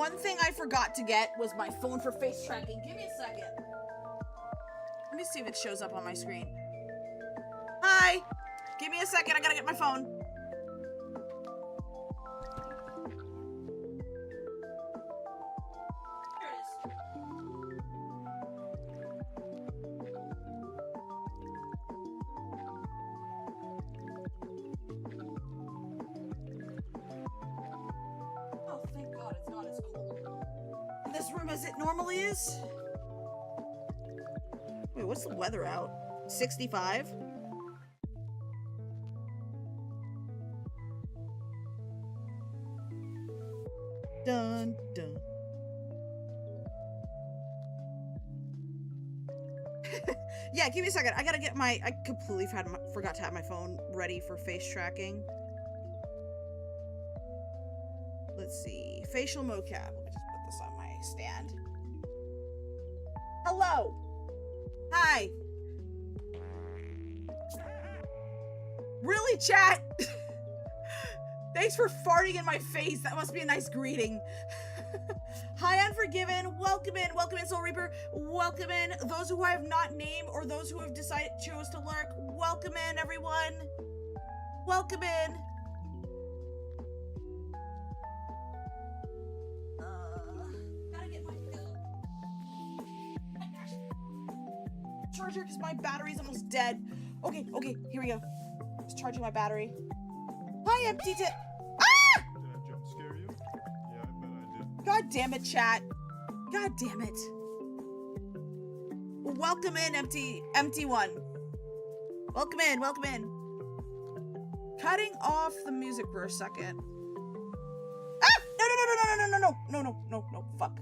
one thing I forgot to get was my phone for face tracking. Give me a second. Let me see if it shows up on my screen. Hi! Give me a second, I gotta get my phone. Here it is. Oh, thank God it's not as cold in this room as it normally is. Wait, what's the weather out? 65? Dun, dun. Yeah, give me a second. I gotta get my... I completely forgot to have my phone ready for face tracking. Let's see. Facial mocap. Let me just put this on my stand. Hello! Hi! Really, chat? Thanks for farting in my face. That must be a nice greeting. Hi, Unforgiven. Welcome in, Soul Reaper. Welcome in. Those who I have not named or those who have chose to lurk. Welcome in, everyone. Welcome in. Gotta get my charger because my battery's almost dead. Okay, here we go. Just charging my battery. Hi, empty tip. Ah! Did I jump scare you? Yeah, I bet I did. God damn it, chat. God damn it. Welcome in, empty one. Welcome in, welcome in. Cutting off the music for a second. Ah! No. Fuck.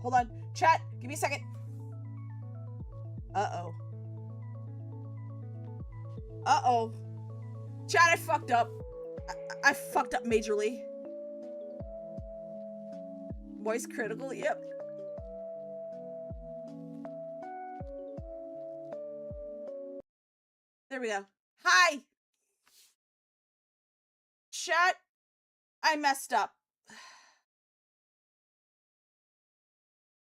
Hold on. Chat, give me a second. Uh-oh. Chat, I fucked up. I fucked up majorly. Voice critical, yep. There we go. Hi! Chat, I messed up.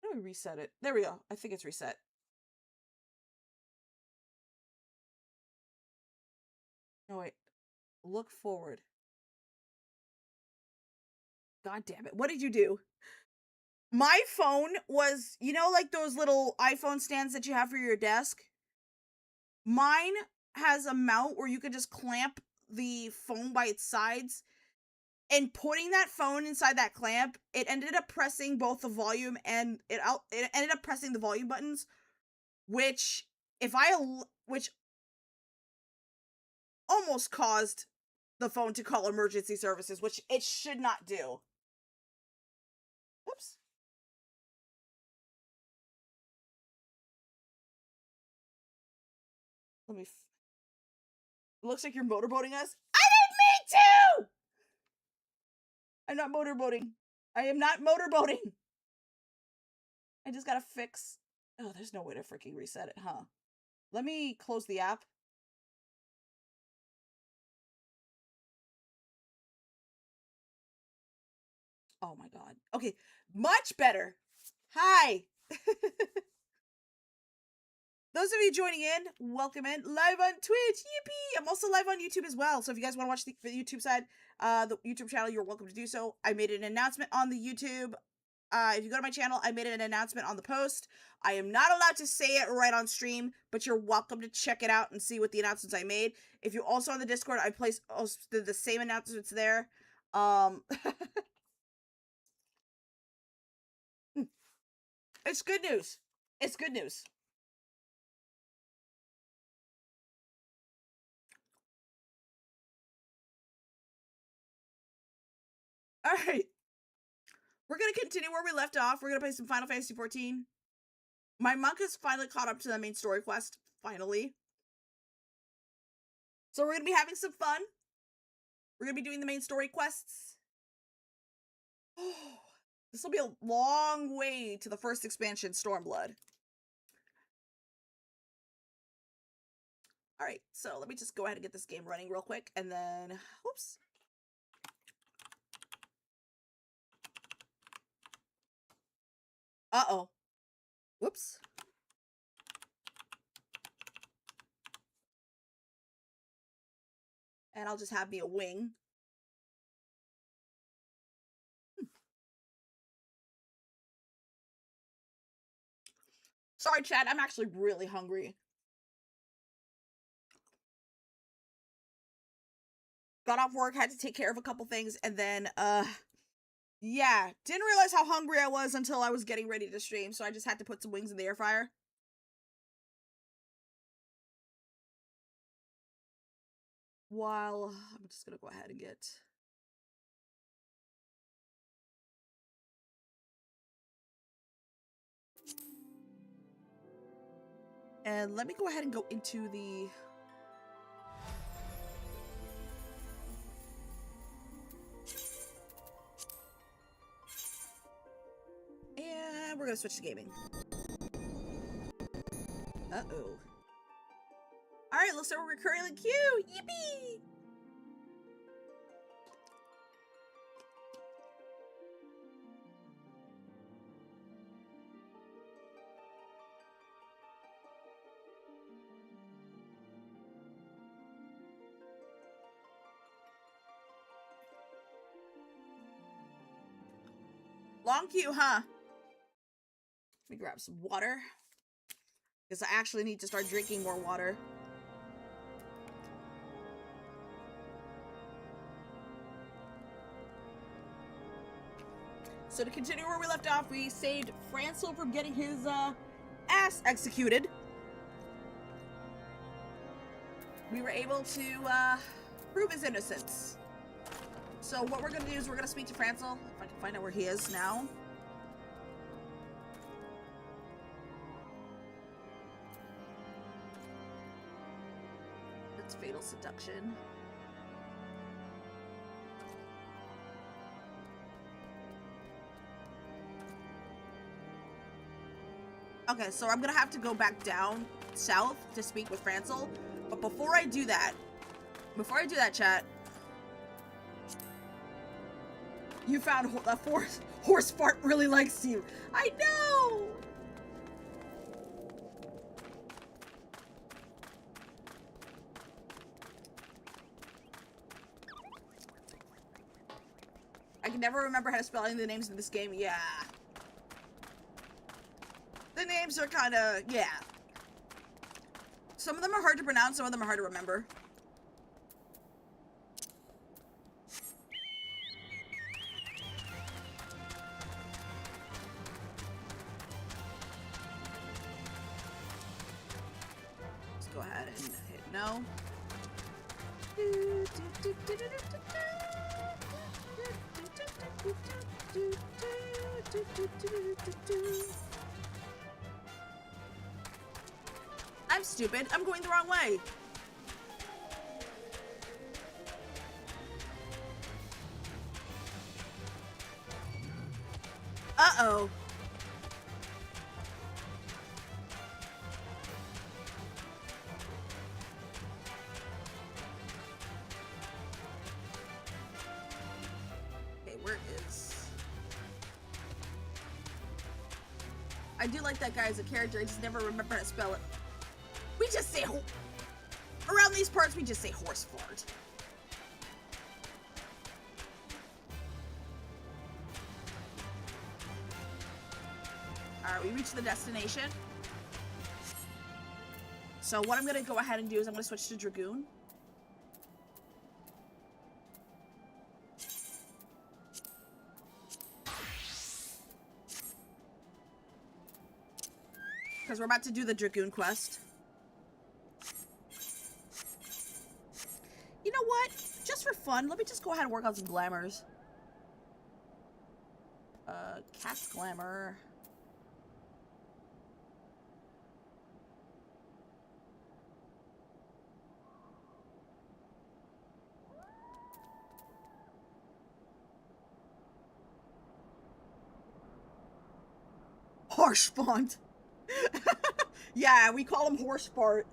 How do we reset it? There we go. I think it's reset. No, wait. Look forward. God damn it. What did you do? My phone was, you know, like those little iPhone stands that you have for your desk? Mine has a mount where you can just clamp the phone by its sides. And putting that phone inside that clamp, it ended up pressing both the volume and it ended up pressing the volume buttons, which almost caused the phone to call emergency services, which it should not do. Oops. It looks like you're motorboating us. I didn't mean to! I'm not motorboating. I am not motorboating. I just gotta fix... Oh, there's no way to freaking reset it, huh? Let me close the app. Oh my god. Okay, much better. Hi. Those of you joining in, welcome in. Live on Twitch. Yippee! I'm also live on YouTube as well. So if you guys want to watch the YouTube side, the YouTube channel, you're welcome to do so. I made an announcement on the YouTube. If you go to my channel, I made an announcement on the post. I am not allowed to say it right on stream, but you're welcome to check it out and see what the announcements I made. If you're also on the Discord, I placed the same announcements there. It's good news. It's good news. All right. We're going to continue where we left off. We're going to play some Final Fantasy XIV. My monk has finally caught up to the main story quest. Finally. So we're going to be having some fun. We're going to be doing the main story quests. This will be a long way to the first expansion, Stormblood. Alright, so let me just go ahead and get this game running real quick, and then... Whoops. Uh-oh. Whoops. And I'll just have me a wing. Sorry, Chad. I'm actually really hungry. Got off work, had to take care of a couple things, and then, yeah. Didn't realize how hungry I was until I was getting ready to stream, so I just had to put some wings in the air fryer. While I'm just gonna go ahead and get... And let me go ahead and go into the... And we're gonna switch to gaming. Uh-oh. Alright, looks like we're recurring queue! Yippee! Long queue, huh? Let me grab some water. Because I actually need to start drinking more water. So to continue where we left off, we saved Francel from getting his ass executed. We were able to prove his innocence. So what we're gonna do is we're gonna speak to Francel, if I can find out where he is now. That's fatal seduction. Okay, so I'm gonna have to go back down south to speak with Francel. But before I do that, chat, you found a horse fart really likes you. I know! I can never remember how to spell any of the names in this game. Yeah. The names are kind of, yeah. Some of them are hard to pronounce, some of them are hard to remember. Let's go ahead and hit no. I'm stupid. I'm going the wrong way. Uh-oh. Okay, where is... I do like that guy as a character. I just never remember how to spell it. We just say around these parts, we just say horse fart. Alright, we reached the destination. So what I'm gonna go ahead and do is I'm gonna switch to Dragoon. Because we're about to do the Dragoon quest. You know what? Just for fun, let me just go ahead and work on some glamours. Cast glamour. Horse font. Yeah, we call him horse fart.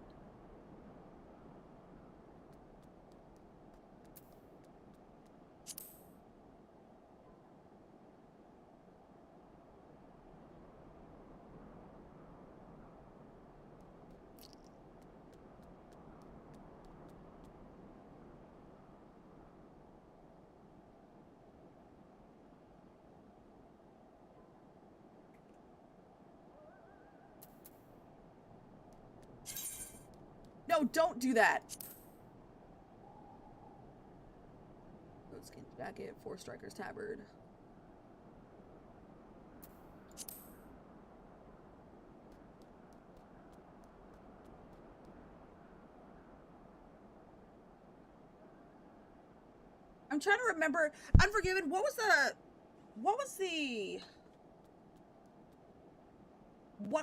No, don't do that. Goatskin jacket, 4 strikers tabard. I'm trying to remember. Unforgiven. What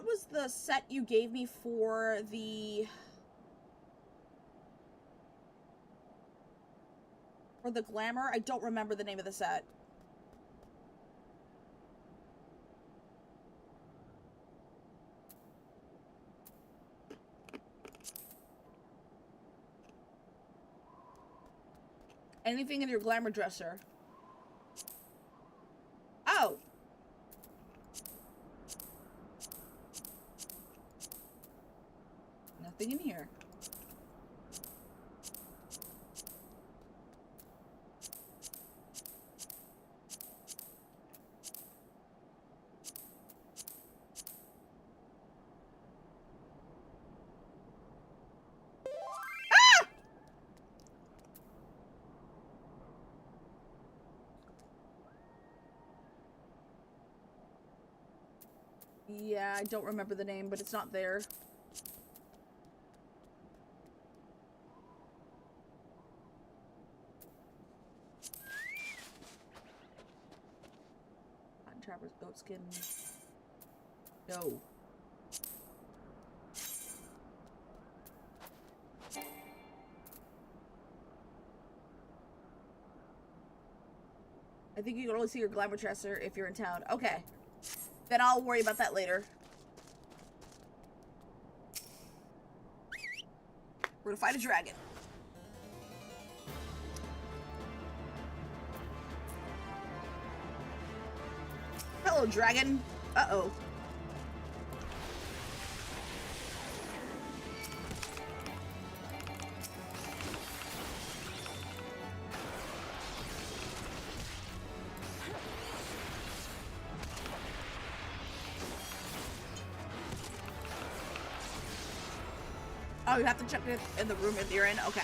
was the set you gave me for the glamour? I don't remember the name of the set. Anything in your glamour dresser? Oh. Nothing in here. Yeah, I don't remember the name, but it's not there. Cotton Trapper's goatskin. No. I think you can only see your glamour dresser if you're in town. Okay. Then I'll worry about that later. We're gonna fight a dragon. Hello, dragon. Uh-oh. Oh, you have to check it in the room if you're in? Okay.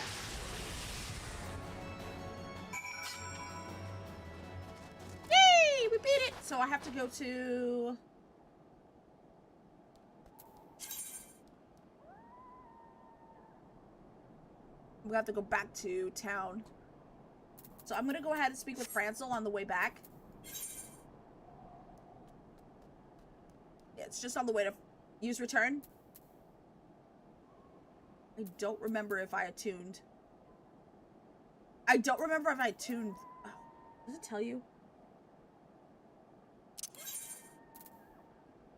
Yay! We beat it! So I have to go to... We have to go back to town. So I'm gonna go ahead and speak with Francel on the way back. Yeah, it's just on the way to use return. I don't remember if I attuned. I don't remember if I attuned. Oh, does it tell you?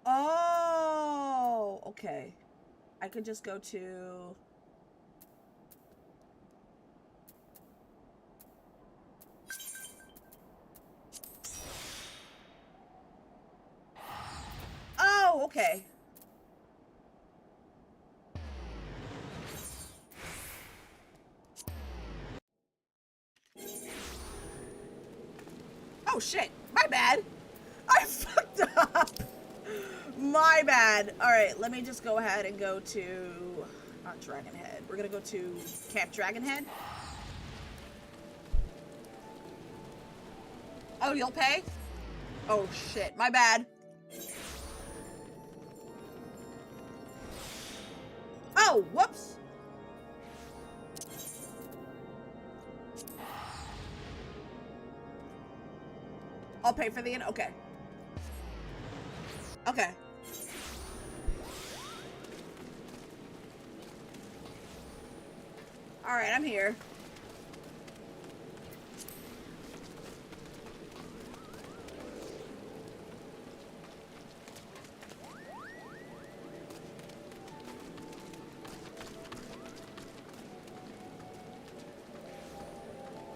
Oh, okay. I could just go to... Oh, okay. Oh shit, my bad. I fucked up. My bad. Alright, let me just go ahead and go to... Not Dragonhead. We're gonna go to Camp Dragonhead. Oh, you'll pay? Oh shit, my bad. Oh, whoops. I'll pay for the inn? Okay. Okay. Alright, I'm here.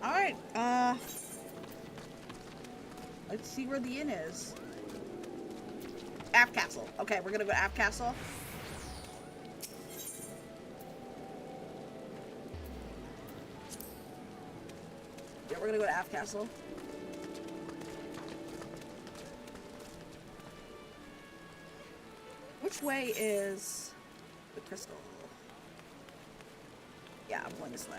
Alright, let's see where the inn is. Aft Castle. Okay, we're gonna go to Aft Castle. Yeah, we're gonna go to Aft Castle. Which way is the crystal? Yeah, I'm going this way.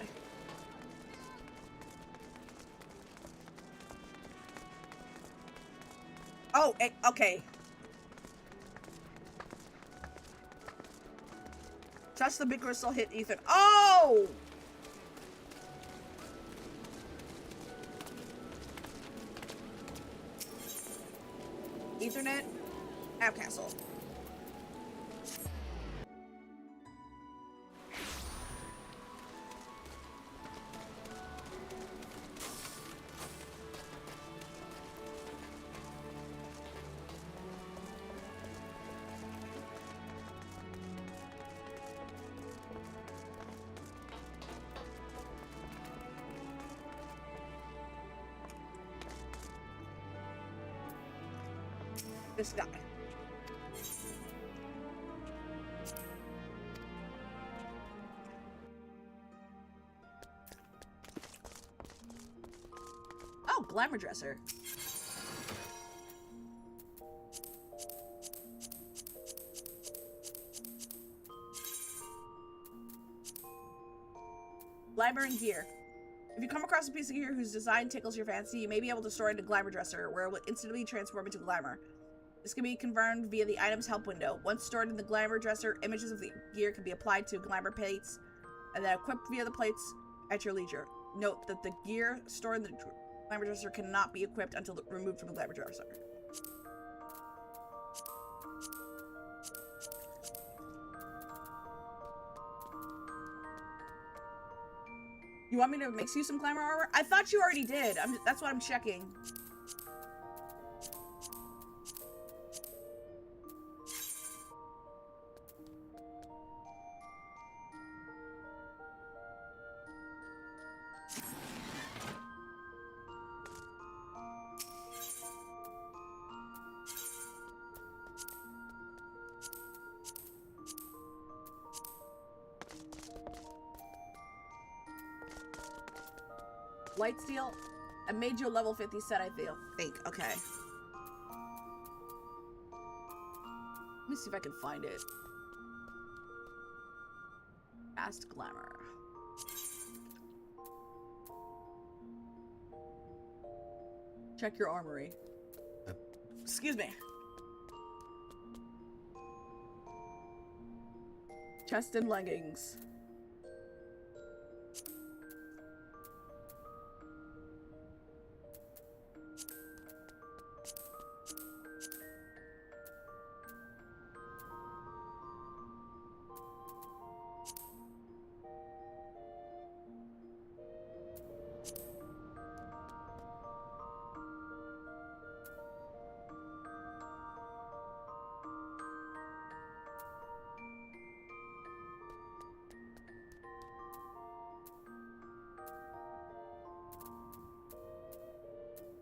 Oh, okay. Touch the big crystal, hit Ethan. Oh! Ethernet, app castle. This guy. Oh, glamour dresser. Glamour and gear. If you come across a piece of gear whose design tickles your fancy, you may be able to store it into glamour dresser, where it will instantly transform into glamour. This can be confirmed via the item's help window. Once stored in the glamour dresser, images of the gear can be applied to glamour plates and then equipped via the plates at your leisure. Note that the gear stored in the glamour dresser cannot be equipped until removed from the glamour dresser. You want me to mix you some glamour armor? I thought you already did. That's what I'm checking. Light steel. I made you a level 50 set, I think. Okay. Let me see if I can find it. Fast glamour. Check your armory. Excuse me. Chest and leggings.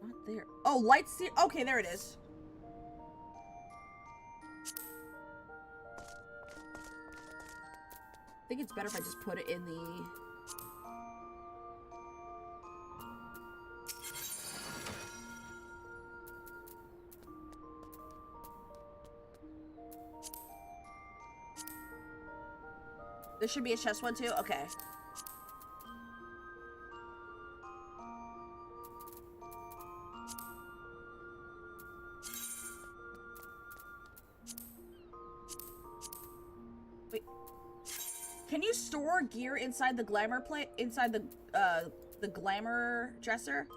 Not there. Oh, light steel. Okay, there it is. I think it's better if I just put it in the... There should be a chest one too? Okay. Wait. Can you store gear inside the glamour plate? Inside the glamour dresser?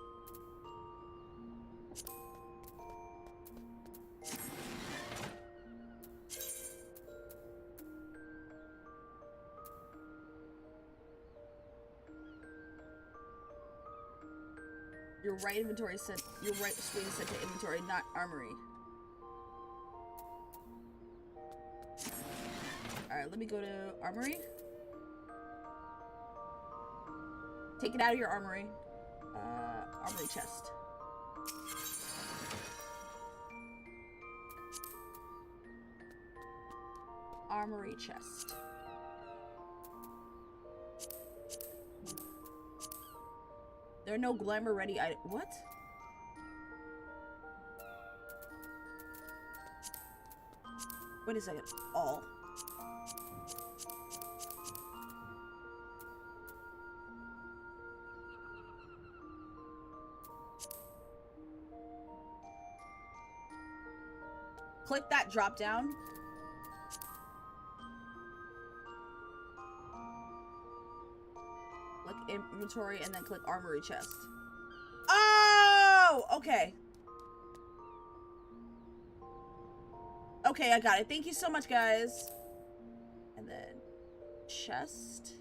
Your right inventory sent. Your right screen is set to inventory, not armory. All right, let me go to armory. Take it out of your armory. Armory chest. Armory chest. There are no glamour ready items. What? Wait a second. All. click that drop down. Click inventory and then click armory chest. Oh, okay. Okay, I got it. Thank you so much, guys. And then chest.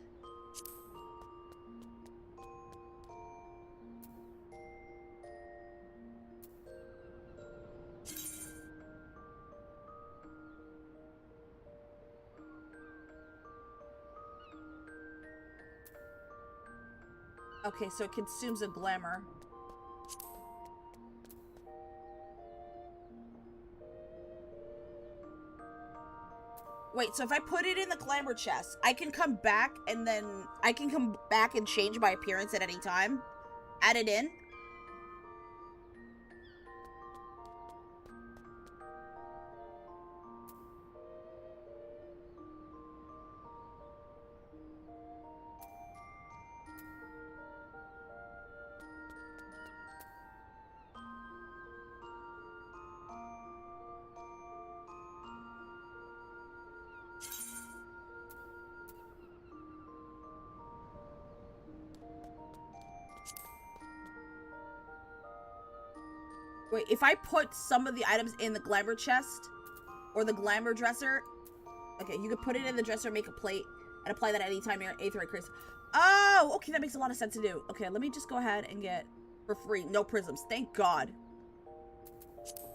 Okay, so it consumes a glamour. Wait, so if I put it in the glamour chest, I can come back and then I can come back and change my appearance at any time? Add it in? Wait, if I put some of the items in the glamour chest or the glamour dresser, okay, you could put it in the dresser, make a plate, and apply that at any time your aetheryte creates. Oh, okay, that makes a lot of sense to do. Okay, let me just go ahead and get for free. No prisms. Thank God.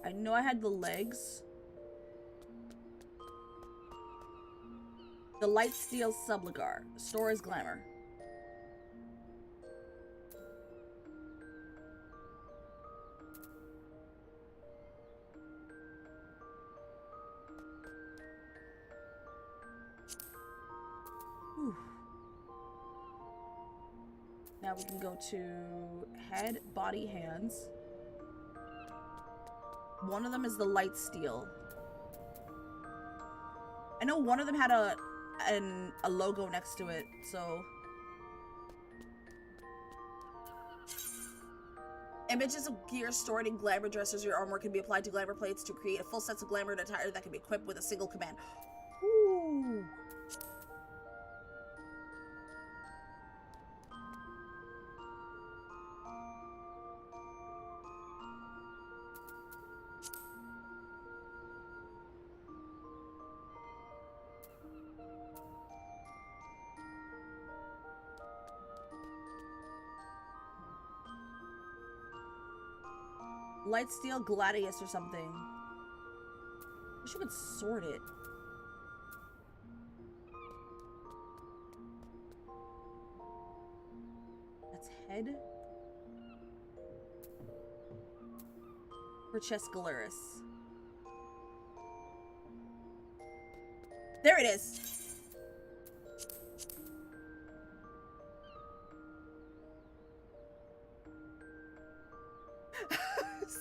I know I had the legs. The light steel subligar. Store as glamour. Whew. Now we can go to head, body, hands. One of them is the light steel. I know one of them had a logo next to it, so. Images of gear stored in glamour dressers. Your armor can be applied to glamour plates to create a full sense of glamour and attire that can be equipped with a single command. Ooh. Light steel gladius or something. Wish I could sort it. That's head. For chest Galeris. There it is.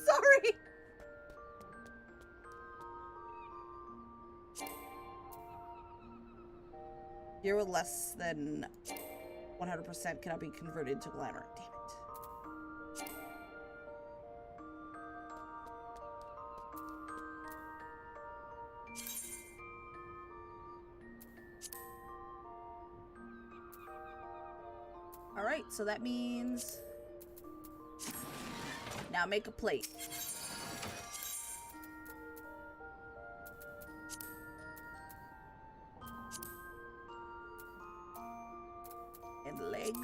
Sorry. Gear with less than 100% cannot be converted into glamour. Damn it. Alright, so that means now make a plate. And legs.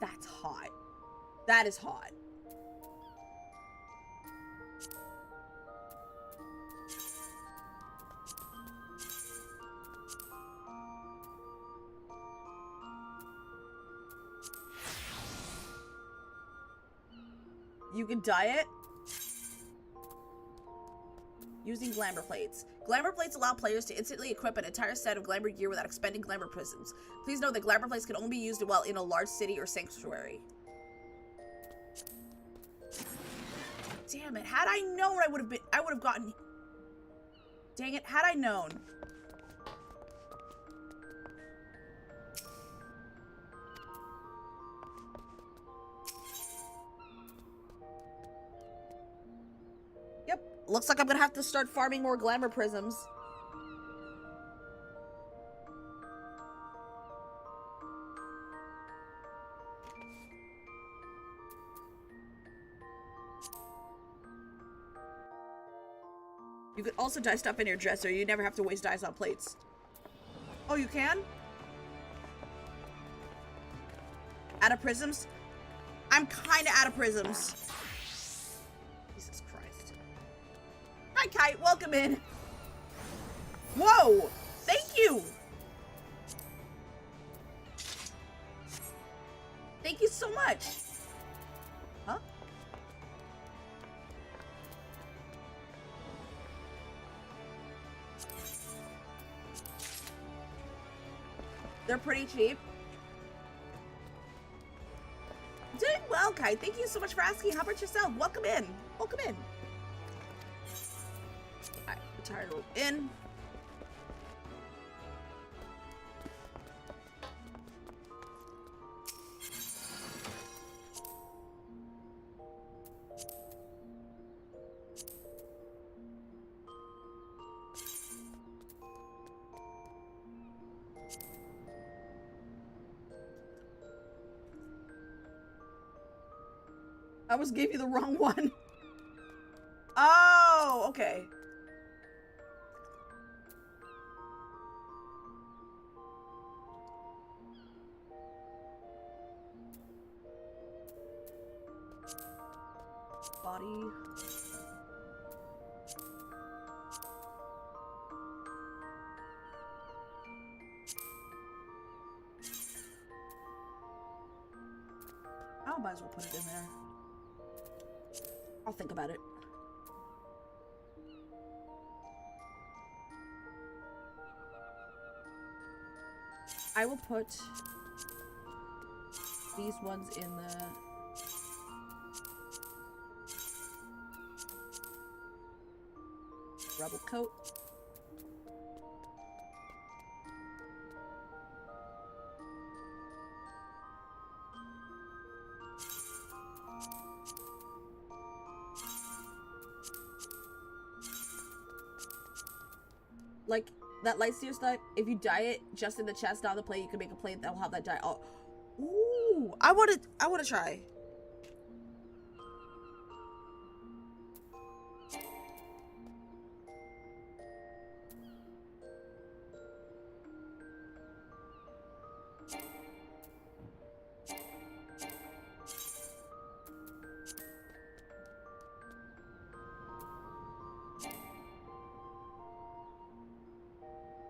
That's hot. That is hot. You can dye it using glamour plates. Glamour plates allow players to instantly equip an entire set of glamour gear without expending glamour prisms. Please note that glamour plates can only be used while in a large city or sanctuary. Damn it. Had I known, I would have gotten. Dang it. Had I known. Looks like I'm gonna have to start farming more glamour prisms. You could also dye stuff in your dresser. You never have to waste dyes on plates. Oh, you can? Out of prisms? I'm kind of out of prisms. Jesus Christ. Hi, Kite. Welcome in. Whoa! Thank you! Thank you so much. Huh? They're pretty cheap. Doing well, Kai. Thank you so much for asking. How about yourself? Welcome in. Welcome in. Alright, retire in. I almost gave you the wrong one. Oh, okay. Body. I might as well put it in there. I'll think about it. I will put these ones in the rebel coat. Like that lightsteer stuff, if you dye it just in the chest, not on the plate, you can make a plate that'll have that dye. Oh, ooh! I wanna try.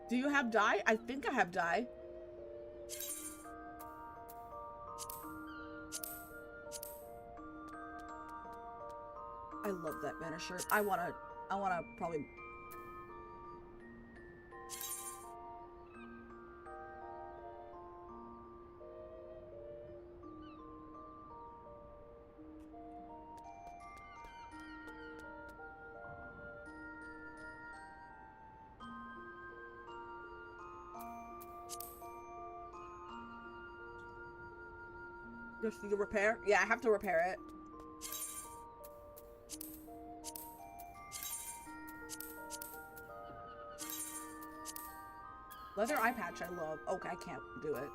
Do you have dye? I think I have dye. I love that mana shirt. I wanna probably. Just do the repair? Yeah, I have to repair it. Leather eye patch I love. Okay, I can't do it.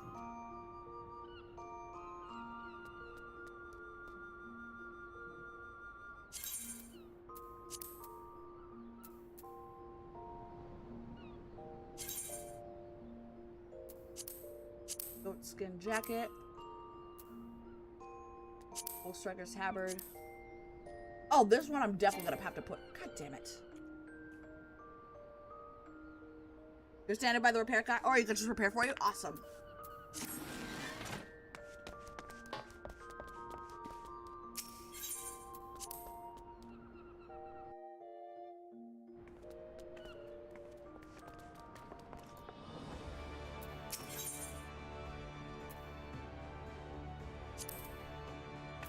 Goat skin jacket. Full striker's tabard. Oh, this one I'm definitely gonna have to put. God damn it. You're standing by the repair guy? Or you can just repair for you? Awesome.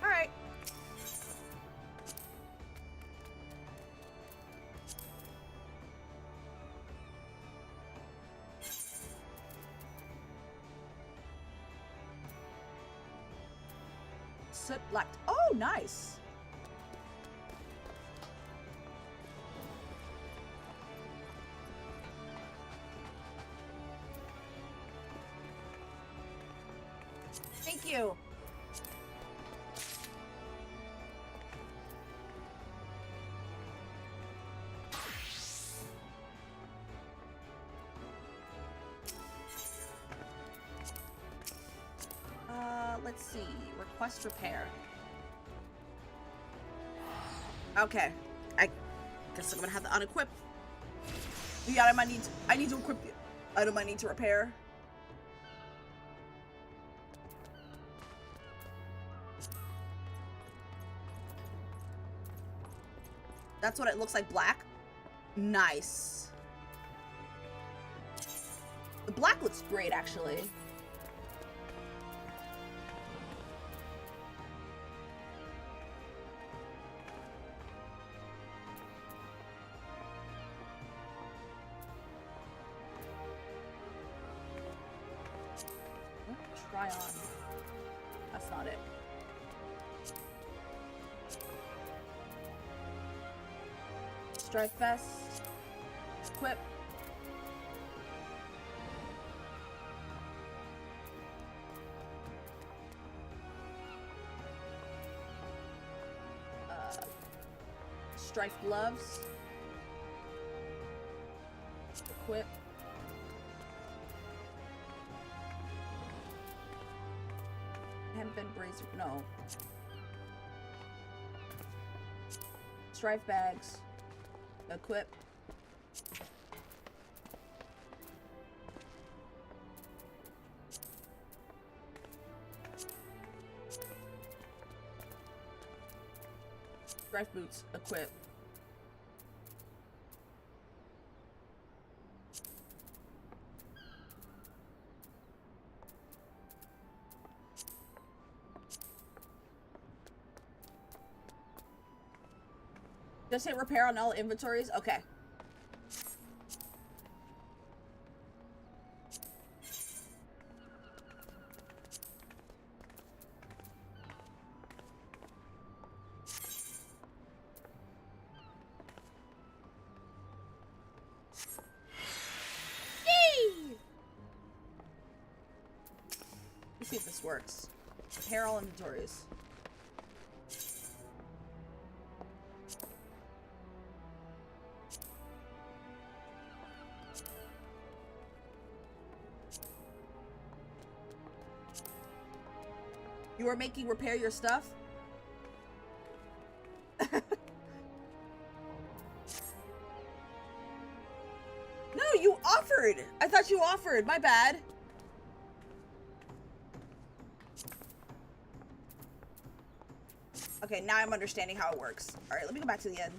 Alright. Soot black. Oh, nice. Thank you. Let's see. Request repair. Okay. I guess I'm gonna have to unequip the item I need to equip the item I need to repair. That's what it looks like, black. Nice. The black looks great, actually. Try on. That's not it. Strife vest. Equip. Strife gloves. Equip. Hempen brazier. No. Strife bags. Equip. Strife boots. Equip. Just hit repair on all inventories? Okay. Yay! Let's see if this works. Repair all inventories. You are making repair your stuff? No, you offered! I thought you offered. My bad. Okay, now I'm understanding how it works. Alright, let me go back to the end.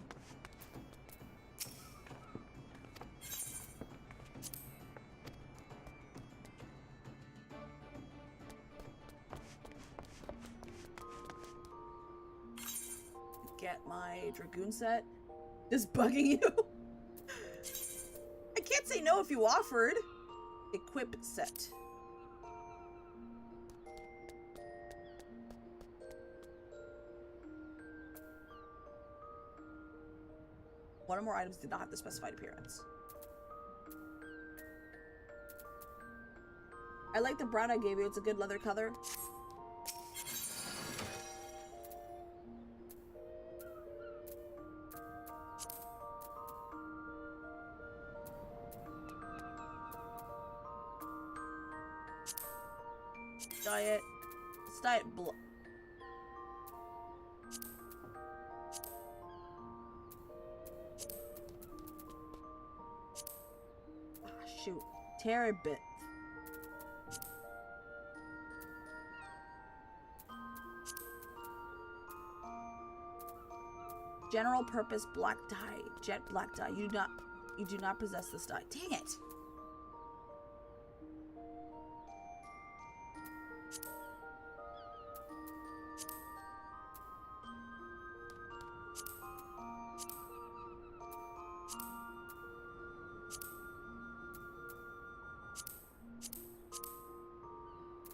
Get my Dragoon set. Just bugging you. I can't say no if you offered. Equip set. One or more items did not have the specified appearance. I like the brown I gave you. It's a good leather color. Diet. Let's diet shoot. Terabit. General purpose black dye. Jet black dye. You do not possess this dye. Dang it.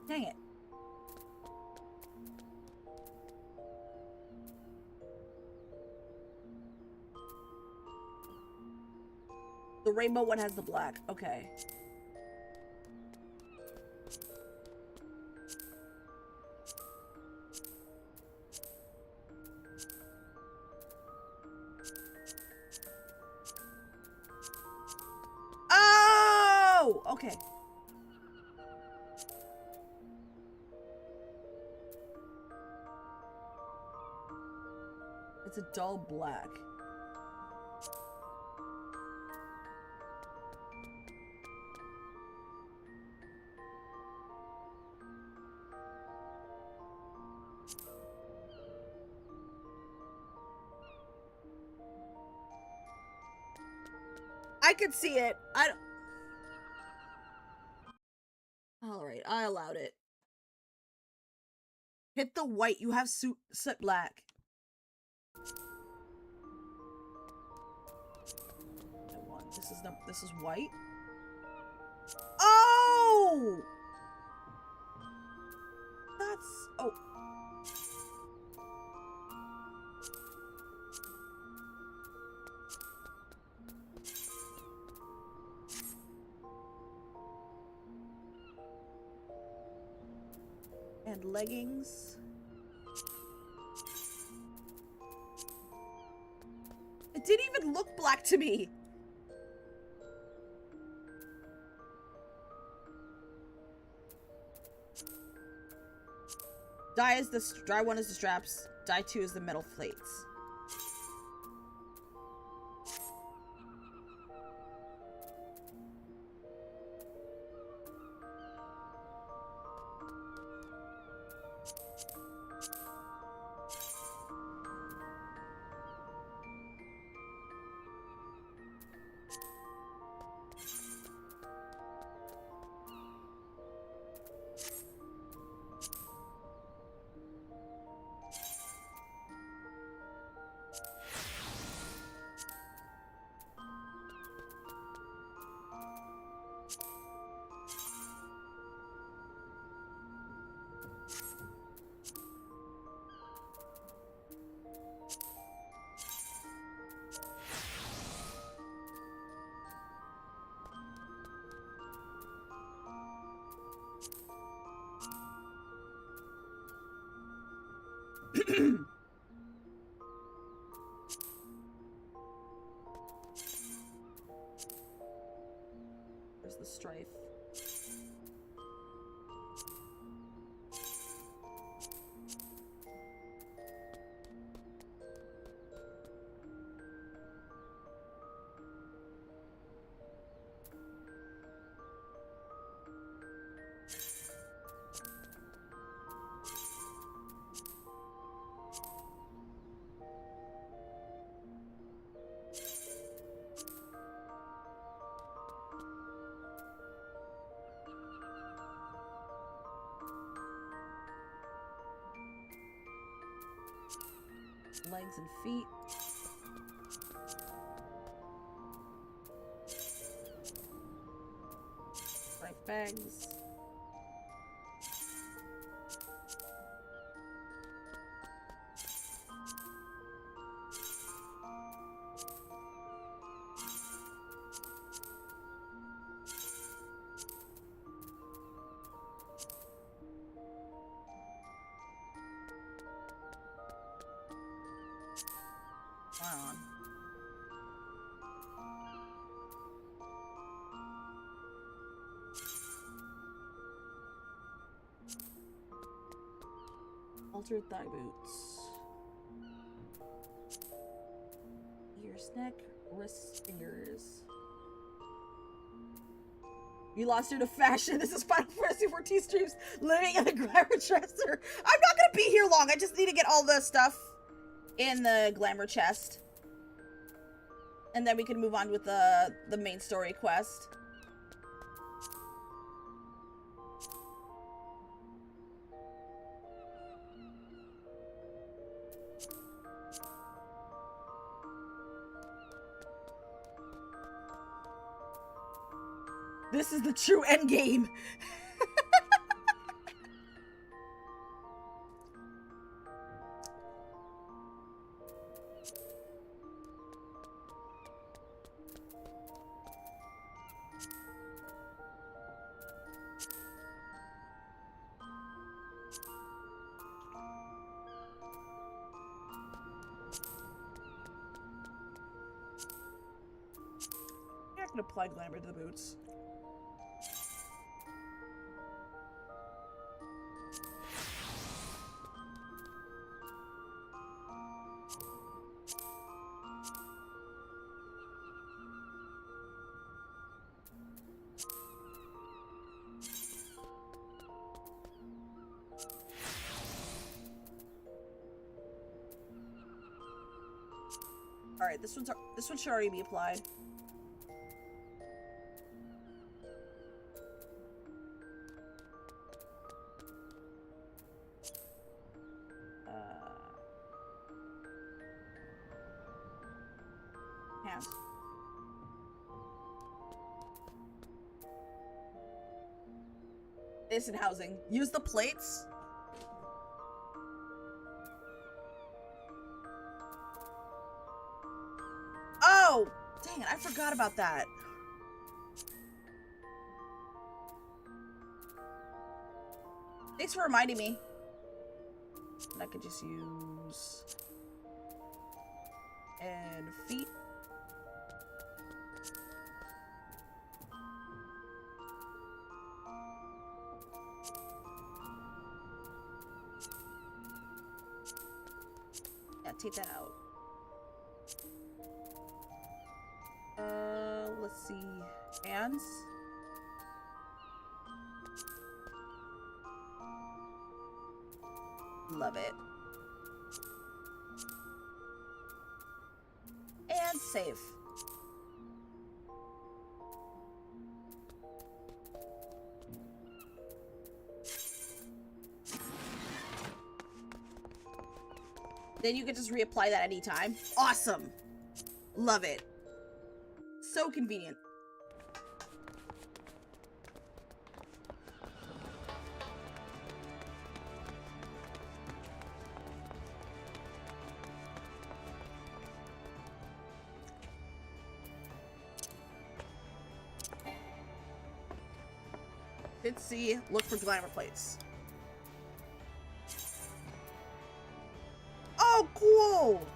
Dang it. The rainbow one has the black. Okay. okay. It's a dull black. I could see it. Alright, I allowed it. Hit the white. You have soot black. This is white. Oh! Oh. And leggings. It didn't even look black to me. Dye 1 is the straps. Dye 2 is the metal plates. There's the strife. Legs and feet. Right bags. On. Altered thigh boots. Ears, neck, wrists, fingers. You lost her to fashion. This is Final Fantasy XIV streams. Living in the glamour dresser. I'm not gonna be here long. I just need to get all the stuff in the glamour chest. And then we can move on with the main story quest. This is the true endgame. I can apply glamour to the boots. Alright, this one should already be applied. Hands. Innocent housing. Use the plates. Oh! Dang it, I forgot about that. Thanks for reminding me. And I could just use... and feet. Yeah, take that out. Let's see. Hands. Love it. And save. Then you can just reapply that anytime. Awesome. Love it. So convenient. Let's see. Look for glamour plates. Oh, cool!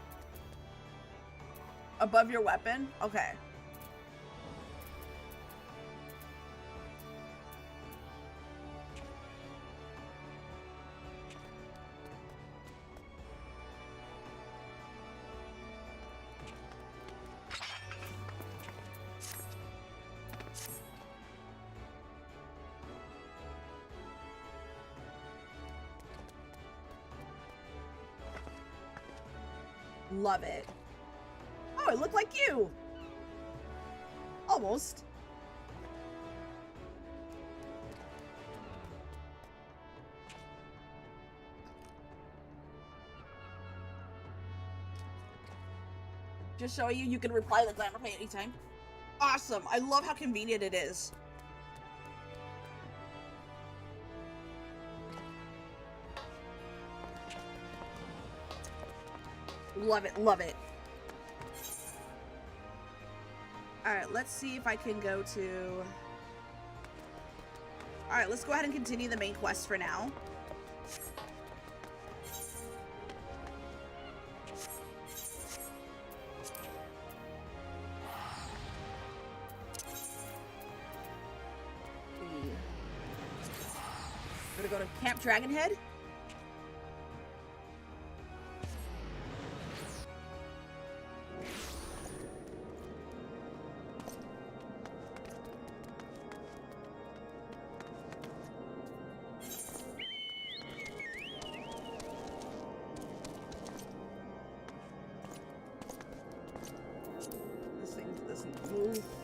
Above your weapon? Okay. Love it. Oh, I look like you! Almost. Just showing you can reply the glamour plate anytime. Awesome. I love how convenient it is. Love it, love it. Alright, let's see if I can go to... Alright, let's go ahead and continue the main quest for now. We're gonna go to Camp Dragonhead.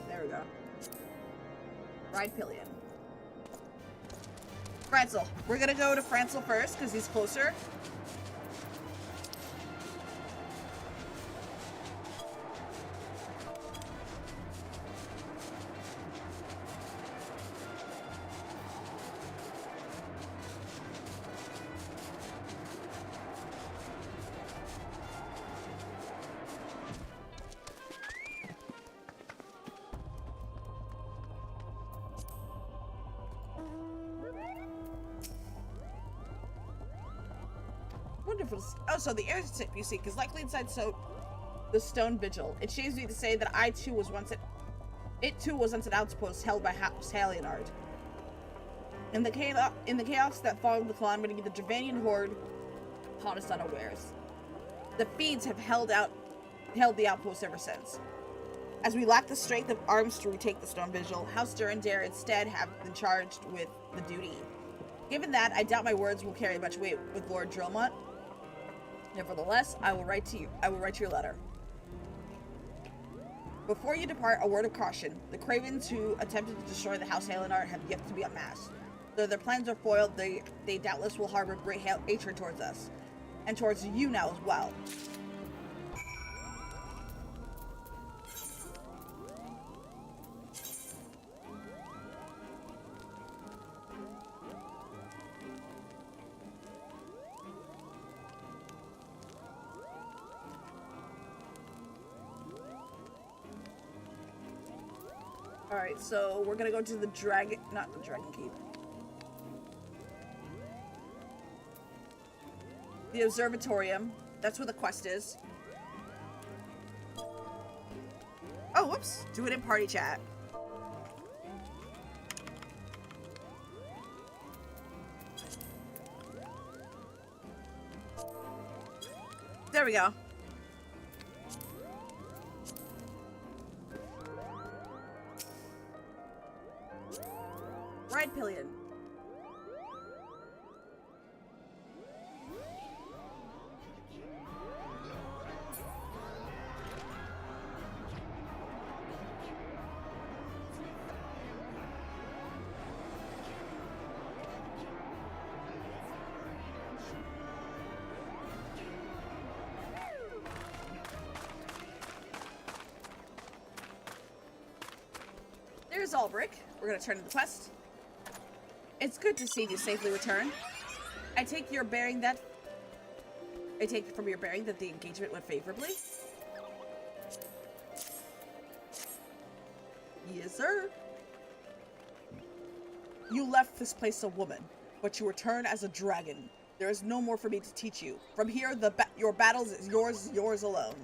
There we go. Ride Pillion. Francel. We're gonna go to Francel first, because he's closer. Wonderful. Oh, so the air tip you seek is likely inside the stone vigil. It shames me to say that it too was once an outpost held by House Halionard. In the chaos that followed the calamity, the Javanian horde caught us unawares. The fiends have held the outpost ever since. As we lack the strength of arms to retake the stone vigil, House Durandare instead have been charged with the duty. Given that, I doubt my words will carry much weight with Lord Drillmont. Nevertheless, I will write your letter. Before you depart, a word of caution. The cravens who attempted to destroy the House Halenart have yet to be unmasked. Though their plans are foiled, they doubtless will harbor great hatred towards us. And towards you now as well. Alright, so we're gonna go to the dragon, not the dragon keep. The observatorium. That's where the quest is. Oh, whoops. Do it in party chat. There we go. Ride pillion. There's Albrick. We're gonna turn to the quest. It's good to see you safely return. I take from your bearing that the engagement went favorably. Yes, sir. You left this place a woman, but you return as a dragon. There is no more for me to teach you. From here, your battles is yours alone.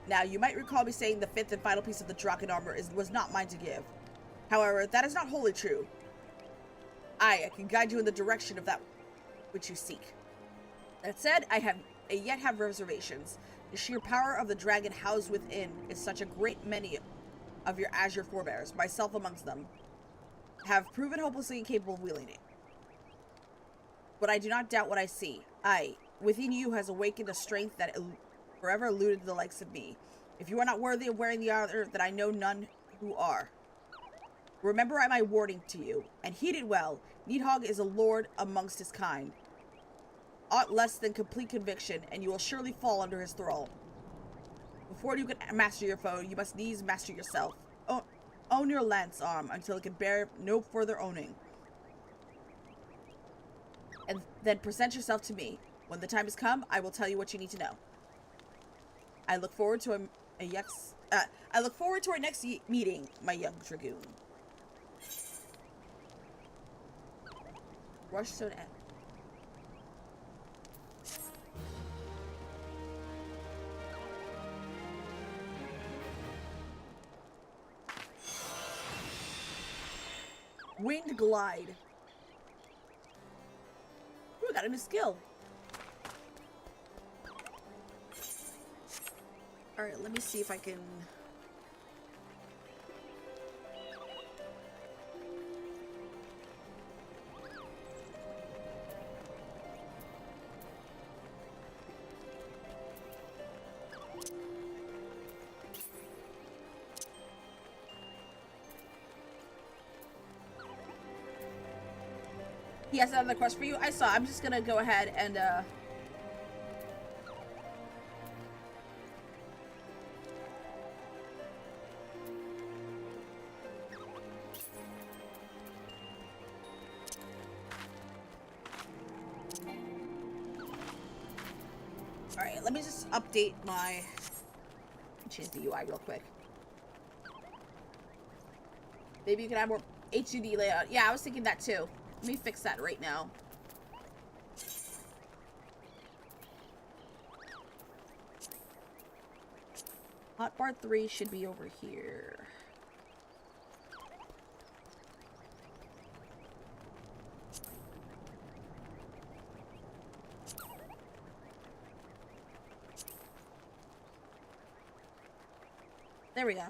Now, you might recall me saying the fifth and final piece of the Draken armor was not mine to give. However, that is not wholly true. I can guide you in the direction of that which you seek. That said, I yet have reservations. The sheer power of the dragon housed within is such a great many of your Azure forebears, myself amongst them, have proven hopelessly incapable of wielding it. But I do not doubt what I see. Within you has awakened a strength that forever eluded the likes of me. If you are not worthy of wearing the armor, then I know none who are. Remember my warning to you, and heed it well. Needhogg is a lord amongst his kind. Aught less than complete conviction, and you will surely fall under his thrall. Before you can master your foe, you must needs master yourself. Own your lance arm until it can bear no further owning. And then present yourself to me. When the time has come, I will tell you what you need to know. I look forward to our next meeting, my young dragoon. Rushstone End. Winged Glide. Ooh, got a new skill. Alright, let me see if I can... He has another quest for you. I saw. I'm just gonna go ahead and Alright, let me just update my... change the UI real quick. Maybe you can have more HUD layout. Yeah, I was thinking that too. Let me fix that right now. Hotbar 3 should be over here. There we go.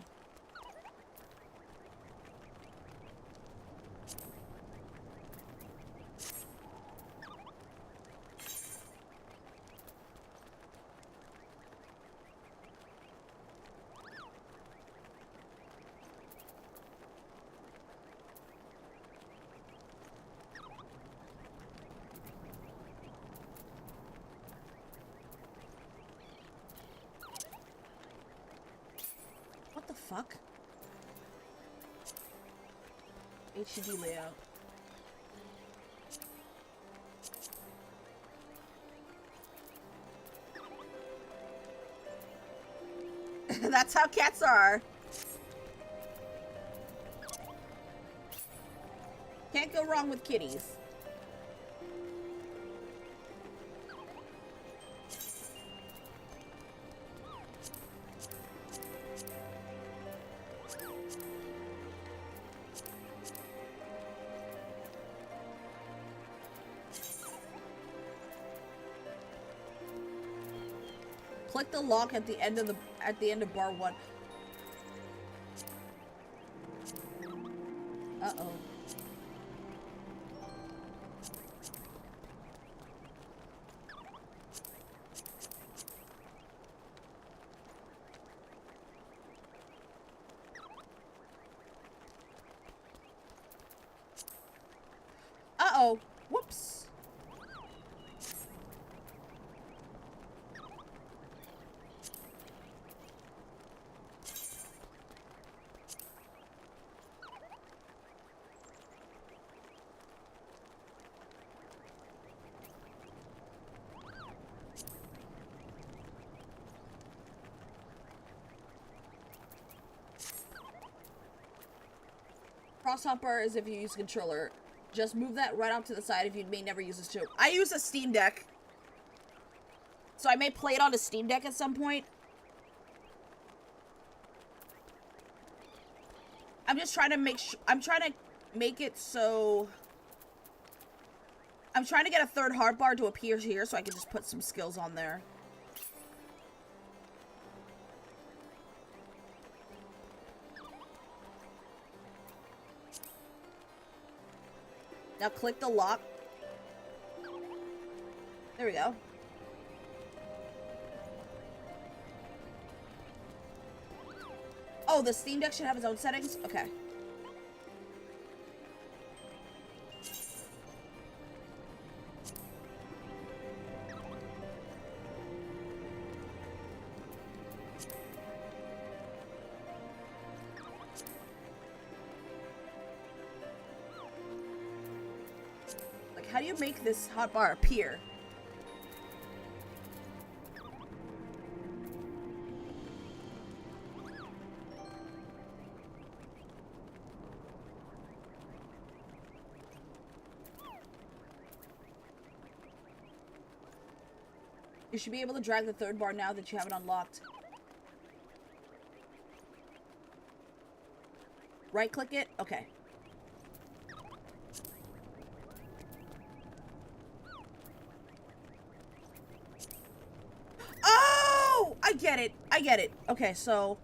fuck? HUD layout. That's how cats are. Can't go wrong with kitties. Click the lock at the end of bar 1. Uh-oh. Uh-oh. Whoops. Crosshopper is if you use a controller. Just move that right off to the side if you may never use this too. I use a Steam Deck. So I may play it on a Steam Deck at some point. I'm just trying to make it so... I'm trying to get a third hardbar to appear here so I can just put some skills on there. Now click the lock. There we go. Oh, the Steam Deck should have its own settings? Okay. How do you make this hotbar appear? You should be able to drag the third bar now that you have it unlocked. Right click it? Okay. I get it. I get it. Okay, so...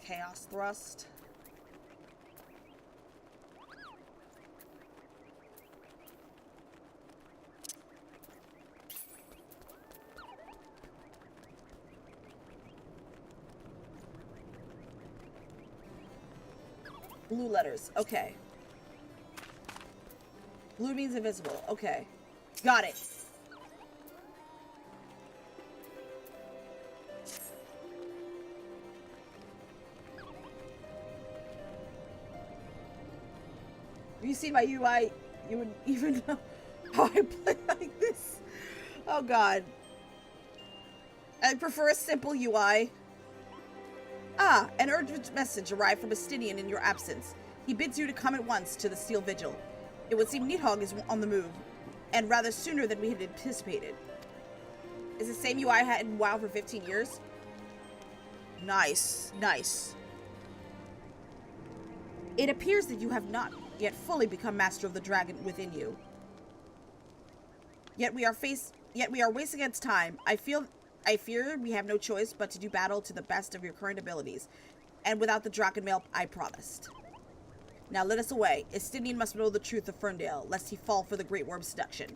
Chaos thrust. Blue letters. Okay. Blue means invisible. Okay. Got it. If you see my UI, you would even know how I play like this. Oh god. I prefer a simple UI. Ah, an urgent message arrived from Astinian in your absence. He bids you to come at once to the Steel Vigil. It would seem Nidhogg is on the move, and rather sooner than we had anticipated. Is the same UI I had in WoW for 15 years? Nice, nice. It appears that you have not yet fully become master of the dragon within you. Yet we are racing against time. I fear we have no choice but to do battle to the best of your current abilities, and without the Drakenmail I promised. Now let us away. Istinian must know the truth of Ferndale, lest he fall for the Great Worm's seduction.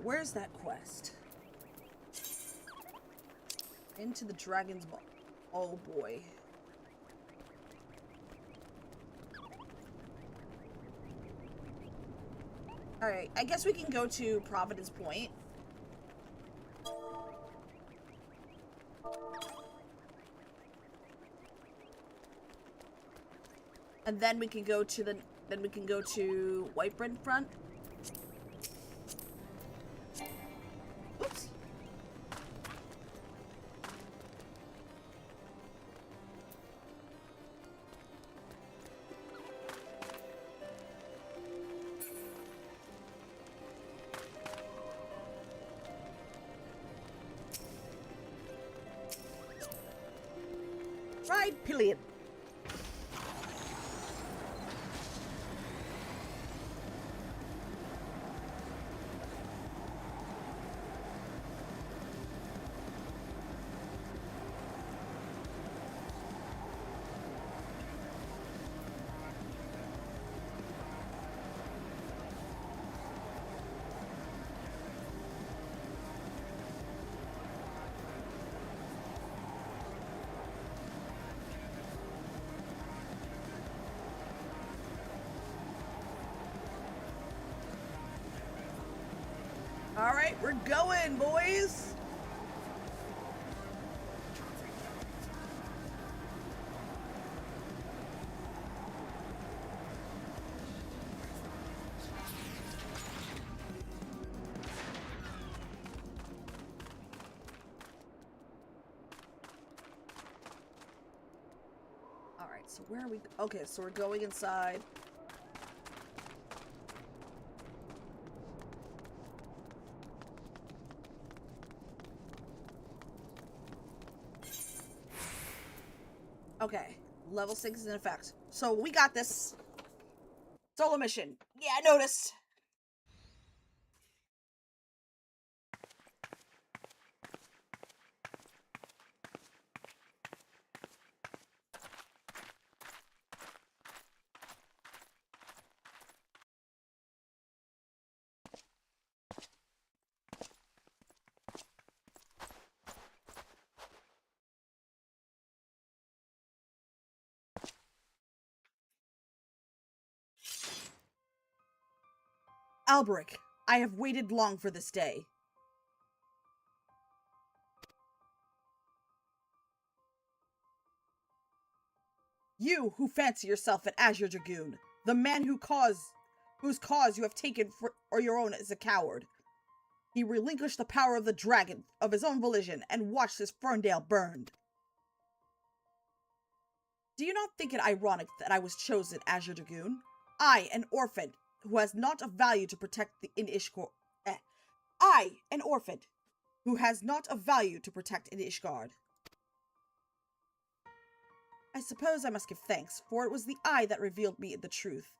where's that quest? Into the dragon's ball. Oh boy. Alright, I guess we can go to Providence Point. And then we can go to Whiteburn Front. Oops. Ride pillion. All right, we're going, boys. All right, so where are we? Okay, so we're going inside. Okay, level 6 is in effect. So we got this. Solo mission. Yeah, I noticed. Alberic, I have waited long for this day. You who fancy yourself an Azure Dragoon, the man whose cause you have taken for your own is a coward. He relinquished the power of the dragon of his own volition and watched his Ferndale burned. Do you not think it ironic that I was chosen Azure Dragoon? I, an orphan, who has not a value to protect in Ishgard. I, an orphan, who has not a value to protect in Ishgard. I suppose I must give thanks, for it was the eye that revealed me the truth.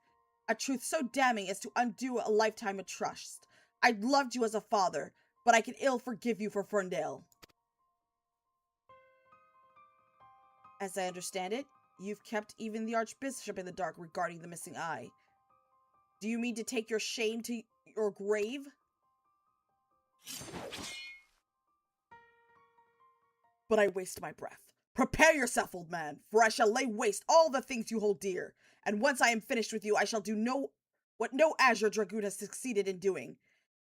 A truth so damning as to undo a lifetime of trust. I loved you as a father, but I can ill forgive you for Ferndale. As I understand it, you've kept even the Archbishop in the dark regarding the missing eye. Do you mean to take your shame to your grave? But I waste my breath. Prepare yourself, old man, for I shall lay waste all the things you hold dear, and once I am finished with you, I shall do what no Azure Dragoon has succeeded in doing,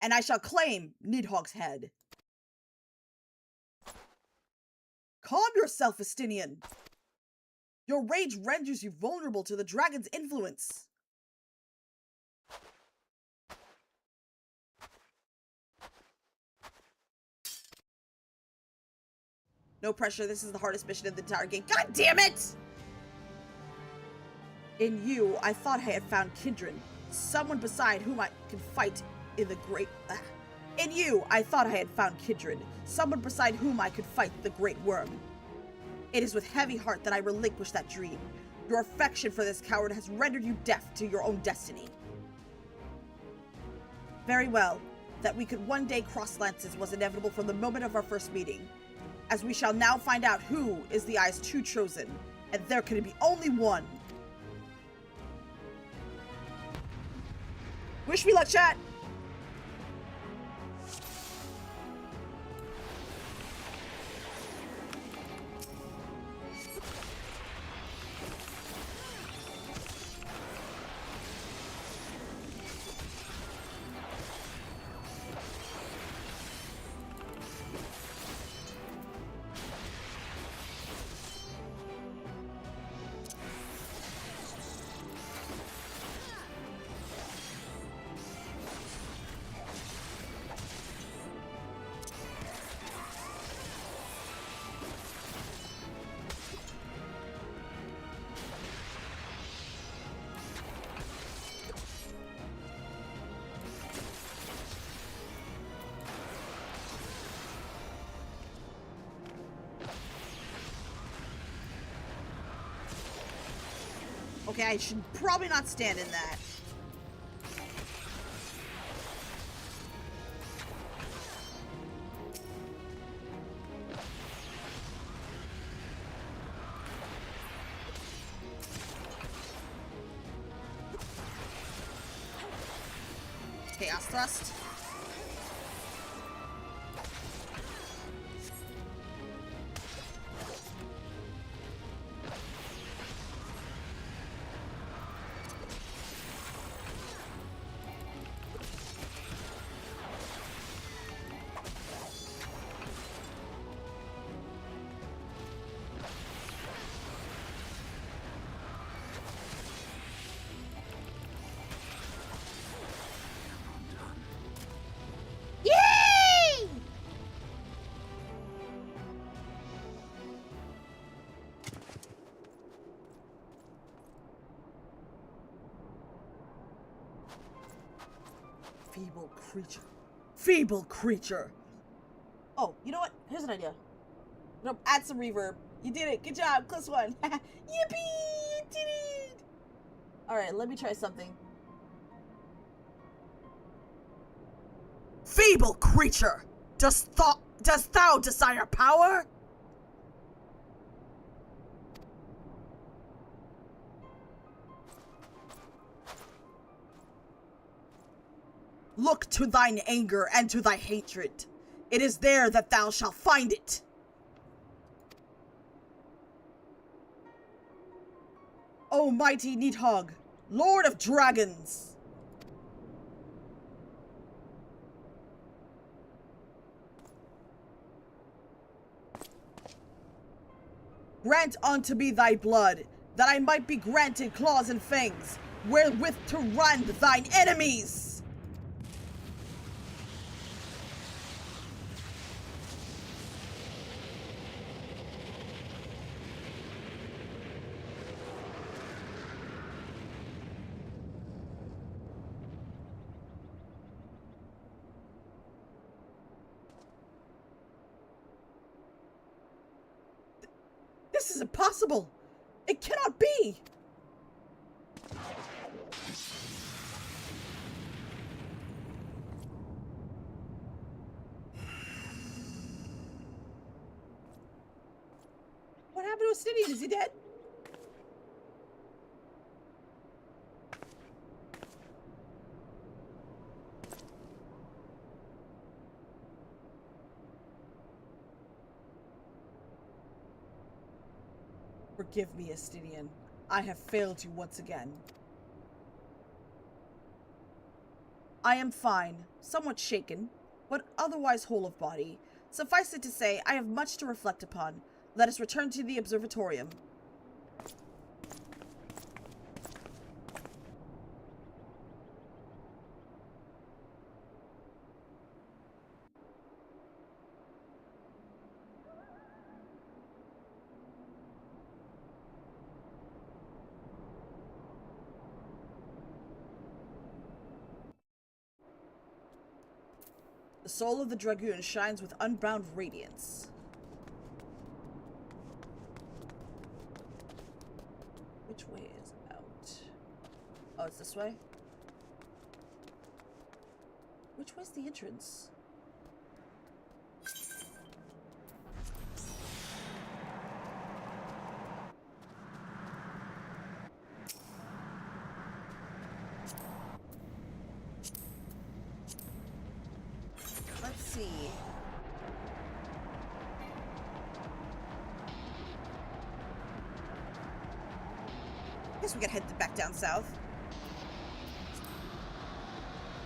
and I shall claim Nidhogg's head. Calm yourself, Estinian. Your rage renders you vulnerable to the dragon's influence. No pressure, this is the hardest mission of the entire game. God damn it! In you, I thought I had found kindred, someone beside whom I could fight in the great... In you, I thought I had found kindred, someone beside whom I could fight the great worm. It is with heavy heart that I relinquish that dream. Your affection for this coward has rendered you deaf to your own destiny. Very well, that we could one day cross lances was inevitable from the moment of our first meeting, as we shall now find out who is the Eye's true chosen, and there can be only one. Wish me luck, chat! Okay, I should probably not stand in that. Chaos Thrust. Feeble creature. Feeble creature! Oh, you know what? Here's an idea. No, add some reverb. You did it. Good job. Close one. Yippee! You did it! Alright, let me try something. Feeble creature! Dost thou desire power? Look to thine anger and to thy hatred. It is there that thou shalt find it. O mighty Nidhogg, Lord of Dragons. Grant unto me thy blood, that I might be granted claws and fangs, wherewith to rend thine enemies. This is impossible! It cannot be! What happened to Astidian? Is he dead? Forgive me, Astidian. I have failed you once again. I am fine, somewhat shaken, but otherwise whole of body. Suffice it to say, I have much to reflect upon. Let us return to the observatorium. The soul of the dragoon shines with unbound radiance. Which way is out? Oh, it's this way? Which way's the entrance? Let's see. Guess we gotta head back down south.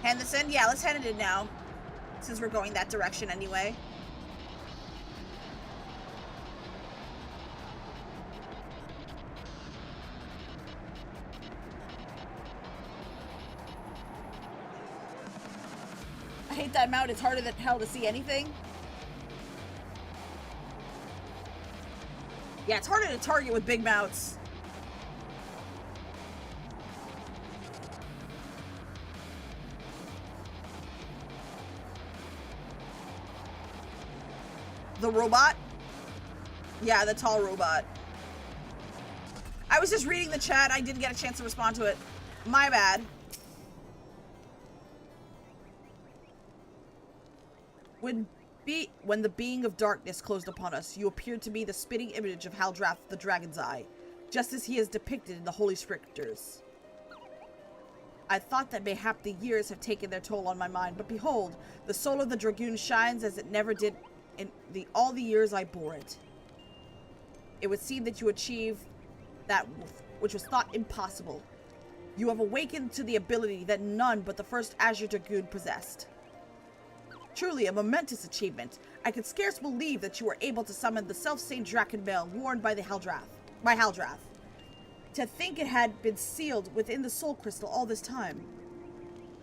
Hand this in? Yeah, let's hand it in now. Since we're going that direction anyway. I hate that mount. It's harder than hell to see anything. Yeah, it's harder to target with big mounts. The robot? Yeah, the tall robot. I was just reading the chat. I didn't get a chance to respond to it. My bad. When the being of darkness closed upon us, you appeared to me the spitting image of Haldrath the Dragon's Eye, just as he is depicted in the Holy Scriptures. I thought that mayhap the years have taken their toll on my mind, but behold, the soul of the dragoon shines as it never did in all the years I bore it. It would seem that you achieve that which was thought impossible. You have awakened to the ability that none but the first Azure Dragoon possessed. Truly a momentous achievement. I could scarce believe that you were able to summon the self-same Drakenmail worn by Haldrath. To think it had been sealed within the soul crystal all this time.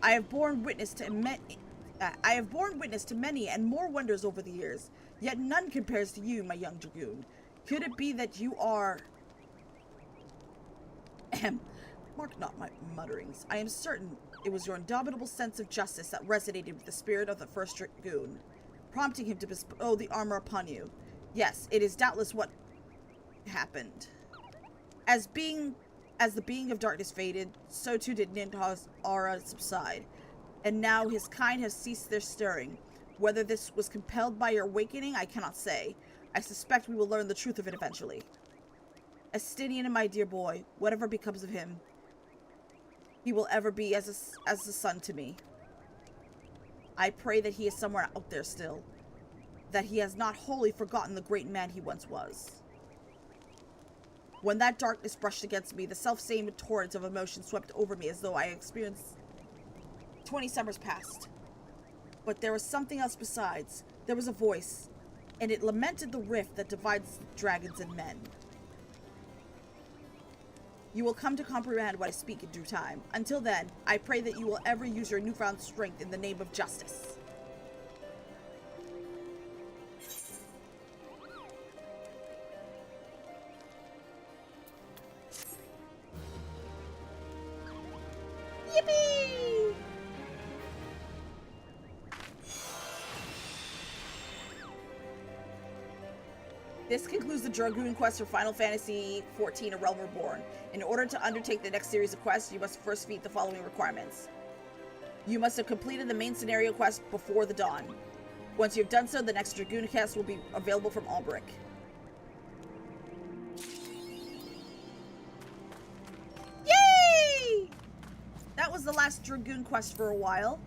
I have borne witness to many and more wonders over the years, yet none compares to you, my young dragoon. Could it be that you are... Mark not my mutterings. I am certain it was your indomitable sense of justice that resonated with the spirit of the first dragoon, prompting him to bestow the armor upon you. Yes, it is doubtless what happened. As the being of darkness faded, so too did Nidha's aura subside, and now his kind have ceased their stirring. Whether this was compelled by your awakening, I cannot say. I suspect we will learn the truth of it eventually. Estinian and my dear boy, whatever becomes of him, he will ever be as a son to me. I pray that he is somewhere out there still, that he has not wholly forgotten the great man he once was. When that darkness brushed against me, the self-same torrent of emotion swept over me as though I experienced 20 summers past. But there was something else besides. There was a voice, and it lamented the rift that divides dragons and men. You will come to comprehend what I speak in due time. Until then, I pray that you will ever use your newfound strength in the name of justice. Yippee! This concludes the Dragoon quest for Final Fantasy XIV: A Realm Reborn. In order to undertake the next series of quests, you must first meet the following requirements. You must have completed the main scenario quest before the dawn. Once you have done so, the next Dragoon quest will be available from Albrecht. Yay! That was the last Dragoon quest for a while.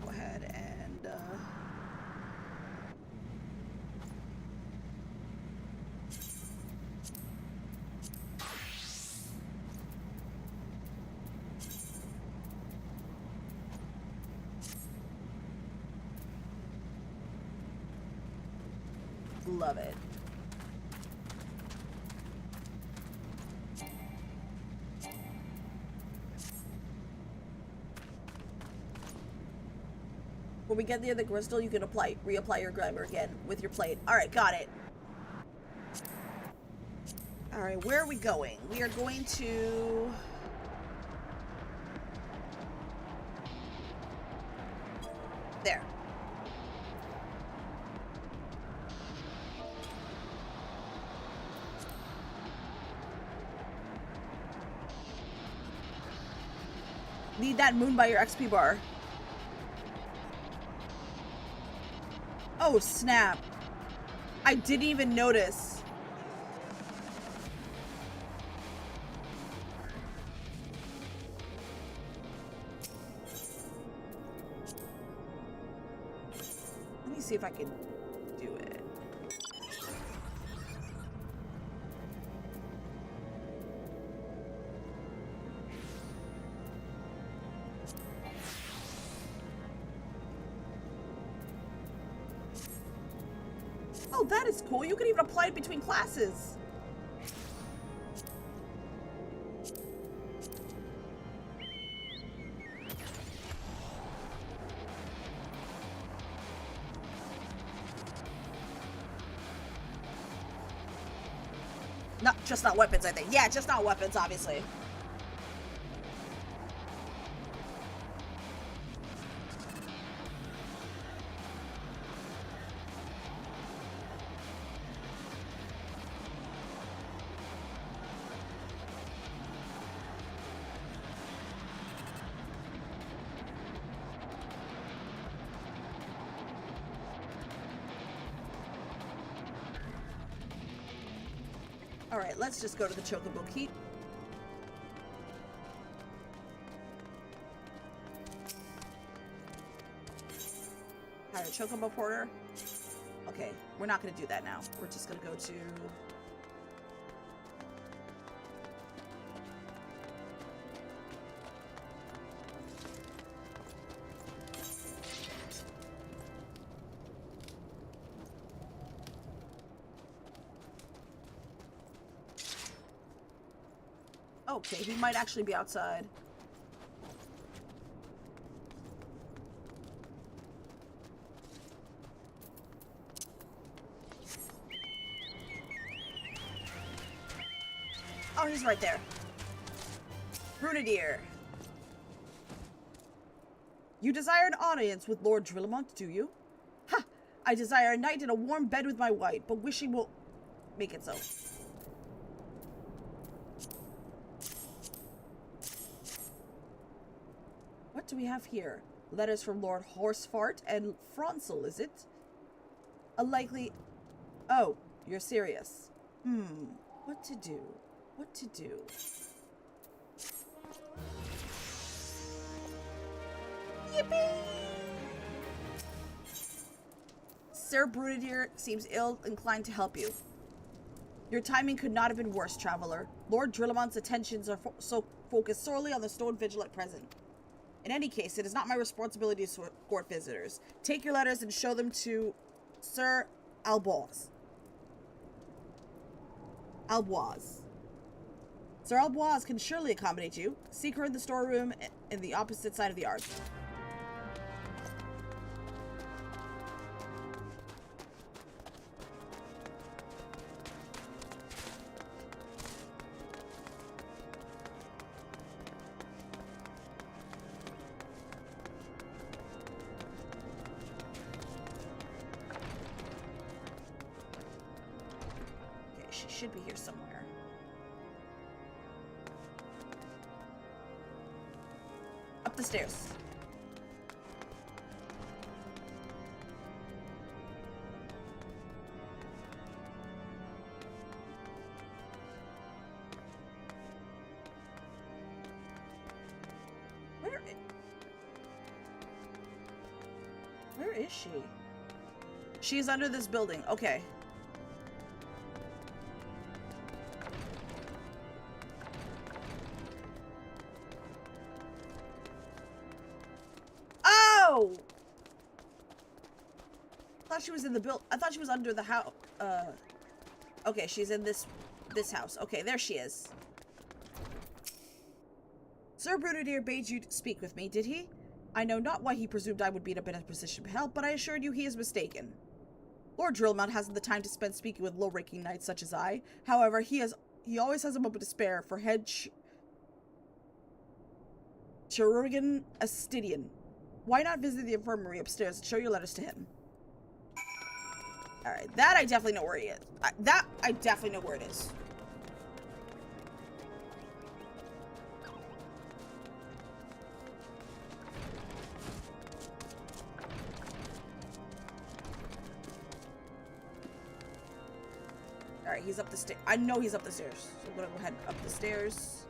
Go ahead and love it. When we get near the crystal, you can reapply your glamour again with your plate. Alright, got it. Alright, where are we going? We are going to... there. Need that moon by your XP bar. Oh, snap. I didn't even notice. Let me see if I can do it. Oh, that is cool. You can even apply it between classes. Just not weapons, I think. Yeah, just not weapons, obviously. Alright, let's just go to the Chocobo Keep. Hire a Chocobo Porter. Okay, we're not going to do that now. We're just going to go to... Okay, he might actually be outside. Oh, he's right there. Brunadier. You desire an audience with Lord Drillamont, do you? Ha! I desire a night in a warm bed with my wife, but wishing will make it so. What do we have here? Letters from Lord Horsefart and Fronsel, is it? A likely... Oh, you're serious. What to do? What to do? Yippee! Sir Brunadier seems ill-inclined to help you. Your timing could not have been worse, traveler. Lord Drillamont's attentions are focused solely on the stone vigil at present. In any case, it is not my responsibility to escort visitors. Take your letters and show them to Sir Alboise. Sir Alboise can surely accommodate you. Seek her in the storeroom in the opposite side of the arch. She should be here somewhere. Up the stairs. Where is she? She's under this building. Okay. I thought she was in the build. I thought she was under the house. Okay, she's in this house. Okay, there she is. Sir Brunadier bade you speak with me, did he? I know not why he presumed I would be in a better position to help, but I assure you he is mistaken. Lord Drillamont hasn't the time to spend speaking with low-ranking knights such as I. However, he always has a moment to spare for head chirurgeon Astidian. Why not visit the infirmary upstairs and show your letters to him? Alright, that I definitely know where he is. That I definitely know where it is. Alright, he's up the stairs. I know he's up the stairs. So I'm gonna go ahead up the stairs.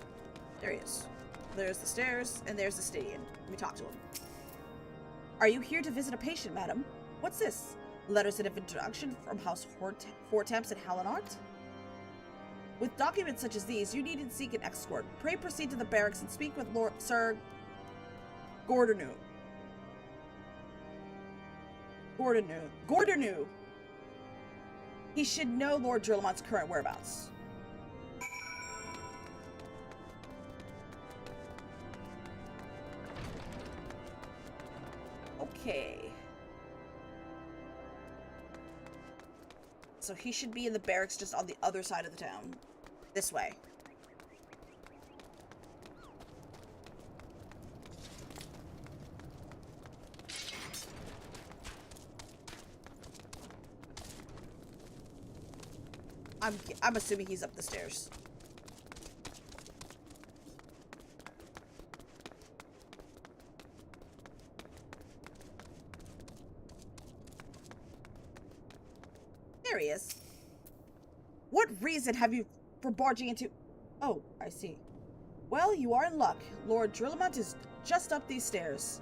There he is. There's the stairs, and there's the stadium. Let me talk to him. Are you here to visit a patient, madam? What's this? Letters of introduction from House Hortemps and Hallinart? With documents such as these, you needn't seek an escort. Pray proceed to the barracks and speak with Sir Gordonu. He should know Lord Drillamont's current whereabouts. Okay. So he should be in the barracks just on the other side of the town. This way. I'm assuming he's up the stairs. There he is. What reason have you for barging into... Oh, I see. Well, you are in luck. Lord Drillamont is just up these stairs.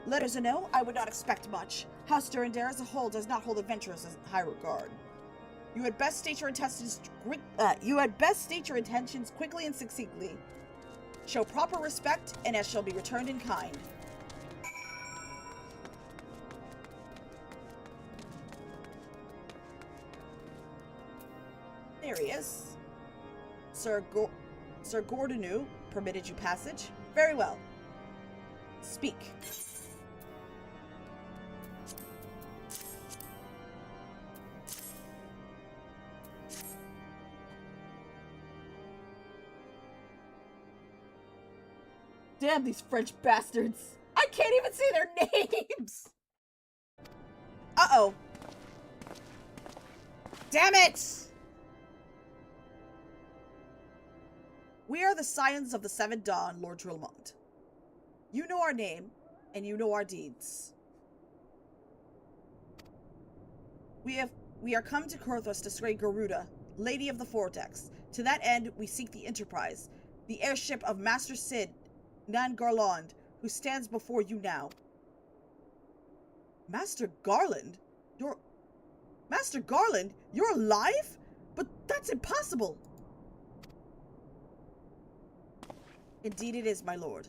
Let us know, I would not expect much. House Durandare as a whole does not hold adventurers in high regard. You had best state your intentions quickly and succinctly. Show proper respect, and it shall be returned in kind. There he is. Sir Gordonu permitted you passage. Very well. Speak. Damn these French bastards. I can't even say their names. Uh-oh. Damn it! We are the Scions of the Seven Dawn, Lord Drillamont. You know our name, and you know our deeds. We are come to Kurthos to slay Garuda, Lady of the Vortex. To that end, we seek the Enterprise, the airship of Master Sid, Nan Garland, who stands before you now. Master Garland? Master Garland? You're alive? But that's impossible! Indeed it is, my lord.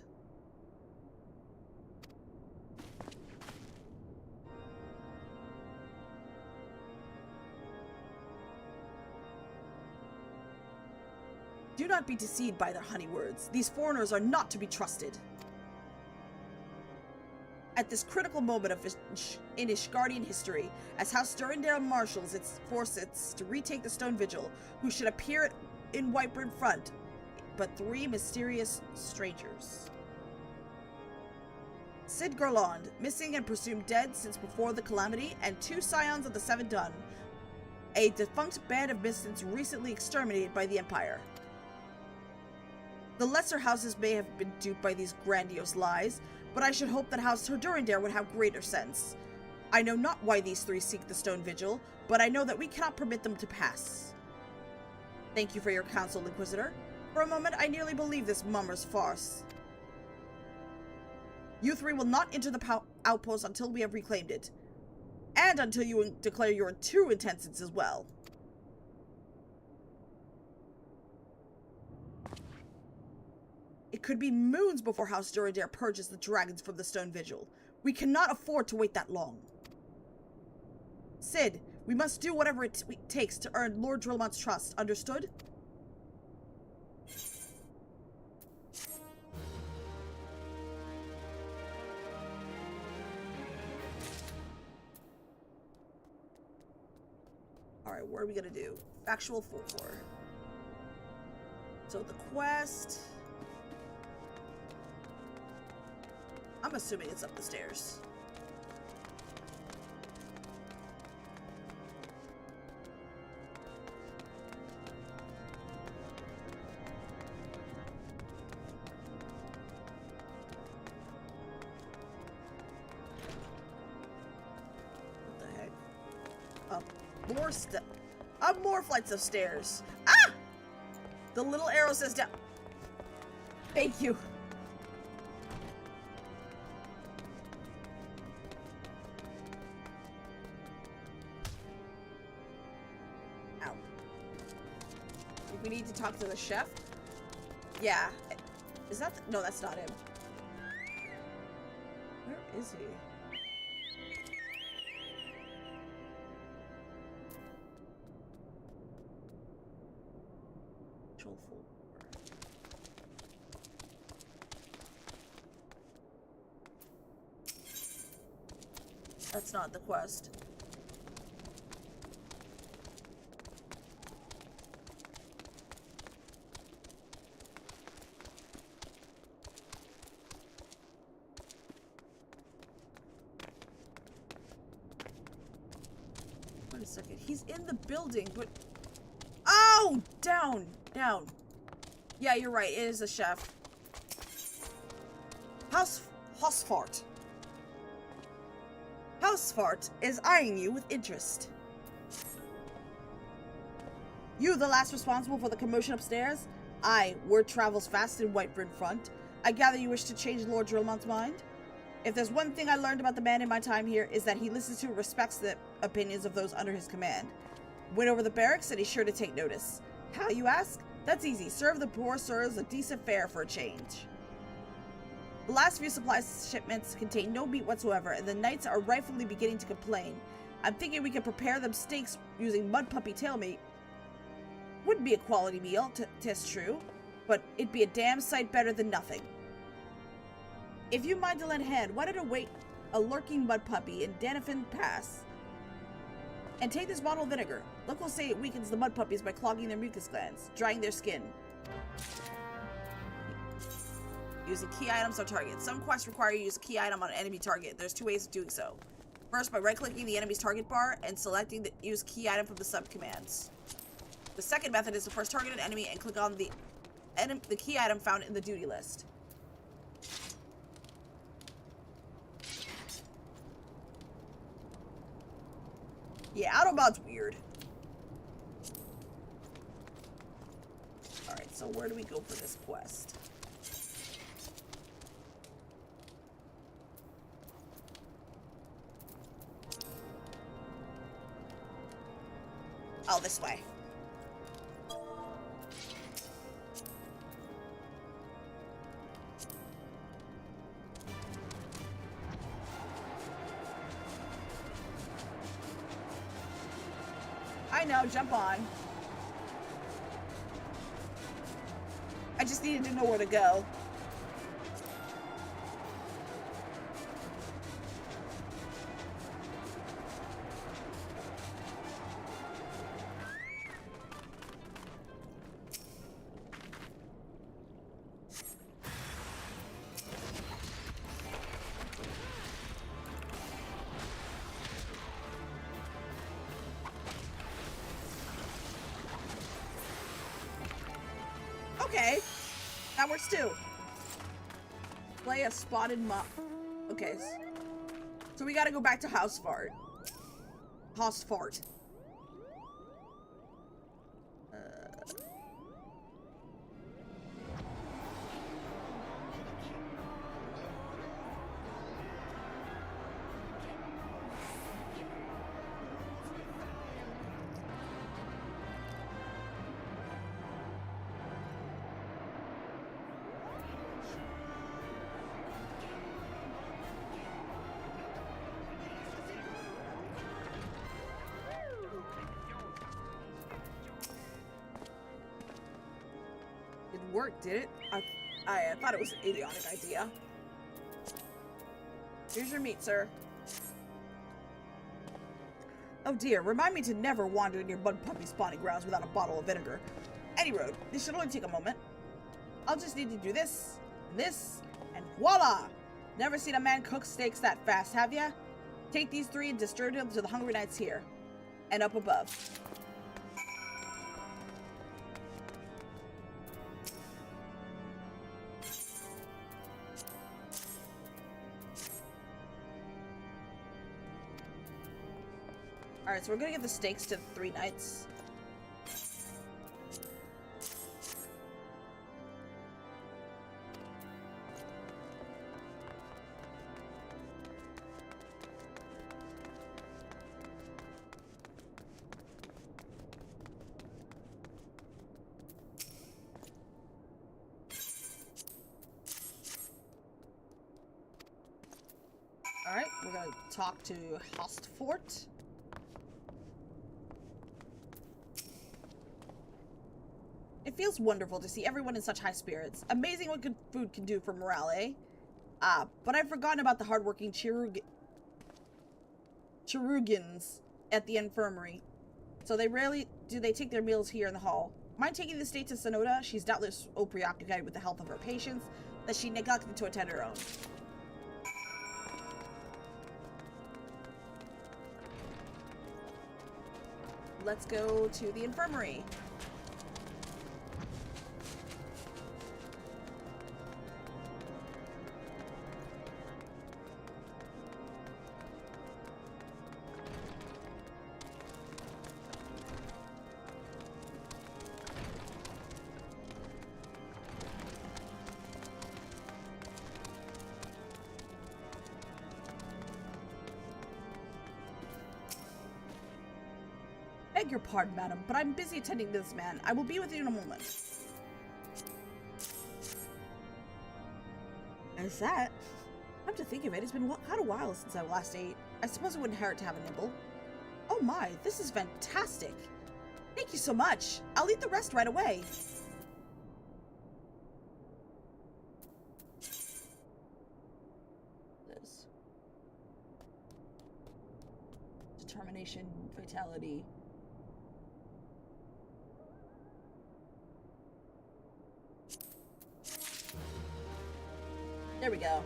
Do not be deceived by their honey words. These foreigners are not to be trusted. At this critical moment in Ishgardian history, as House Durandare marshals its forces to retake the Stone Vigil, who should appear in Whiteburn front, but 3 mysterious strangers. Sid Garland, missing and presumed dead since before the calamity, and 2 scions of the Seven Dun, a defunct band of miscreants recently exterminated by the Empire. The lesser houses may have been duped by these grandiose lies, but I should hope that House Durandare would have greater sense. I know not why these 3 seek the Stone Vigil, but I know that we cannot permit them to pass. Thank you for your counsel, Inquisitor. For a moment, I nearly believed this mummer's farce. You 3 will not enter the outpost until we have reclaimed it, and until you declare your true intentions as well. It could be moons before House Durandare purges the dragons from the Stone Vigil. We cannot afford to wait that long. Sid, we must do whatever it takes to earn Lord Drillamont's trust. Understood? Alright, what are we gonna do? Factual 4. So the quest... I'm assuming it's up the stairs. What the heck? Up more flights of stairs. Ah! The little arrow says down. Thank you. We need to talk to the chef? Yeah. Is that no, that's not him. Where is he? Control 4. That's not the quest. Wait a second. He's in the building, but... Oh! Down! Down. Yeah, you're right. It is a chef. Hausfart. Hausfart is eyeing you with interest. You, the last responsible for the commotion upstairs? Aye, word travels fast in White in front. I gather you wish to change Lord Drillmont's mind? If there's one thing I learned about the man in my time here, is that he listens to and respects the opinions of those under his command. Went over the barracks, and he's sure to take notice. How, you ask? That's easy. Serve the poor sirs a decent fare for a change. The last few supply shipments contain no meat whatsoever, and the knights are rightfully beginning to complain. I'm thinking we could prepare them steaks using mud puppy tail meat. Wouldn't be a quality meal, 'tis true, but it'd be a damn sight better than nothing. If you mind to lend a hand, why don't I wait a lurking mud puppy in Danafin Pass? And take this bottle of vinegar. Locals say it weakens the mud puppies by clogging their mucus glands, drying their skin. Using key items on target. Some quests require you to use a key item on an enemy target. There's 2 ways of doing so. First, by right-clicking the enemy's target bar and selecting the use key item from the sub-commands. The second method is to first target an enemy and click on the key item found in the duty list. Yeah, Autobot's weird. Alright, so where do we go for this quest? Oh, this way. I know, jump on. I just needed to know where to go. Okay, that works too. Play a spotted mob. Okay, so we gotta go back to Hausfart. Hausfart. Didn't work, did it? I thought it was an idiotic idea. Here's your meat, sir. Oh dear, remind me to never wander near mud puppy spawning grounds without a bottle of vinegar. Any road, this should only take a moment. I'll just need to do this, and voila! Never seen a man cook steaks that fast, have ya? Take these 3 and distribute them to the hungry knights here, and up above. Alright, so we're gonna give the steaks to the 3 knights. Alright, we're gonna talk to Hostfort. It feels wonderful to see everyone in such high spirits. Amazing what good food can do for morale, eh? Ah, but I've forgotten about the hardworking Chirurgians at the infirmary. So they rarely do they take their meals here in the hall. Mind taking the state to Sonoda? She's doubtless so preoccupied with the health of her patients that she neglected to attend her own. Let's go to the infirmary. beg your pardon, madam, but I'm busy attending to this man. I will be with you in a moment. Is that? Come to think of it, it's been quite a while since I last ate. I suppose it wouldn't hurt to have a nibble. Oh my, this is fantastic. Thank you so much. I'll eat the rest right away. This. Determination, vitality. There we go.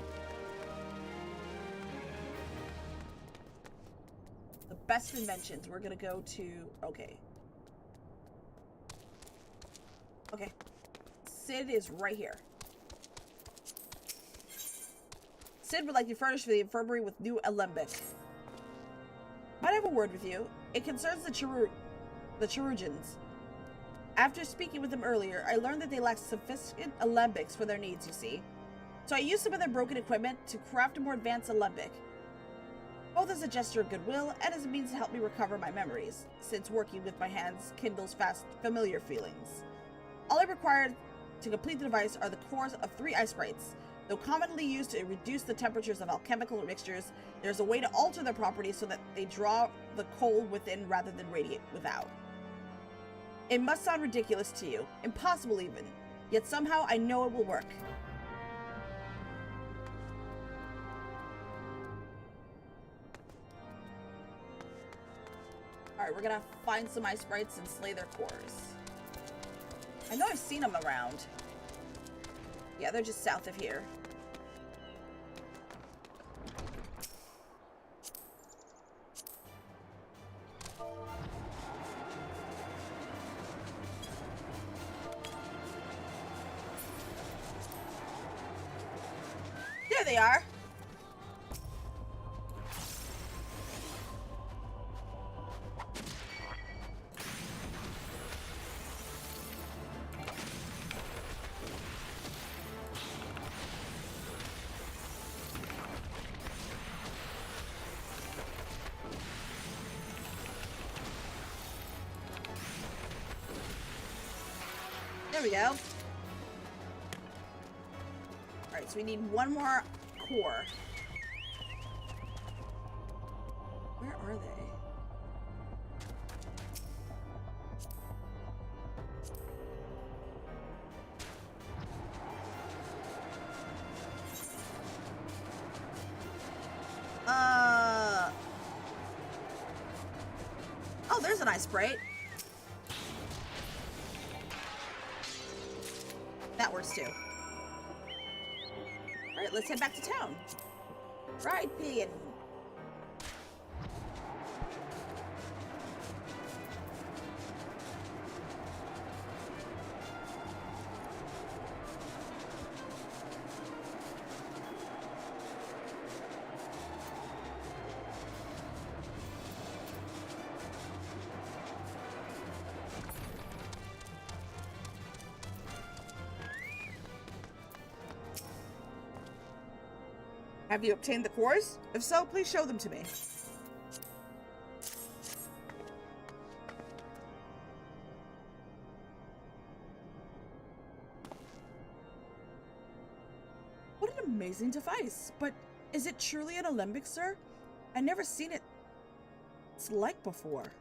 The best inventions. We're gonna go to... Okay. Okay. Sid is right here. Sid would like you furnished for the infirmary with new alembic. Might I have a word with you? It concerns the chirurgeons. After speaking with them earlier, I learned that they lack sufficient alembics for their needs, you see. So I used some of their broken equipment to craft a more advanced alembic. Both as a gesture of goodwill and as a means to help me recover my memories, since working with my hands kindles fast familiar feelings. All I required to complete the device are the cores of 3 ice sprites. Though commonly used to reduce the temperatures of alchemical mixtures, there's a way to alter their properties so that they draw the cold within rather than radiate without. It must sound ridiculous to you, impossible even, yet somehow I know it will work. Alright, we're gonna find some ice sprites and slay their cores. I know I've seen them around. Yeah, they're just south of here. There they are. There we go. Alright, so we need one more core. Where are they? Oh, there's an ice sprite. That works too. Alright, let's head back to town. Fried pig. Have you obtained the cores? If so, please show them to me. What an amazing device. But is it truly an alembic, sir? I've never seen it it's like before.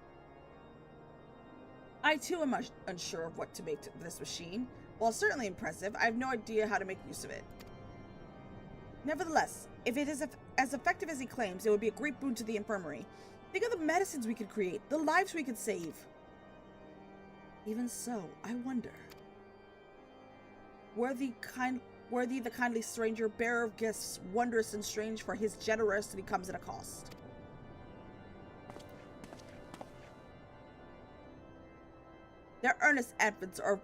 I too am unsure of what to make of this machine. While certainly impressive, I have no idea how to make use of it. Nevertheless, if it is as effective as he claims, it would be a great boon to the infirmary. Think of the medicines we could create, the lives we could save. Even so, I wonder. Worthy the kindly stranger, bearer of gifts, wondrous and strange, for his generosity comes at a cost. Their earnest efforts are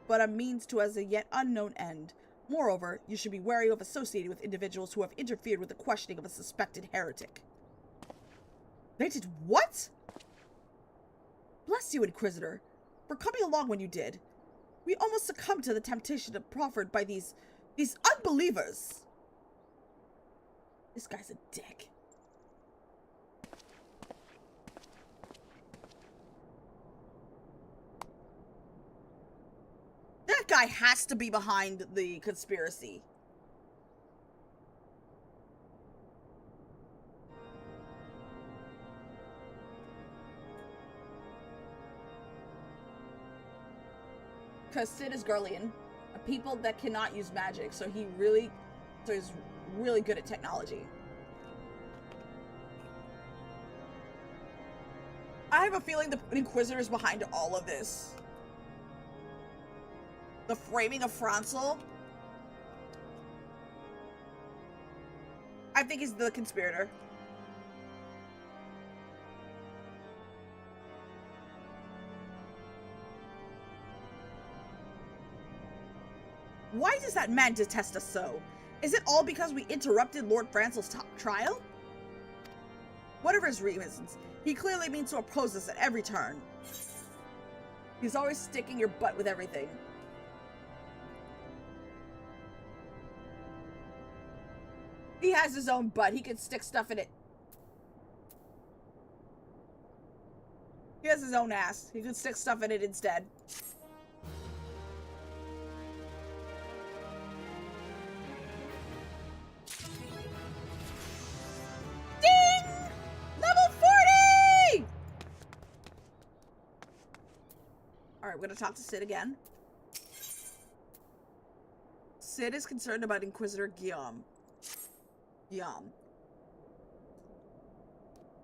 but a means to as a yet unknown end. Moreover, you should be wary of associating with individuals who have interfered with the questioning of a suspected heretic. They did what? Bless you, Inquisitor, for coming along when you did. We almost succumbed to the temptation proffered by these unbelievers. This guy's a dick. That guy has to be behind the conspiracy. Because Sid is Garlean, a people that cannot use magic, so he's really good at technology. I have a feeling the Inquisitor is behind all of this. The framing of Franzel. I think he's the conspirator. Why does that man detest us so? Is it all because we interrupted Lord Franzel's trial? Whatever his reasons, he clearly means to oppose us at every turn. He's always sticking your butt with everything. He has his own butt. He can stick stuff in it. He has his own ass. He can stick stuff in it instead. Ding! Level 40! Alright, we're gonna talk to Sid again. Sid is concerned about Inquisitor Guillaume.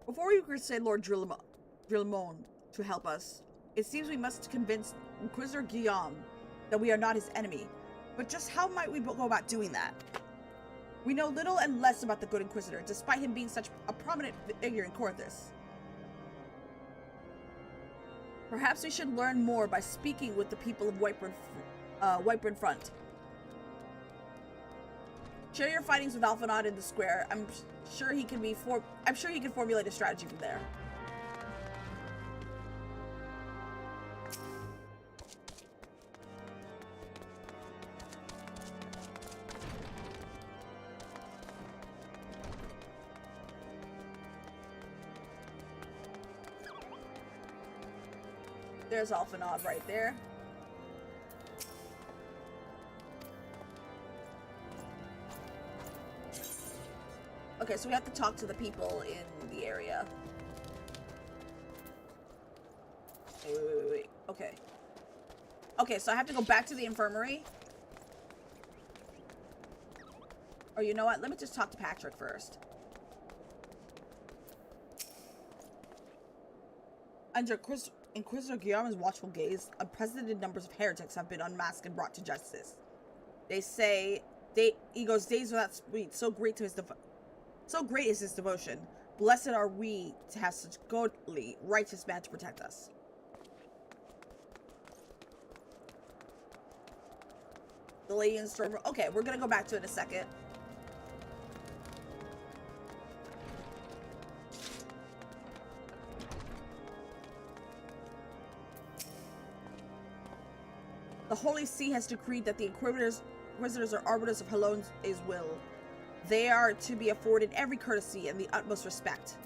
Before we persuade Lord Drillemont to help us, it seems we must convince Inquisitor Guillaume that we are not his enemy. But just how might we go about doing that? We know little and less about the Good Inquisitor, despite him being such a prominent figure in Corthus. Perhaps we should learn more by speaking with the people of Whiteburn Front. Share your findings with Alphanod in the square. I'm sure he can formulate a strategy from there. There's Alphanod right there. Okay, so we have to talk to the people in the area. Wait. Okay. Okay, so I have to go back to the infirmary. Or you know what? Let me just talk to Patrick first. Under Inquisitor Guillaume's watchful gaze, unprecedented numbers of heretics have been unmasked and brought to justice. They say, he goes days without speech, so great is his devotion. Blessed are we to have such godly, righteous man to protect us. The lady in the storm. Okay, we're gonna go back to it in a second. The Holy See has decreed that the Inquisitors are arbiters of Halone's will. They are to be afforded every courtesy and the utmost respect.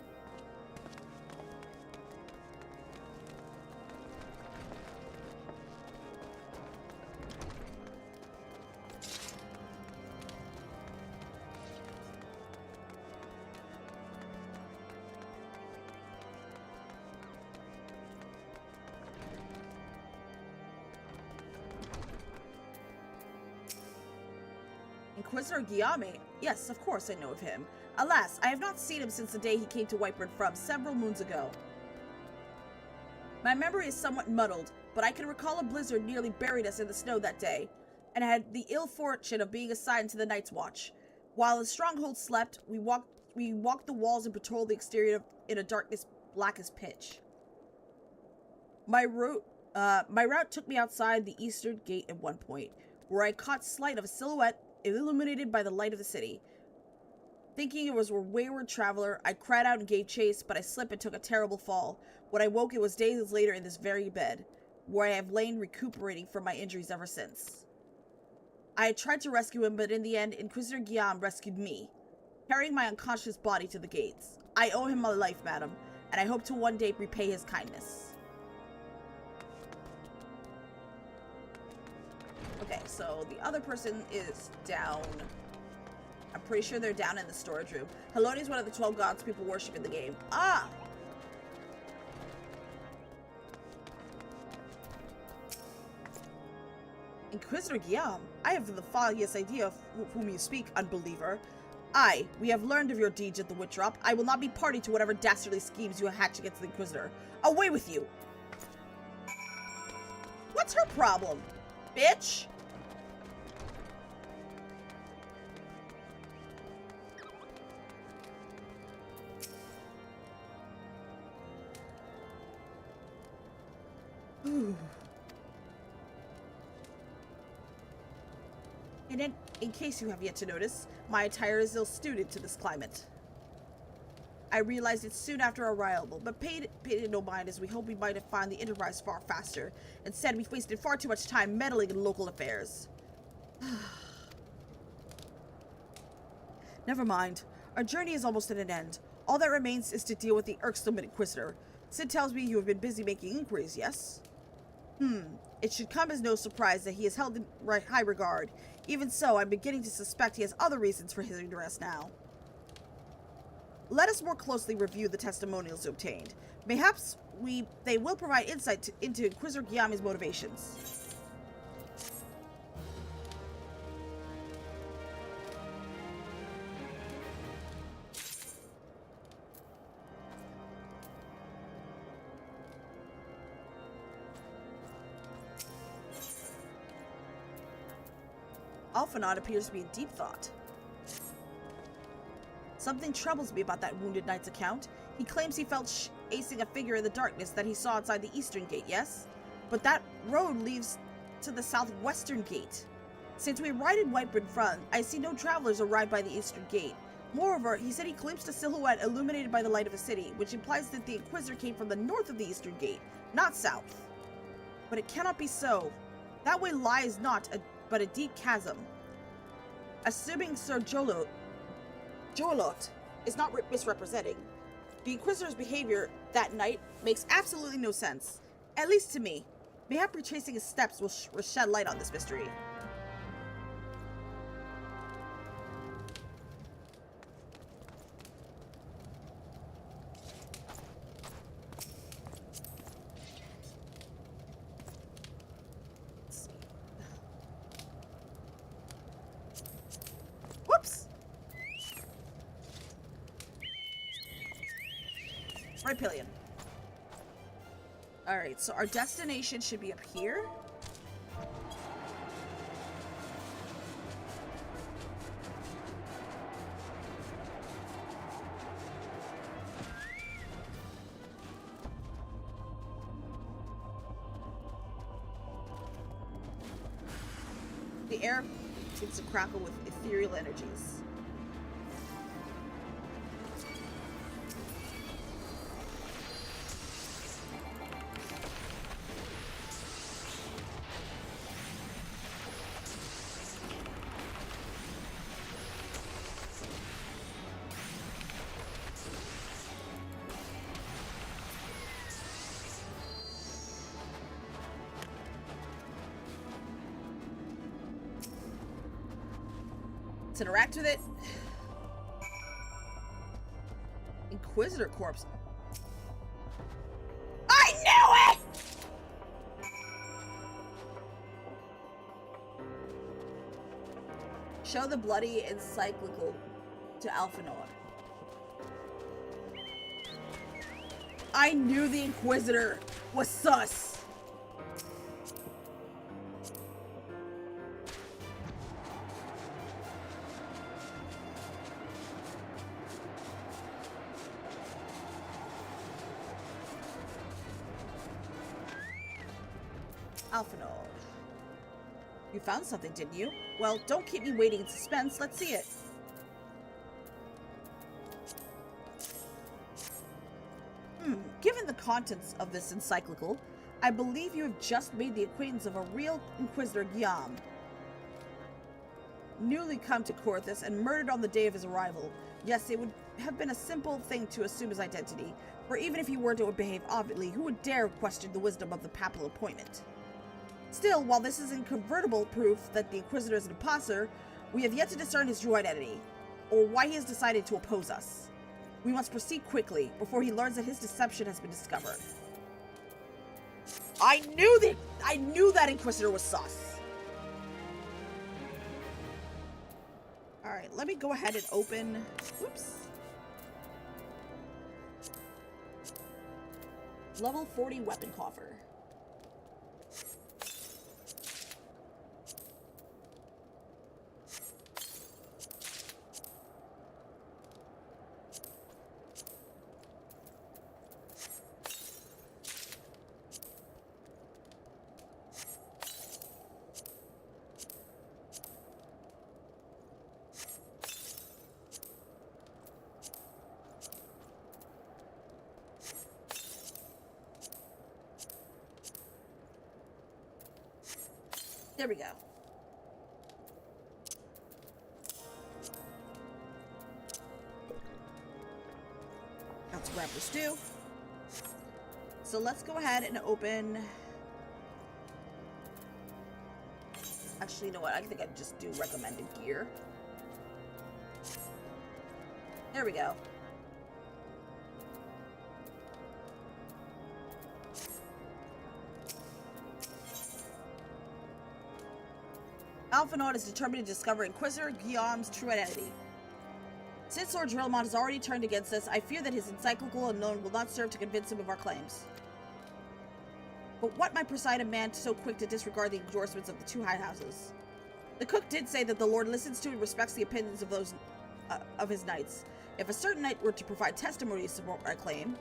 Inquisitor Guillaume? Yes, of course I know of him. Alas, I have not seen him since the day he came to Whiteburn from several moons ago. My memory is somewhat muddled, but I can recall a blizzard nearly buried us in the snow that day, and I had the ill fortune of being assigned to the Night's Watch. While the stronghold slept, we walked the walls and patrolled the exterior in a darkness black as pitch. My route took me outside the eastern gate at one point, where I caught sight of a silhouette illuminated by the light of the city. Thinking it was a wayward traveler, I cried out and gave chase, but I slipped and took a terrible fall. When I woke, it was days later in this very bed, where I have lain recuperating from my injuries ever since. I had tried to rescue him, but in the end, Inquisitor Guillaume rescued me, carrying my unconscious body to the gates. I owe him my life, madam, and I hope to one day repay his kindness. so the other person is down. I'm pretty sure they're down in the storage room. Haloni is one of the 12 gods people worship in the game. Ah! Inquisitor Guillaume, I have the foggiest idea of whom you speak, unbeliever. Aye, we have learned of your deeds at the Witch Drop. I will not be party to whatever dastardly schemes you hatch against the Inquisitor. Away with you! What's her problem, bitch? And in case you have yet to notice, my attire is ill-suited to this climate. I realized it soon after arrival, but paid it no mind as we hoped we might have found the Enterprise far faster. Instead, we've wasted far too much time meddling in local affairs. Never mind. Our journey is almost at an end. All that remains is to deal with the irksome Inquisitor. Sid tells me you have been busy making inquiries, yes? It should come as no surprise that he is held in high regard. Even so, I'm beginning to suspect he has other reasons for his interest now. Let us more closely review the testimonials obtained. Perhaps they will provide insight into Inquisitor Guillaume's motivations. Alphanot appears to be in deep thought. Something troubles me about that wounded knight's account. He claims he felt acing a figure in the darkness that he saw outside the eastern gate, yes? But that road leads to the southwestern gate. Since we ride in Whiteburn front, I see no travelers arrive by the eastern gate. Moreover, he said he glimpsed a silhouette illuminated by the light of a city, which implies that the Inquisitor came from the north of the eastern gate, not south. But it cannot be so. That way lies not but a deep chasm. Assuming Sir Jolot is not misrepresenting, the Inquisitor's behavior that night makes absolutely no sense, at least to me. Mayhap retracing his steps will shed light on this mystery. Right, Pillion. Alright, so our destination should be up here. The air seems to crackle with ethereal energies. Let's interact with it. Inquisitor corpse. I knew it! Show the bloody encyclical to Alphanor. I knew the Inquisitor was sus. Alphanor. You found something, didn't you? Well, don't keep me waiting in suspense. Let's see it. Given the contents of this encyclical, I believe you have just made the acquaintance of a real Inquisitor Guillaume. Newly come to Corthus and murdered on the day of his arrival. Yes, it would have been a simple thing to assume his identity, for even if he were to behave obviously, who would dare question the wisdom of the papal appointment? Still, while this is incontrovertible proof that the Inquisitor is an imposter, we have yet to discern his true identity, or why he has decided to oppose us. We must proceed quickly, before he learns that his deception has been discovered. I knew that Inquisitor was sus. Alright, let me go ahead and open... Whoops. Level 40 weapon coffer. There we go. That's wrap the stew. So let's go ahead and open... Actually, you know what? I think I'd just do recommended gear. There we go. Alphanaut is determined to discover Inquisitor Guillaume's true identity. Since Lord Drillmont has already turned against us, I fear that his encyclical unknown will not serve to convince him of our claims. But what might preside a man so quick to disregard the endorsements of the two high houses? The cook did say that the Lord listens to and respects the opinions of those of his knights. If a certain knight were to provide testimony to support our claim,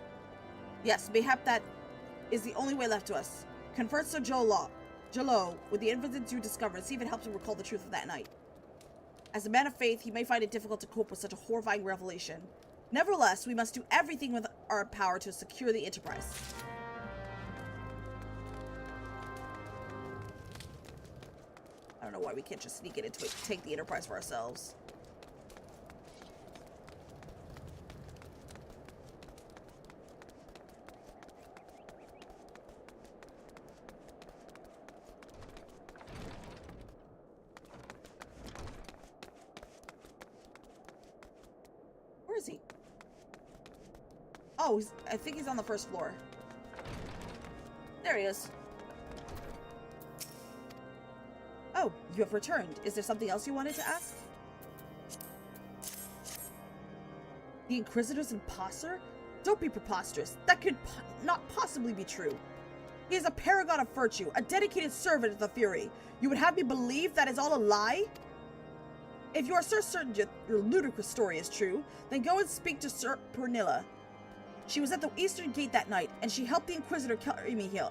yes, mayhap that is the only way left to us. Convert Sir Jolo with the evidence you discover and see if it helps him recall the truth of that night. As a man of faith, he may find it difficult to cope with such a horrifying revelation. Nevertheless, we must do everything with our power to secure the Enterprise. I don't know why we can't just sneak it and take the Enterprise for ourselves. Where is he? Oh, I think he's on the first floor. There he is. Oh, you have returned. Is there something else you wanted to ask? The Inquisitor's imposter? Don't be preposterous. That could not possibly be true. He is a paragon of virtue, a dedicated servant of the Fury. You would have me believe that is all a lie? If you are so certain your ludicrous story is true, then go and speak to Sir Pernilla. She was at the Eastern Gate that night, and she helped the Inquisitor carry me here.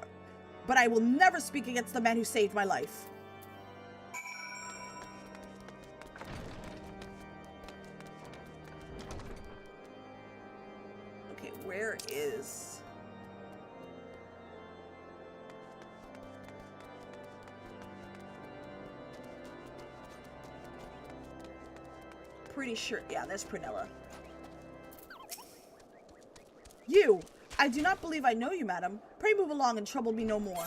But I will never speak against the man who saved my life. Okay, where is... Pretty sure, yeah, there's Pernilla. You! I do not believe I know you, madam. Pray move along and trouble me no more.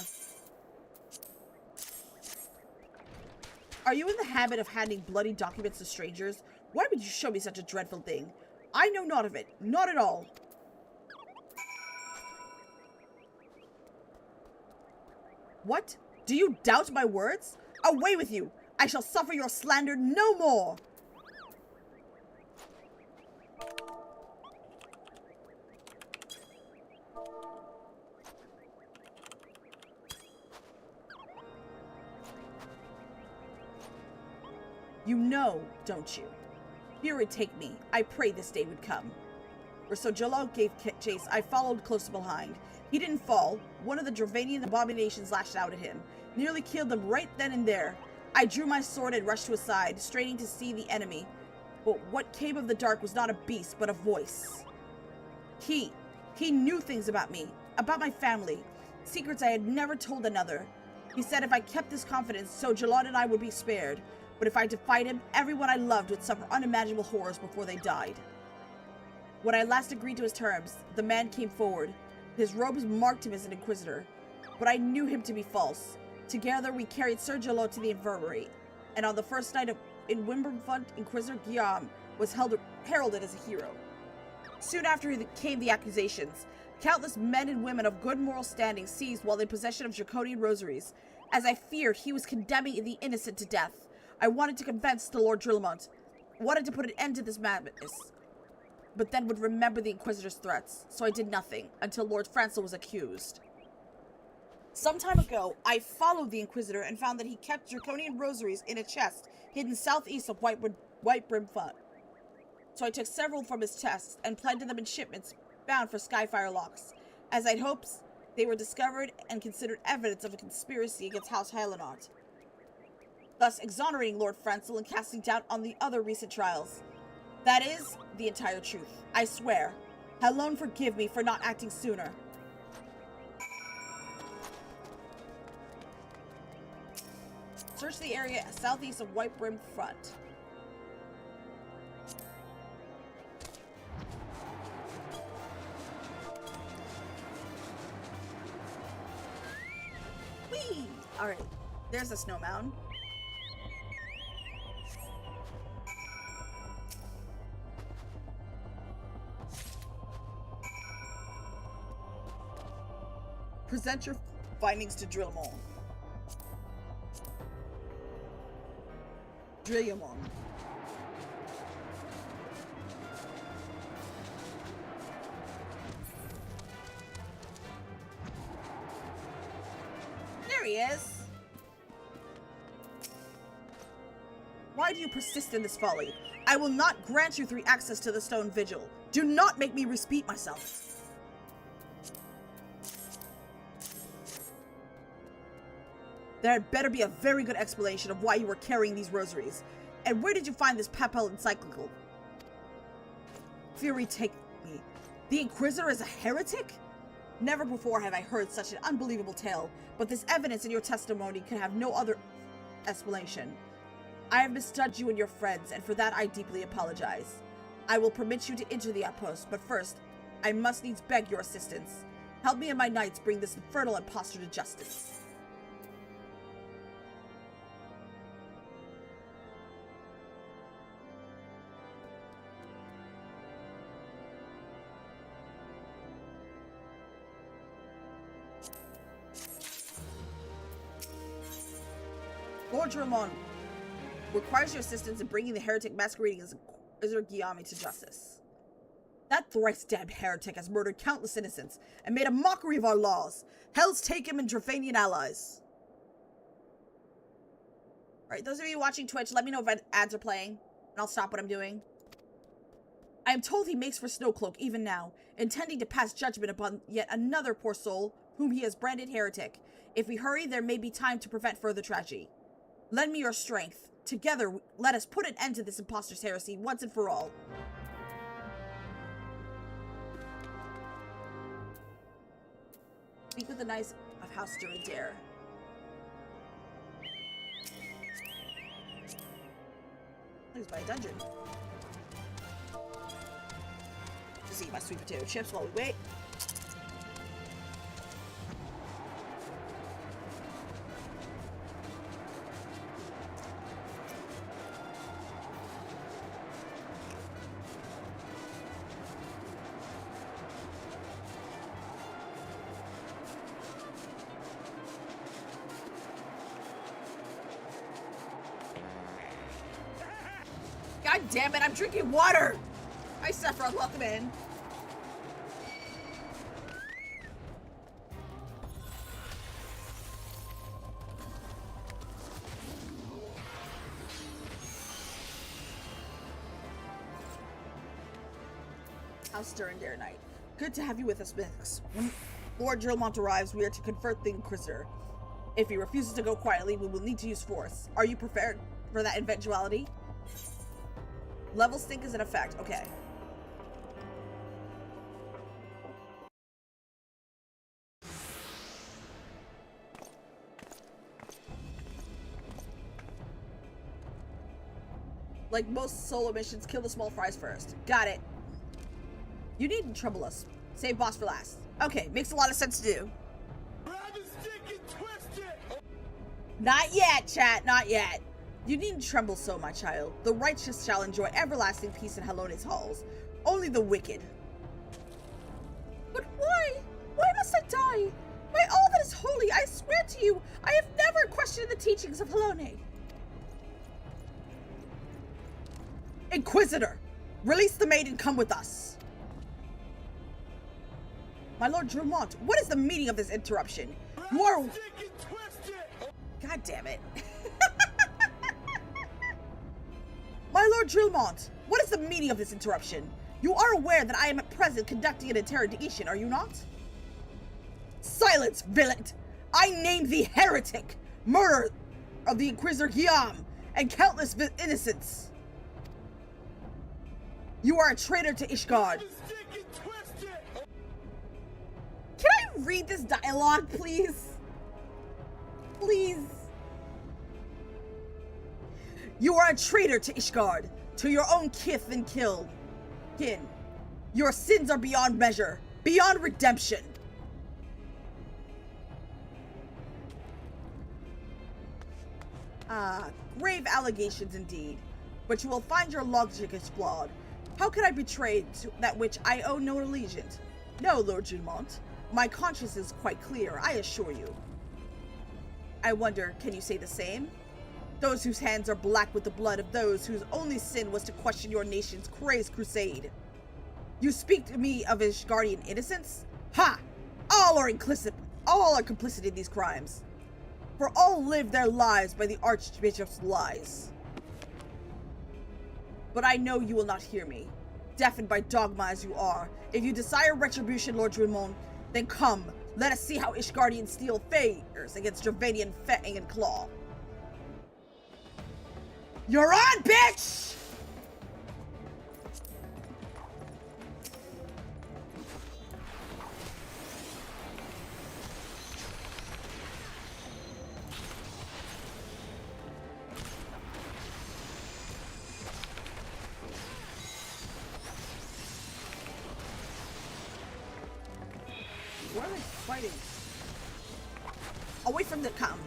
Are you in the habit of handing bloody documents to strangers? Why would you show me such a dreadful thing? I know not of it. Not at all. What? Do you doubt my words? Away with you! I shall suffer your slander no more! You know, don't you? Fury take me. I prayed this day would come. Where so Jolo gave chase, I followed close behind. He didn't fall. One of the Dravanian abominations lashed out at him. Nearly killed him right then and there. I drew my sword and rushed to his side, straining to see the enemy. But what came of the dark was not a beast, but a voice. He knew things about me, about my family, secrets I had never told another. He said if I kept this confidence, so Jalad and I would be spared. But if I defied him, everyone I loved would suffer unimaginable horrors before they died. When I last agreed to his terms, the man came forward. His robes marked him as an inquisitor, but I knew him to be false. Together we carried Sir Jalot to the infirmary, and on the first night in Wimberfund, Inquisitor Guillaume was heralded as a hero. Soon after came the accusations. Countless men and women of good moral standing seized while in possession of draconian rosaries. As I feared, he was condemning the innocent to death. I wanted to confess to Lord Drillamont, wanted to put an end to this madness, but then would remember the Inquisitor's threats, so I did nothing until Lord Francel was accused. Some time ago, I followed the Inquisitor and found that he kept draconian rosaries in a chest hidden southeast of Whitebrim Fund. So I took several from his chests and planted them in shipments bound for Skyfire Locks. As I'd hoped, they were discovered and considered evidence of a conspiracy against House Hylanot, thus exonerating Lord Francel and casting doubt on the other recent trials. That is the entire truth, I swear. Alone forgive me for not acting sooner. Search the area southeast of Whitebrim Front. Whee! Alright, there's a snow mountain. Present your findings to Drillamon. Drillamon. There he is. Why do you persist in this folly? I will not grant you free access to the stone vigil. Do not make me repeat myself. There had better be a very good explanation of why you were carrying these rosaries. And where did you find this papal encyclical? Fury take me. The Inquisitor is a heretic? Never before have I heard such an unbelievable tale, but this evidence in your testimony could have no other explanation. I have misjudged you and your friends, and for that I deeply apologize. I will permit you to enter the outpost, but first, I must needs beg your assistance. Help me and my knights bring this infernal impostor to justice. Lord Drillamon requires your assistance in bringing the heretic masquerading as Inquisitor Guillaume to justice. That thrice-damned heretic has murdered countless innocents and made a mockery of our laws. Hell's take him and Drafanian allies. Alright, those of you watching Twitch, let me know if ads are playing, and I'll stop what I'm doing. I am told he makes for Snowcloak even now, intending to pass judgment upon yet another poor soul whom he has branded heretic. If we hurry, there may be time to prevent further tragedy. Lend me your strength. Together, let us put an end to this impostor's heresy once and for all. Speak with the knights of House Durandare. Please buy a dungeon. Just eat my sweet potato chips while we wait. God damn it, I'm drinking water! Hi, Sephiroth, welcome in. House Durandare Knight. Good to have you with us, Mix. When Lord Drillamont arrives, we are to confront the Inquisitor. If he refuses to go quietly, we will need to use force. Are you prepared for that eventuality? Level sync is in effect. Okay. Like most solo missions, kill the small fries first. Got it. You needn't trouble us. Save boss for last. Okay, makes a lot of sense to do. Grab the stick and twist it! Not yet, chat, not yet. You needn't tremble so, my child. The righteous shall enjoy everlasting peace in Helone's halls. Only the wicked. But why? Why must I die? By all that is holy, I swear to you, I have never questioned the teachings of Helone. Inquisitor, release the maid and come with us. My Lord Drumont, what is the meaning of this interruption? You are... God damn it. My Lord Drillmont, what is the meaning of this interruption? You are aware that I am at present conducting an interrogation, are you not? Silence, villain! I name thee heretic, murderer of the Inquisitor Guillaume, and countless innocents. You are a traitor to Ishgard. Can I read this dialogue, please? Please. You are a traitor to Ishgard, to your own kith and kin. Your sins are beyond measure, beyond redemption. Grave allegations indeed, but you will find your logic is flawed. How can I betray that which I owe no allegiance? No, Lord Dumont. My conscience is quite clear, I assure you. I wonder, can you say the same? Those whose hands are black with the blood of those whose only sin was to question your nation's crazed crusade. You speak to me of Ishgardian innocence? Ha! All are complicit in these crimes. For all live their lives by the Archbishop's lies. But I know you will not hear me. Deafened by dogma as you are, if you desire retribution, Lord Drummond, then come, let us see how Ishgardian steel fares against Dravanian fang and claw. You're on, bitch! Where are they fighting? Away from the come.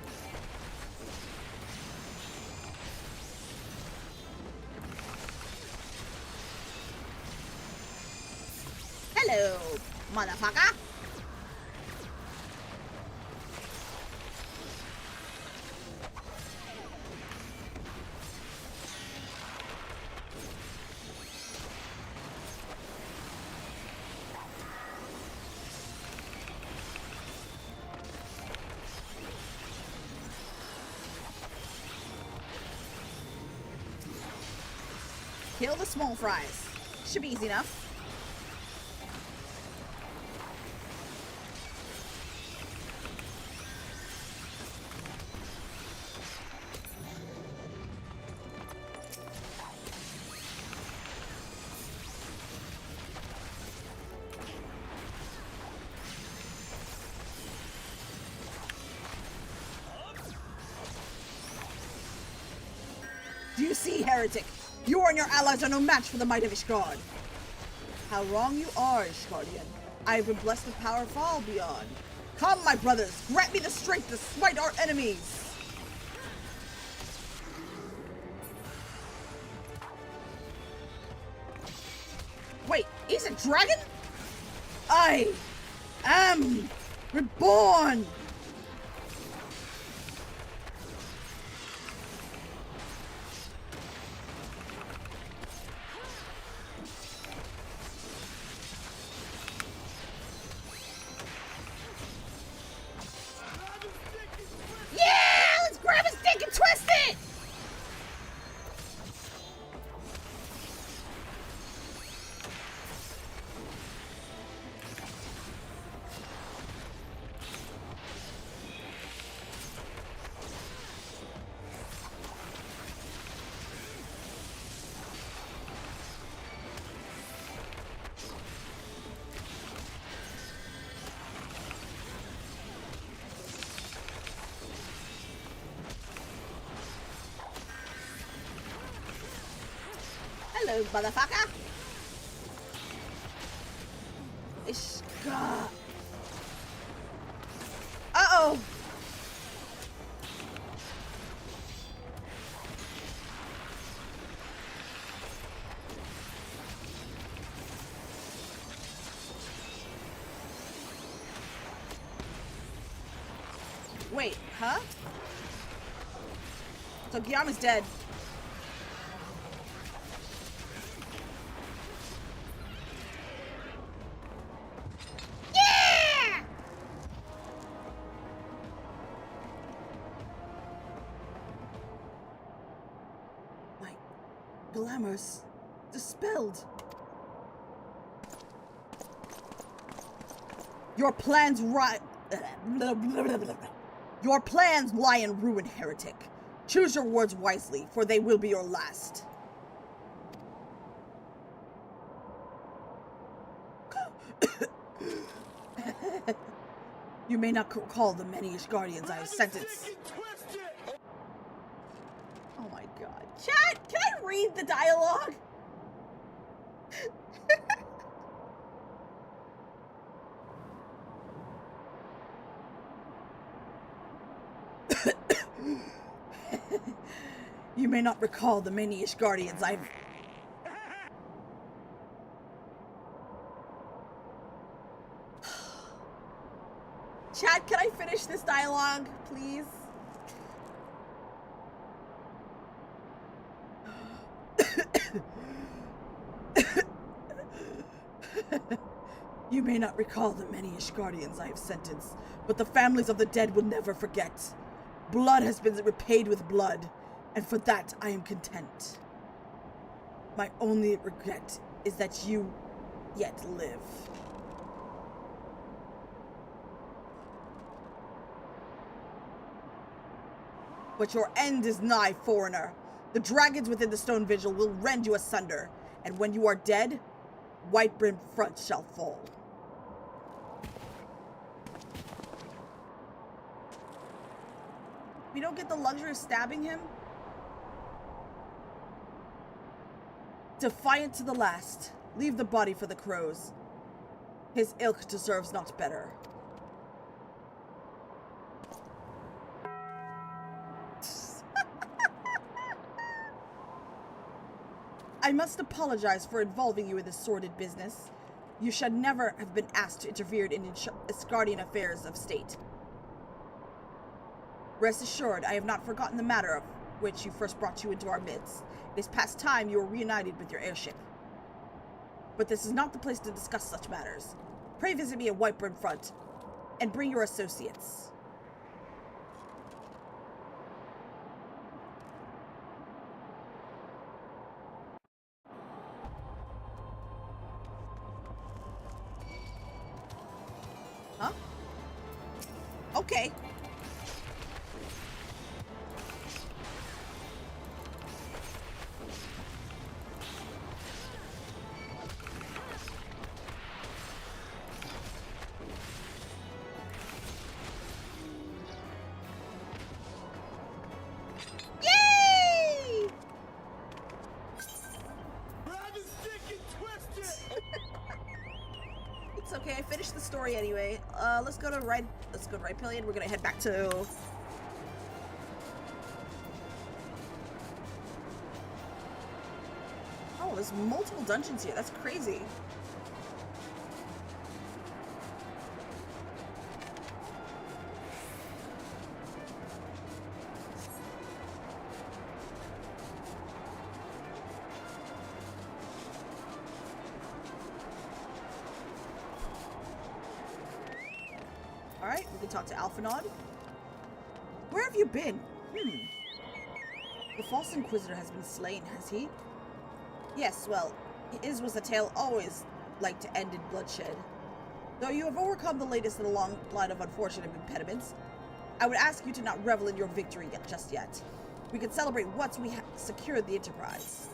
Hello, motherfucker. Kill the small fries. Should be easy enough. Do you see, heretic? You and your allies are no match for the might of Ishgard. How wrong you are, Ishgardian. I have been blessed with power far beyond. Come, my brothers, grant me the strength to smite our enemies. Wait, he's a dragon? I am reborn! Hello, motherfucker. Ishgard. Uh-oh. Wait, huh? So Guillaume is dead. Yeah! My glamour's dispelled. Your plans Your plans lie in ruin, heretic. Choose your words wisely, for they will be your last. You may not recall the many-ish guardians I have sentenced. Oh my god. Chat, can I read the dialogue? You may not recall the many-ish guardians I've... Chat, can I finish this dialogue, please? You may not recall the many-ish guardians I have sentenced, but the families of the dead will never forget. Blood has been repaid with blood, and for that I am content. My only regret is that you yet live. But your end is nigh, foreigner. The dragons within the stone vigil will rend you asunder, and when you are dead, White-brimmed front shall fall. We don't get the luxury of stabbing him? Defiant to the last, leave the body for the crows. His ilk deserves not better. I must apologize for involving you in this sordid business. You should never have been asked to interfere in Asgardian affairs of state. Rest assured, I have not forgotten the matter of which you first brought you into our midst. It is past time you were reunited with your airship. But this is not the place to discuss such matters. Pray visit me at White-brimmed Front, and bring your associates. Huh? Okay. Yay! It's okay, I finished the story anyway. Let's go to Right Pillion. We're gonna head back to... Oh, there's multiple dungeons here. That's crazy. Alright, we can talk to Alphanod. Where have you been? The false Inquisitor has been slain, has he? Yes, well, his was a tale always like to end in bloodshed. Though you have overcome the latest in a long line of unfortunate impediments, I would ask you to not revel in your victory just yet. We can celebrate once we have secured the Enterprise.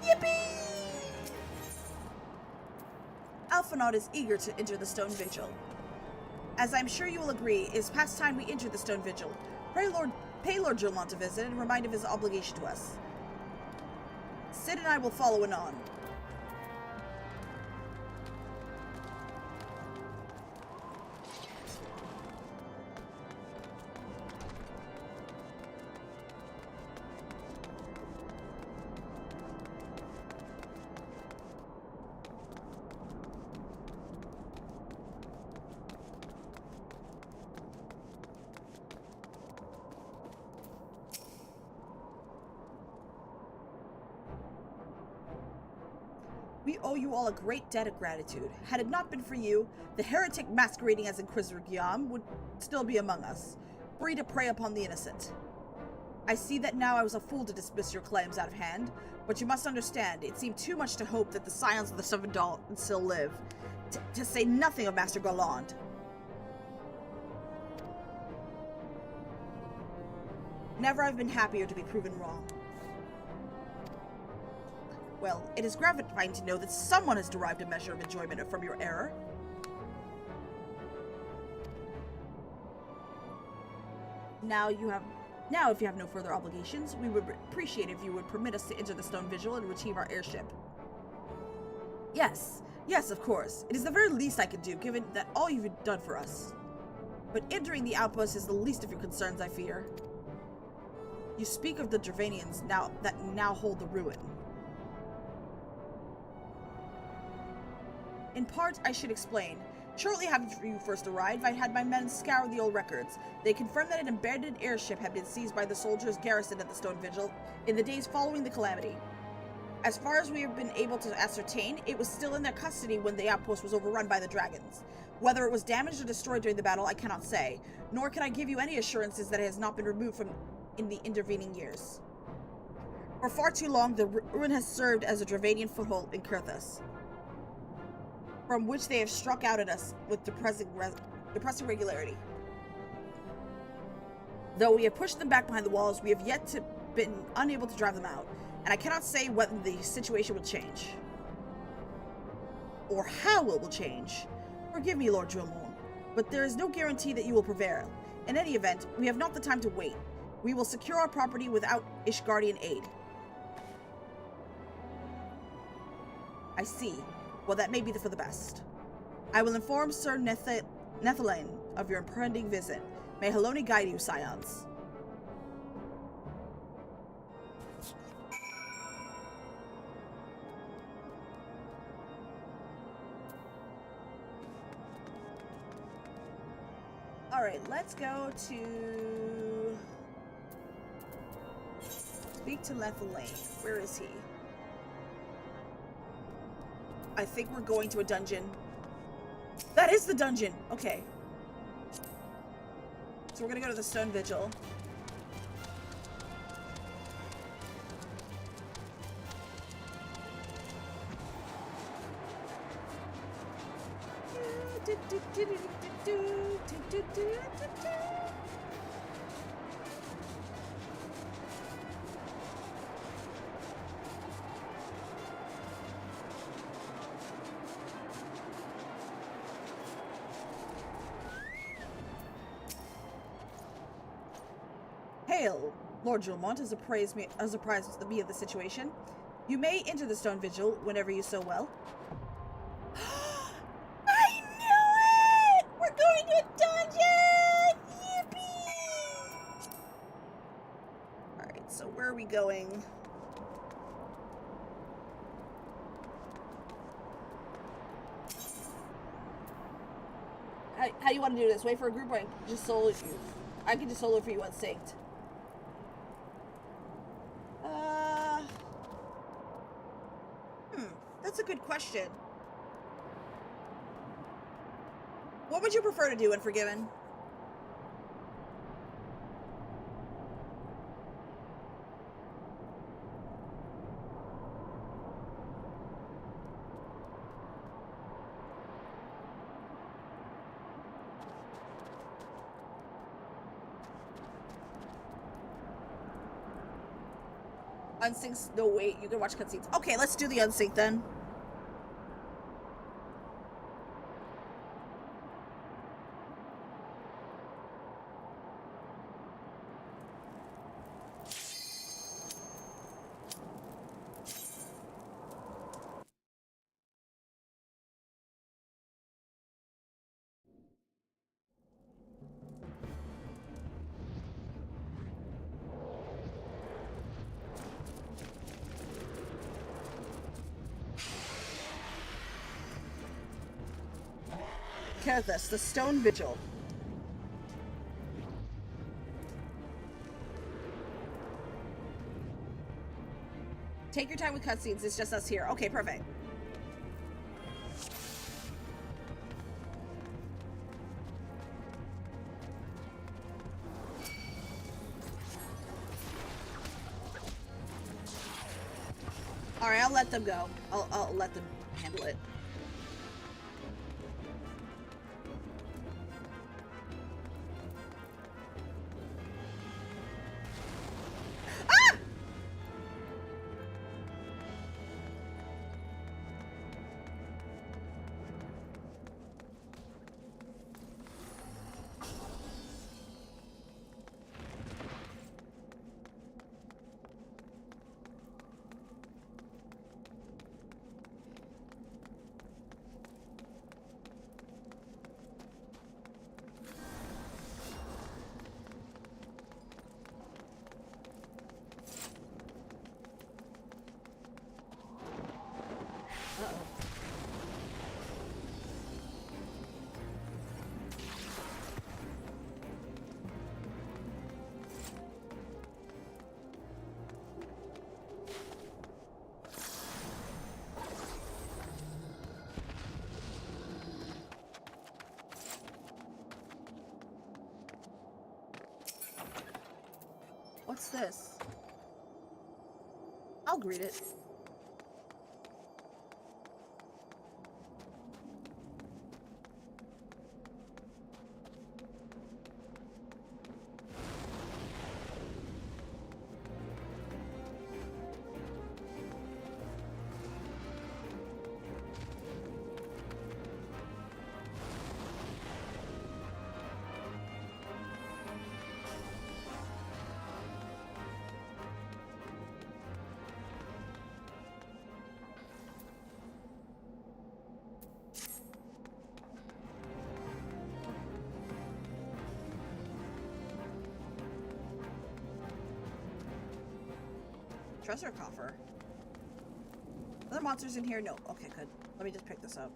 Yippee! Alphanod is eager to enter the Stone Vigil. As I'm sure you will agree, it is past time we enter the Stone Vigil. Pay Lord Jolont a visit and remind of his obligation to us. Sid and I will follow anon. We owe you all a great debt of gratitude. Had it not been for you, the heretic masquerading as Inquisitor Guillaume would still be among us, free to prey upon the innocent. I see that now I was a fool to dismiss your claims out of hand, but you must understand, it seemed too much to hope that the scions of the Seven Dalton still live, to say nothing of Master Galland. Never have been happier to be proven wrong. Well, it is gratifying to know that someone has derived a measure of enjoyment from your error. Now, if you have no further obligations, we would appreciate if you would permit us to enter the Stone Vigil and retrieve our airship. Yes, of course. It is the very least I could do, given that all you've done for us. But entering the outpost is the least of your concerns, I fear. You speak of the Dravanians that now hold the ruin. In part, I should explain. Shortly after you first arrived, I had my men scour the old records. They confirmed that an abandoned airship had been seized by the soldiers garrisoned at the Stone Vigil in the days following the calamity. As far as we have been able to ascertain, it was still in their custody when the outpost was overrun by the dragons. Whether it was damaged or destroyed during the battle, I cannot say, nor can I give you any assurances that it has not been removed in the intervening years. For far too long, the ruin has served as a Dravanian foothold in Kurthus, from which they have struck out at us with depressing regularity. Though we have pushed them back behind the walls, we have yet to been unable to drive them out, and I cannot say whether the situation will change. Or how it will change. Forgive me, Lord Drillmoon, but there is no guarantee that you will prevail. In any event, we have not the time to wait. We will secure our property without Ishgardian aid. I see. Well, that may be for the best. I will inform Sir Nethelain of your impending visit. May Haloni guide you, scions. Alright, let's go to... Speak to Nethelain. Where is he? I think we're going to a dungeon. That is the dungeon! Okay. So we're gonna go to the Stone Vigil. Hail, Lord Julmont has apprised me of the situation. You may enter the Stone Vigil whenever you so well. I knew it! We're going to a dungeon! Yippee! Alright, so where are we going? How do you want to do this? Wait for a group or just solo you? I can just solo for you unsynced. That's a good question. What would you prefer to do in Forgiven? Unsynced? No, wait. You can watch cutscenes. Okay, let's do the unsynced then. Kurthus, the Stone Vigil. Take your time with cutscenes, it's just us here. Okay, perfect. Alright, I'll let them go. I'll let them handle it. Ah! What's this? I'll greet it. Treasure coffer. Other monsters in here? No. Okay, good. Let me just pick this up.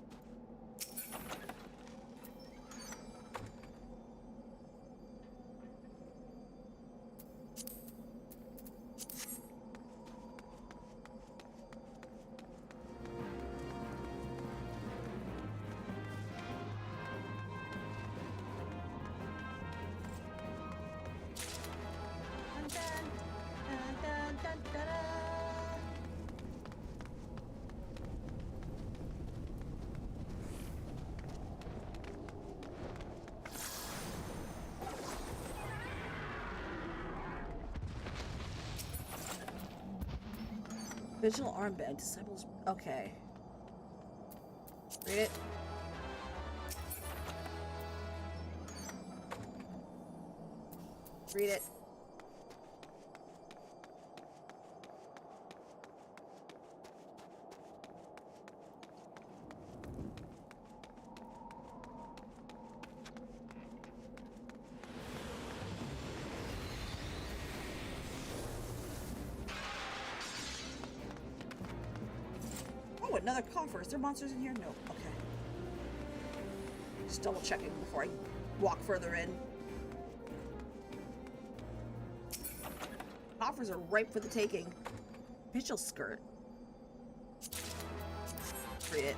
Vigil armband. Disciples. Okay. Read it. Read it. Oh, another coffer. Is there monsters in here? No. Okay. Just double checking before I walk further in. Coffers are ripe for the taking. Vigil skirt. Read it.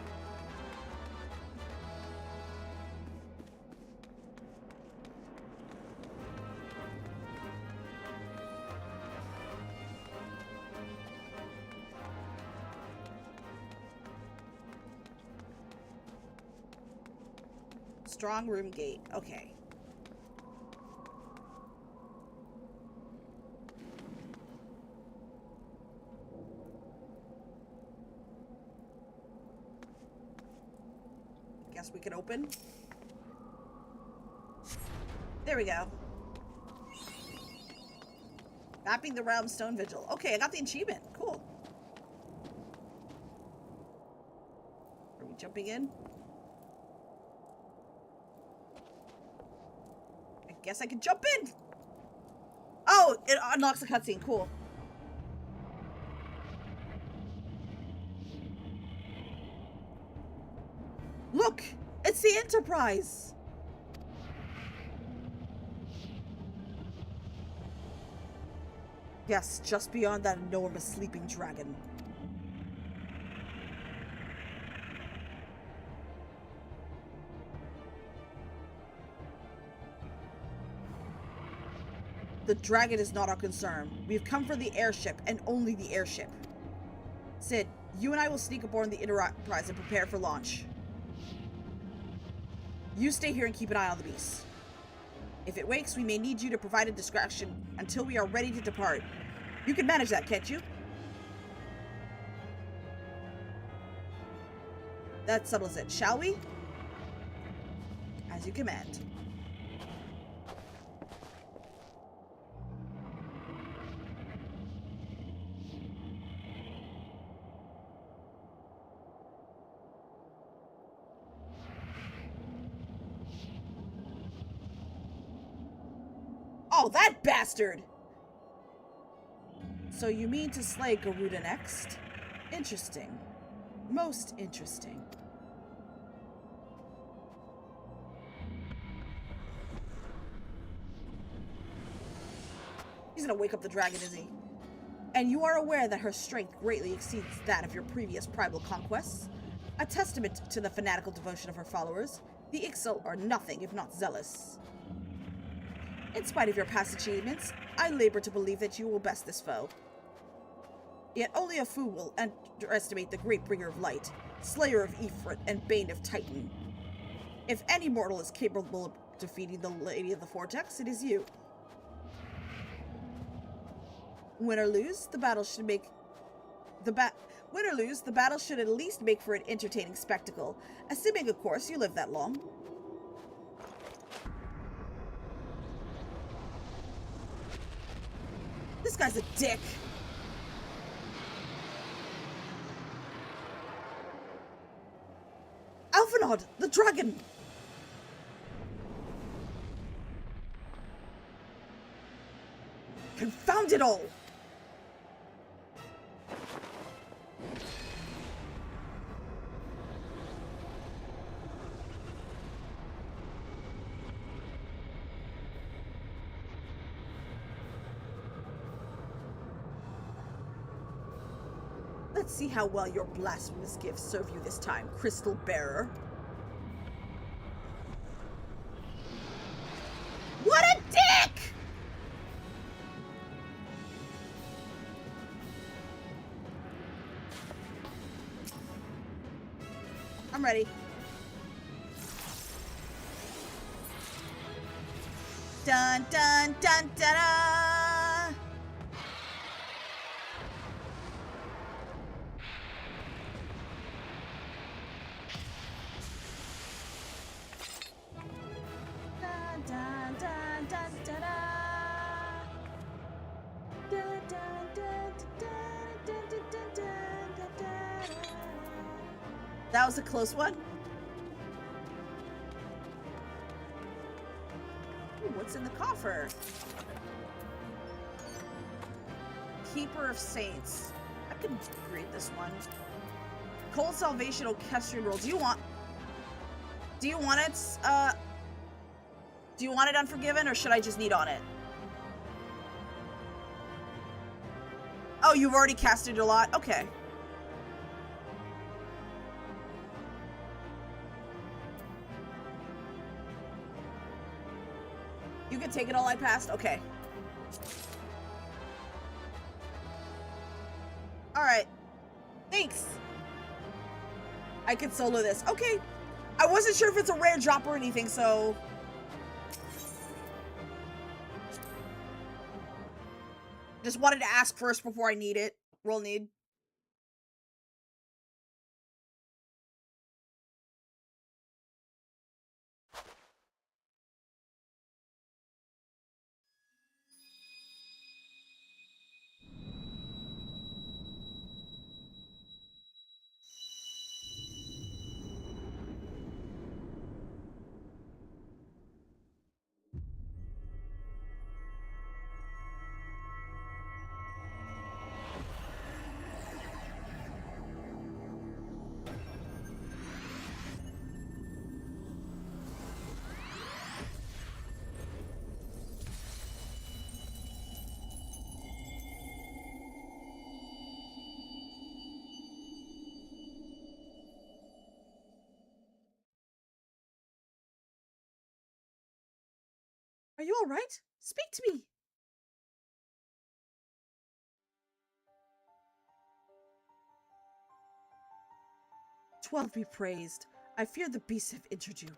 Strong room gate. Okay. Guess we can open. There we go. Mapping the realm stone vigil. Okay, I got the achievement. Cool. Are we jumping in? I guess I can jump in. Oh, it unlocks a cutscene. Cool. Look, it's the Enterprise. Yes, just beyond that enormous sleeping dragon. The dragon is not our concern. We've come for the airship, and only the airship. Sid, you and I will sneak aboard the Enterprise and prepare for launch. You stay here and keep an eye on the beast. If it wakes, we may need you to provide a distraction until we are ready to depart. You can manage that, can't you? That settles it, shall we? As you command. Oh, that bastard! So you mean to slay Garuda next? Interesting. Most interesting. He's gonna wake up the dragon, is he? And you are aware that her strength greatly exceeds that of your previous primal conquests? A testament to the fanatical devotion of her followers, the Ixal are nothing if not zealous. In spite of your past achievements, I labor to believe that you will best this foe. Yet only a fool will underestimate the great bringer of light, slayer of Ifrit, and bane of Titan. If any mortal is capable of defeating the Lady of the Vortex, it is you. Win or lose, the battle should at least make for an entertaining spectacle, assuming, of course, you live that long. This guy's a dick. Alphanod, the dragon! Confound it all! Let's see how well your blasphemous gifts serve you this time, Crystal Bearer. What a dick! I'm ready. Dun dun dun dun dun! That was a close one. Ooh, what's in the coffer? Keeper of Saints. I could read this one. Cold Salvation Orchestrion Roll. Do you want it? Do you want it Unforgiven, or should I just need on it? Oh, you've already casted a lot? Okay. You can take it all I passed? Okay. Alright. Thanks. I can solo this. Okay. I wasn't sure if it's a rare drop or anything, so... Just wanted to ask first before I need it. Roll need. Are you alright? Speak to me! 12 be praised. I fear the beasts have entered you.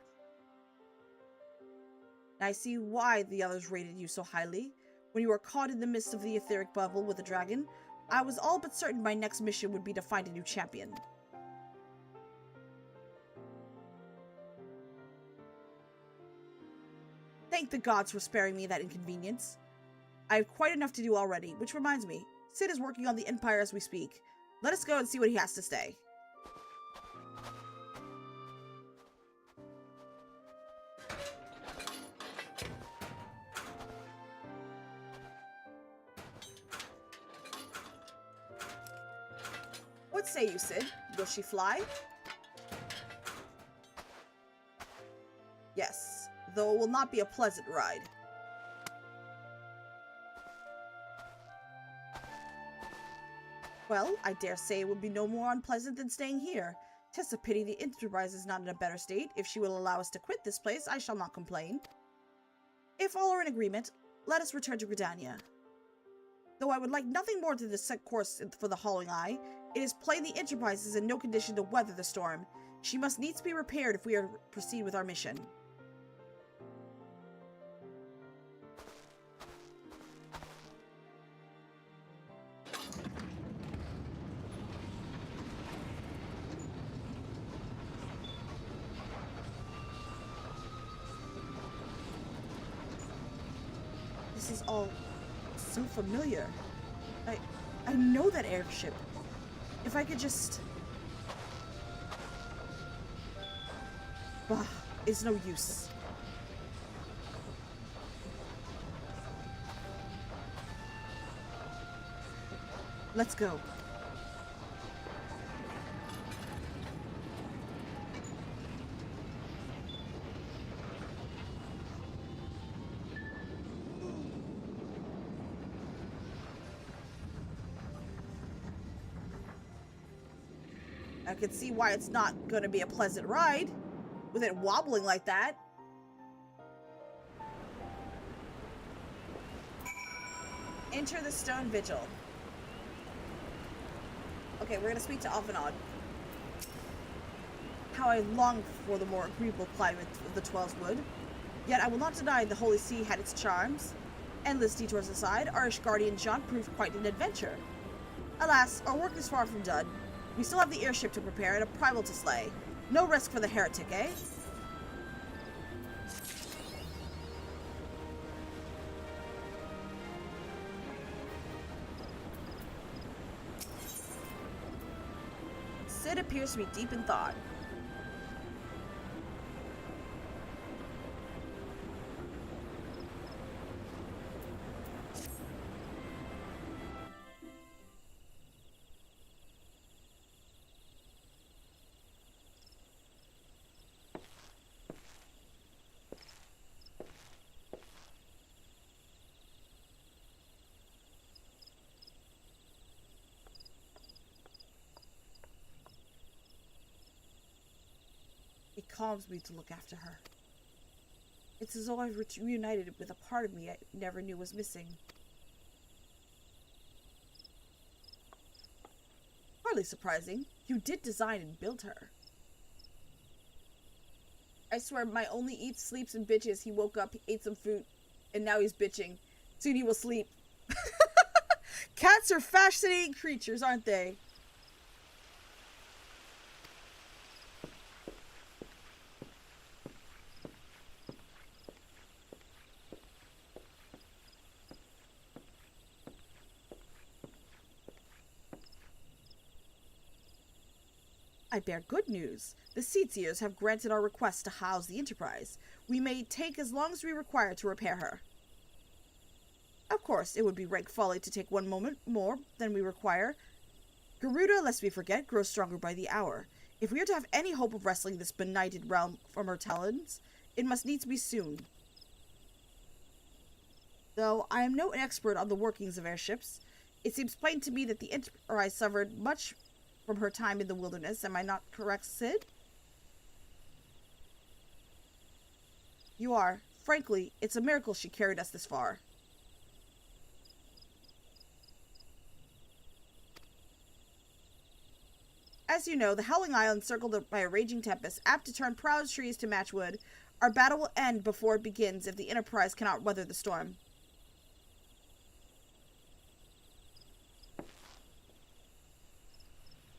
I see why the others rated you so highly. When you were caught in the midst of the etheric bubble with the dragon, I was all but certain my next mission would be to find a new champion. Thank the gods for sparing me that inconvenience. I have quite enough to do already, which reminds me, Sid is working on the Empire as we speak. Let us go and see what he has to say. What say you, Sid? Will she fly? Yes, though it will not be a pleasant ride. Well, I dare say it would be no more unpleasant than staying here. 'Tis a pity the Enterprise is not in a better state. If she will allow us to quit this place, I shall not complain. If all are in agreement, let us return to Gridania. Though I would like nothing more than to set course for the Hauling Eye, it is plain the Enterprise is in no condition to weather the storm. She must needs be repaired if we are to proceed with our mission. This is all so familiar. I know that airship. If I could just... Bah, it's no use. Let's go. I can see why it's not going to be a pleasant ride with it wobbling like that. Enter the Stone Vigil. Okay, we're going to speak to Avanad. How I long for the more agreeable climate of the Twelves wood. Yet I will not deny the Holy See had its charms. Endless detours aside, our guardian Jean proved quite an adventure. Alas, our work is far from done. We still have the airship to prepare and a primal to slay. No rest for the heretic, eh? Sid appears to be deep in thought. It calms me to look after her. It's as though I've reunited with a part of me I never knew was missing. Hardly surprising. You did design and build her. I swear, my only eats, sleeps, and bitches. He woke up, he ate some food, and now he's bitching. Soon he will sleep. Cats are fascinating creatures, aren't they? I bear good news. The Seedseers have granted our request to house the Enterprise. We may take as long as we require to repair her. Of course, it would be rank folly to take one moment more than we require. Garuda, lest we forget, grows stronger by the hour. If we are to have any hope of wresting this benighted realm from her talons, it must needs be soon. Though I am no expert on the workings of airships, it seems plain to me that the Enterprise suffered much from her time in the wilderness. Am I not correct, Sid? You are. Frankly, it's a miracle she carried us this far. As you know, the Howling Isle encircled by a raging tempest, apt to turn proud trees to matchwood. Our battle will end before it begins if the Enterprise cannot weather the storm.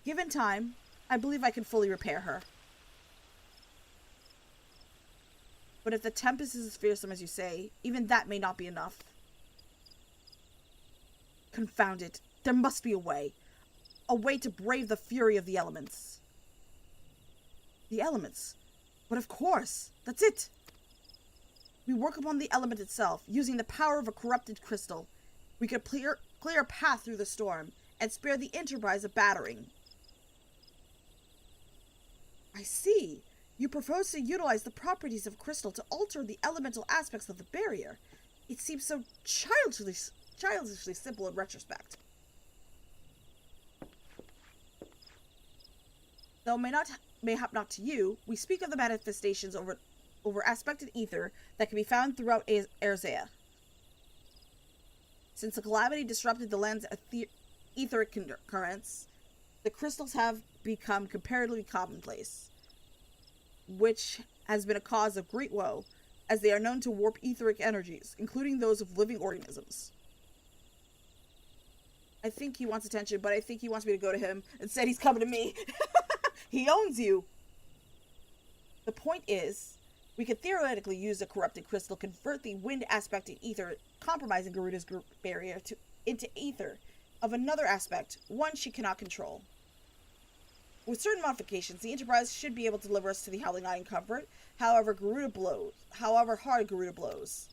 Given time, I believe I can fully repair her. But if the tempest is as fearsome as you say, even that may not be enough. Confound it. There must be a way. A way to brave the fury of the elements. The elements? But of course, that's it. We work upon the element itself, using the power of a corrupted crystal. We could clear a path through the storm, and spare the Enterprise a battering. I see. You propose to utilize the properties of crystal to alter the elemental aspects of the barrier. It seems so childishly simple in retrospect. Though mayhap not to you, we speak of the manifestations over aspected ether that can be found throughout Erzea. Since the calamity disrupted the land's etheric currents, the crystals have become comparatively commonplace, which has been a cause of great woe, as they are known to warp etheric energies, including those of living organisms. I think he wants attention, but I think he wants me to go to him. Instead, he's coming to me. He owns you. The point is, we could theoretically use a corrupted crystal, convert the wind aspect in ether, compromising Garuda's barrier into ether of another aspect, one she cannot control. With certain modifications, the Enterprise should be able to deliver us to the Howling Eye in comfort, however hard Garuda blows.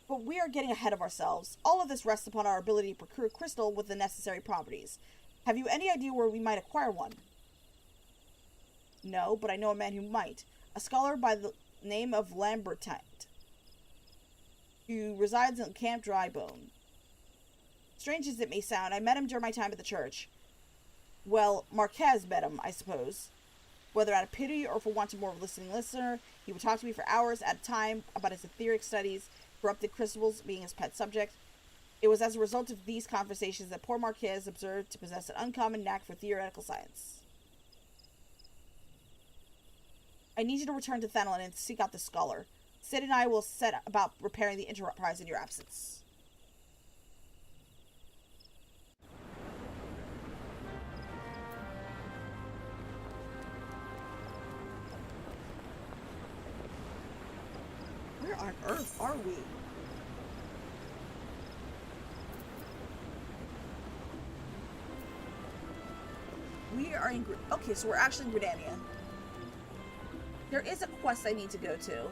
But we are getting ahead of ourselves. All of this rests upon our ability to procure crystal with the necessary properties. Have you any idea where we might acquire one? No, but I know a man who might. A scholar by the name of Lambertite, who resides in Camp Drybone. Strange as it may sound, I met him during my time at the church. Well, Marquez met him, I suppose. Whether out of pity or for want of more of a listening listener, he would talk to me for hours at a time about his etheric studies, corrupted crystals being his pet subject. It was as a result of these conversations that poor Marquez observed to possess an uncommon knack for theoretical science. I need you to return to Thanalin and seek out the scholar. Sid and I will set about repairing the Enterprise in your absence. Where on earth are we? We are in... Okay, so we're actually in Gridania. There is a quest I need to go to.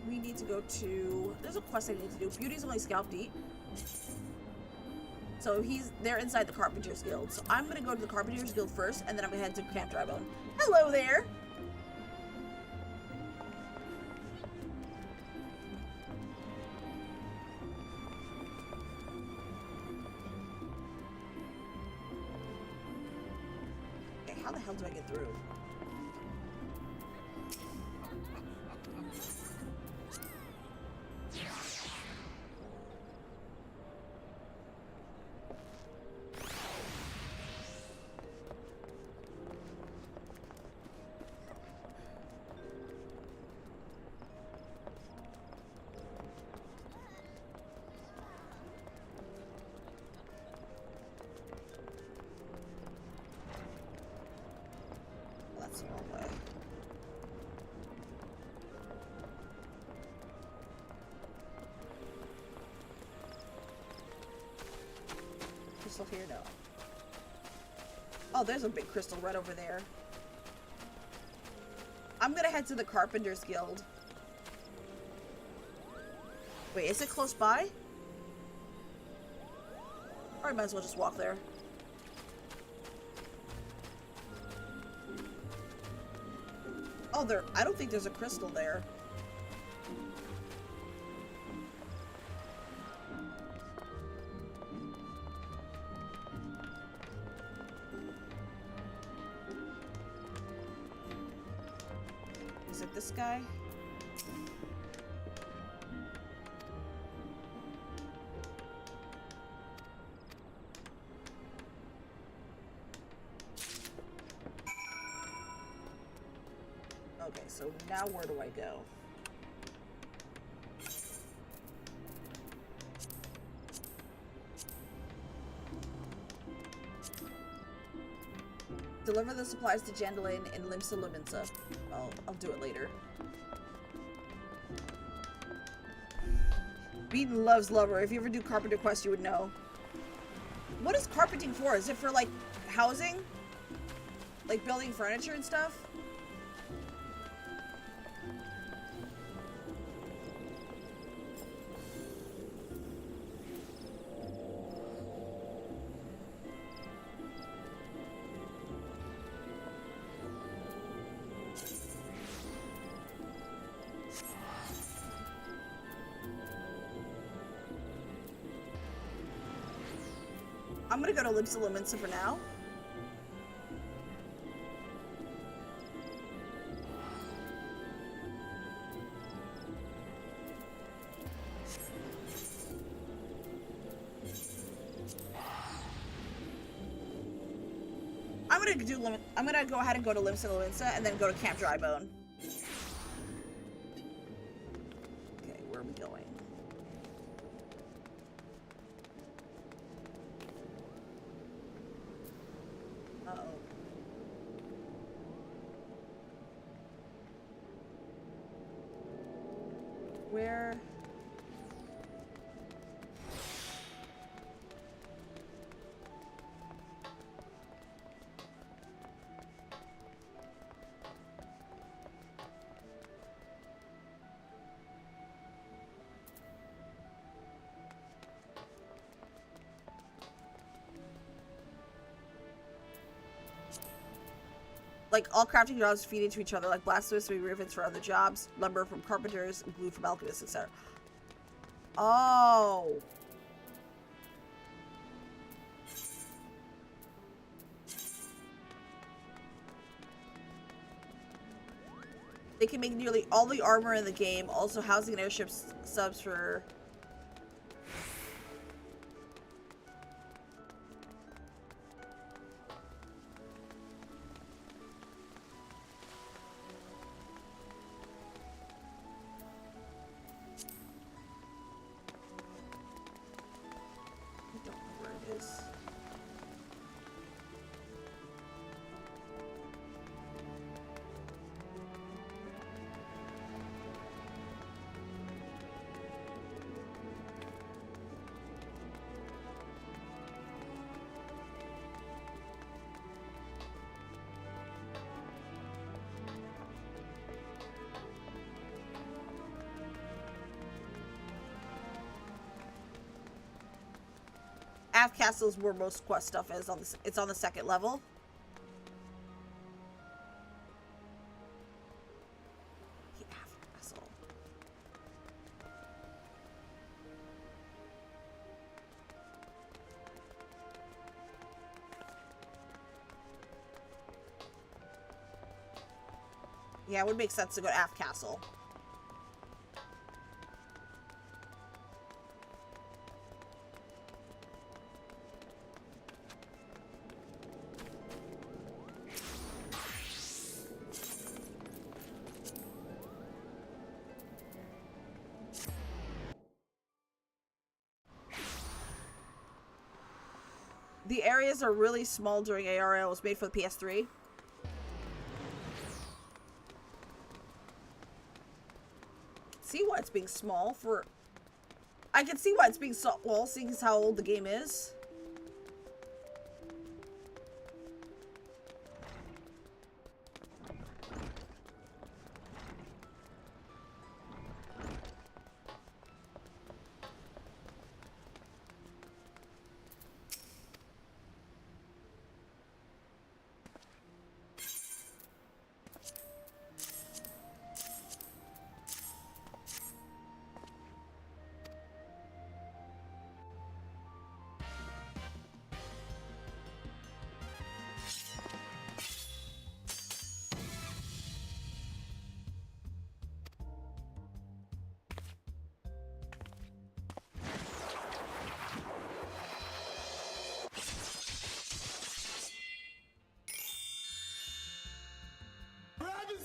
We need to go to... There's a quest I need to do. Beauty's only scalp deep. So they're inside the Carpenter's Guild. So I'm going to go to the Carpenter's Guild first, and then I'm going to head to Camp Drybone. Hello there! Okay, how the hell do I get through? here? No. Oh, there's a big crystal right over there. I'm gonna head to the Carpenter's Guild. Wait, is it close by? Or I might as well just walk there. Oh, I don't think there's a crystal there. Is it this guy? Okay, so now where do I go? Deliver the supplies to Jandalin in Limsa Luminsa. I'll do it later. Beaton loves Lover. If you ever do carpenter quest, you would know. What is carpenting for? Is it for, like, housing? Like, building furniture and stuff? I'm gonna go to Limsa Luminsa for now. I'm gonna go ahead and go to Limsa Luminsa and then go to Camp Drybone. Okay, where are we going? Uh-oh. Where? Like, all crafting jobs feed into each other, like blacksmiths make griffins for other jobs, lumber from carpenters, and glue from alchemists, etc. Oh. They can make nearly all the armor in the game, also housing and airship subs for... Aft Castle is where most quest stuff is. It's on the second level. The Aft Castle. Yeah, it would make sense to go to Aft Castle. The areas are really small during ARR. It was made for the PS3. See why it's being small for... I can see why it's being so... Well, seeing as how old the game is.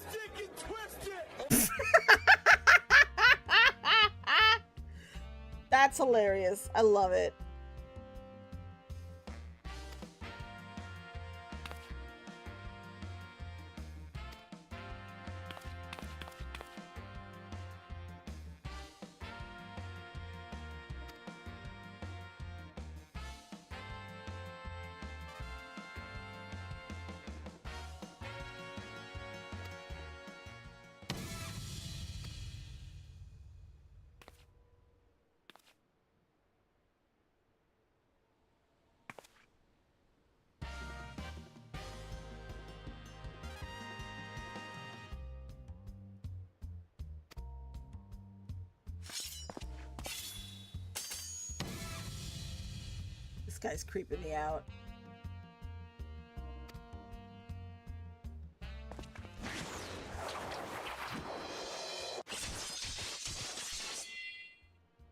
stick and twist it. That's hilarious. I love it. This guy's creeping me out.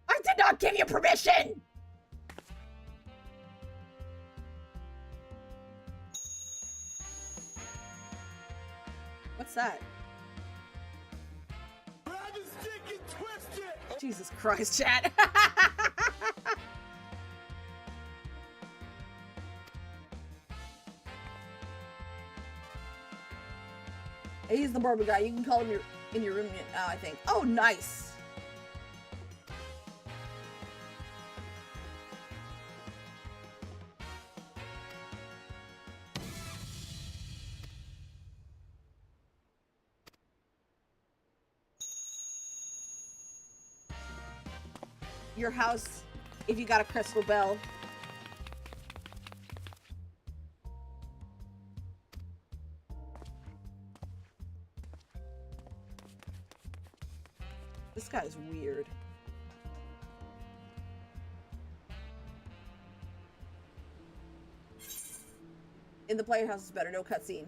I did not give you permission! What's that? Grab the stick and twist it. Jesus Christ, chat. He's the barber guy. You can call him in your room now, I think. Oh, nice. Your house, if you got a crystal bell. This guy's weird. In the player house is better, no cutscene.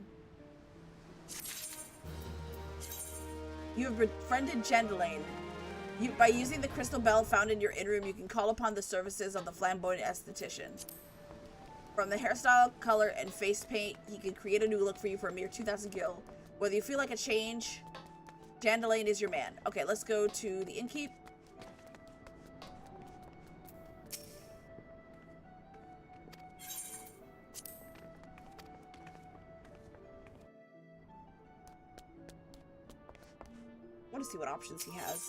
You have befriended Gendelaine. By using the crystal bell found in your in-room, you can call upon the services of the flamboyant esthetician. From the hairstyle, color, and face paint, he can create a new look for you for a mere 2,000 gil. Whether you feel like a change, Gendelaine is your man. Okay, let's go to the innkeep. I want to see what options he has.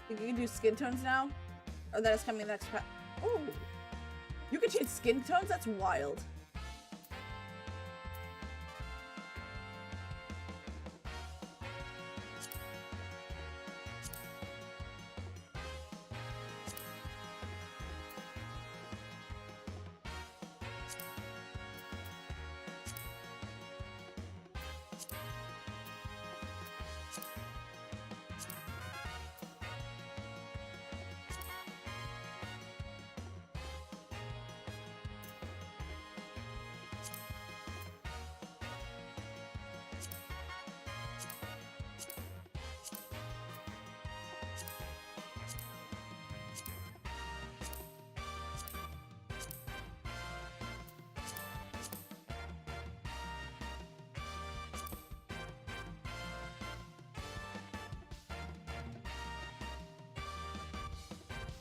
You can do skin tones now? Or that is coming in the next pack. Oh! You can change skin tones? That's wild.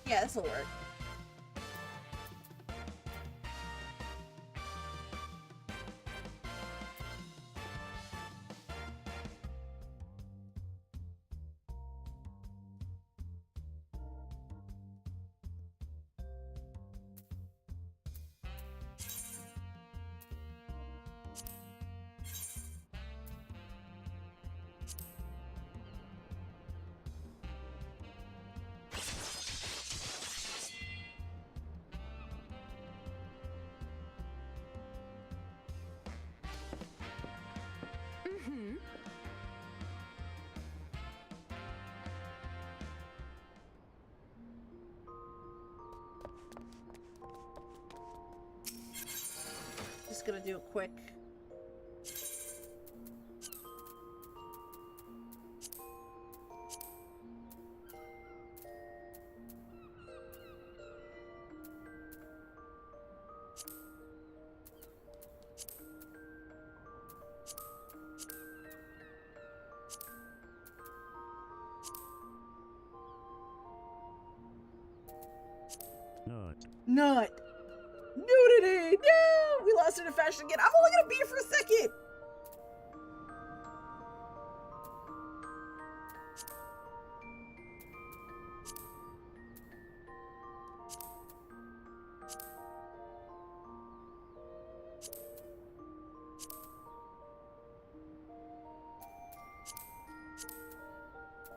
Yeah, this'll work. gonna do a quick... Nut. Nudity! No! We lost it in fashion again. I'm only gonna be here for a second!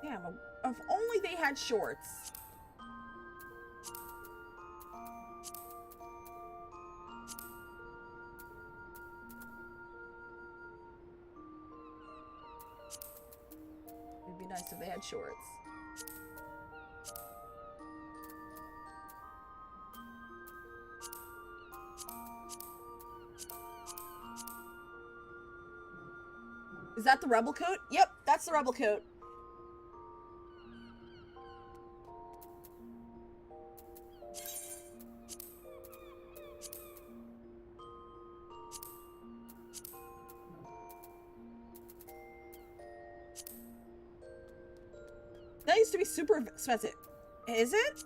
Damn, if only they had shorts. It'd be nice if they had shorts. Is that the rebel coat? Yep, that's the rebel coat. That used to be super expensive. Is it?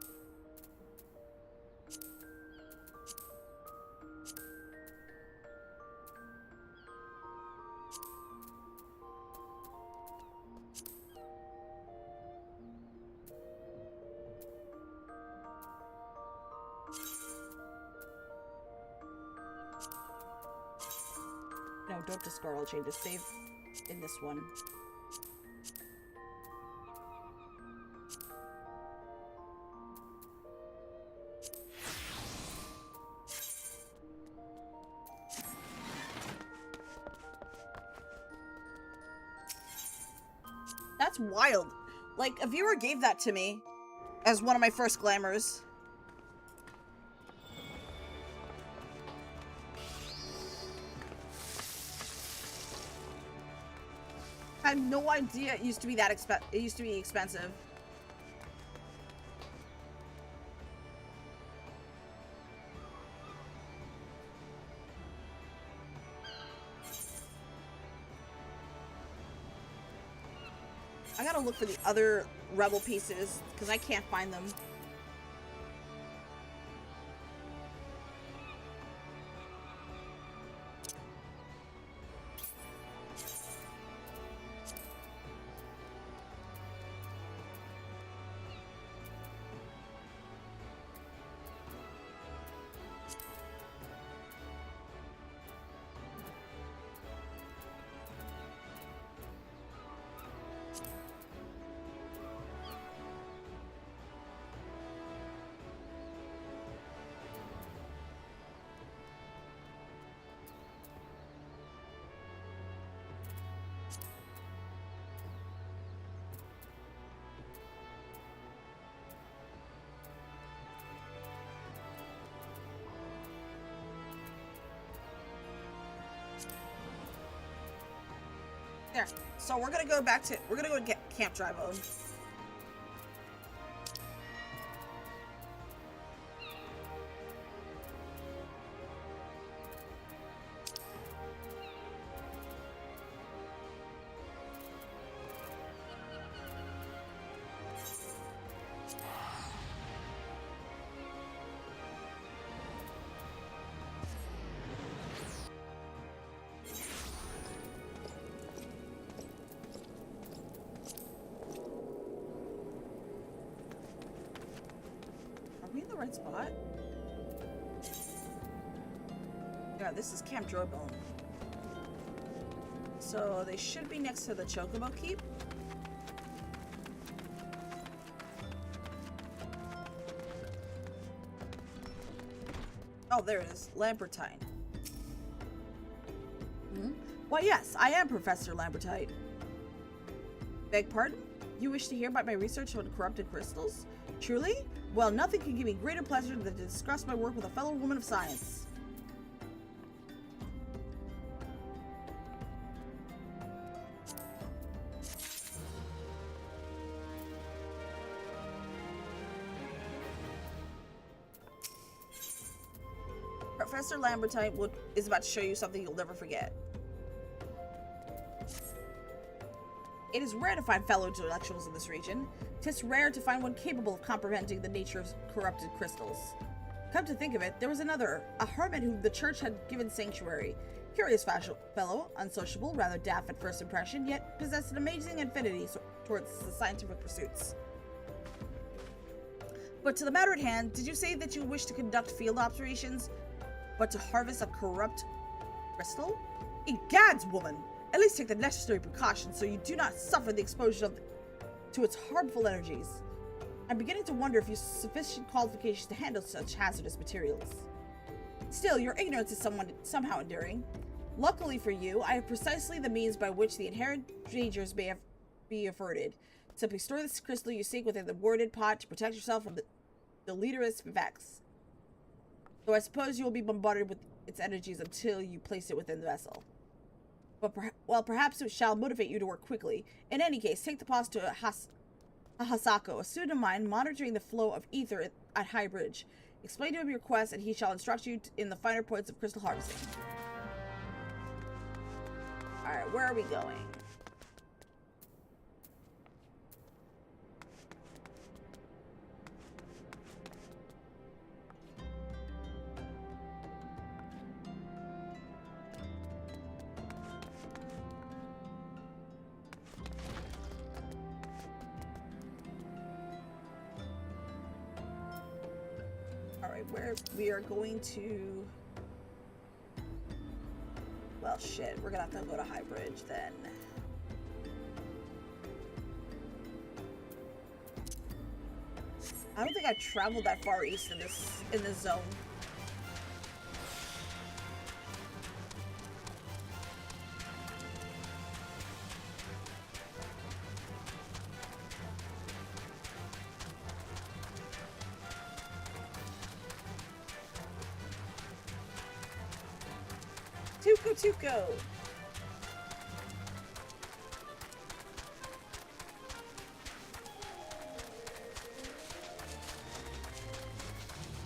No, don't discard all changes. Save in this one. That's wild. Like, a viewer gave that to me as one of my first glamours. I had no idea it used to be that expensive. I gotta look for the other rebel pieces because I can't find them. There. So we're gonna go get Camp Dry Mode. In the right spot? Yeah, this is Camp Drobone. So they should be next to the Chocobo Keep. Oh, there it is. Lambertine. Hmm? Why, yes, I am Professor Lambertine. Beg pardon? You wish to hear about my research on corrupted crystals? Truly? Well, nothing can give me greater pleasure than to discuss my work with a fellow woman of science. Professor Lambertine is about to show you something you'll never forget. It is rare to find fellow intellectuals in this region. 'Tis rare to find one capable of comprehending the nature of corrupted crystals. Come to think of it, there was another, a hermit whom the church had given sanctuary. Curious fellow, unsociable, rather daft at first impression, yet possessed an amazing affinity towards the scientific pursuits. But to the matter at hand, did you say that you wish to conduct field observations, but to harvest a corrupt crystal? Egads, woman! At least take the necessary precautions so you do not suffer the exposure to its harmful energies. I'm beginning to wonder if you have sufficient qualifications to handle such hazardous materials. Still, your ignorance is somehow enduring. Luckily for you, I have precisely the means by which the inherent dangers may be averted. Simply store this crystal you seek within the worded pot to protect yourself from the deleterious effects. Though I suppose you will be bombarded with its energies until you place it within the vessel. But perhaps it shall motivate you to work quickly. In any case, take the pot to Hasako, a student of mine, monitoring the flow of ether at High Bridge. Explain to him your quest, and he shall instruct you in the finer points of crystal harvesting. Alright, where are we going? Where we are going to... Well, shit. We're gonna have to go to High Bridge then. I don't think I've traveled that far east in this zone. Tuco!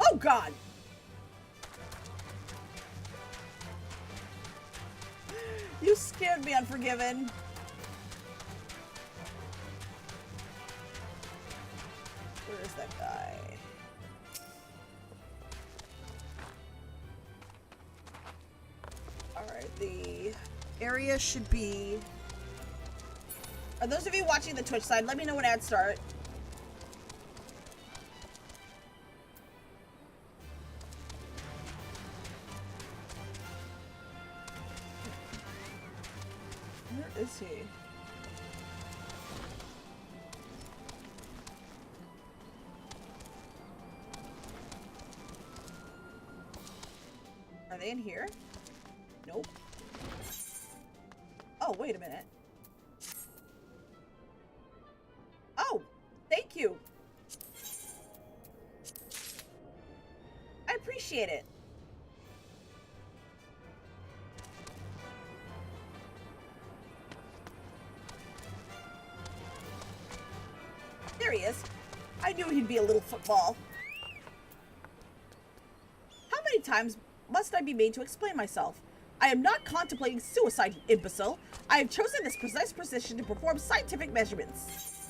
Oh God! You scared me, Unforgiven. Where is that guy? The area should be... Are those of you watching the Twitch side, let me know when ads start. Where is he? Are they in here? Nope. Oh, wait a minute. Oh, thank you. I appreciate it. There he is. I knew he'd be a little football. How many times must I be made to explain myself? I am not contemplating suicide, you imbecile. I have chosen this precise position to perform scientific measurements.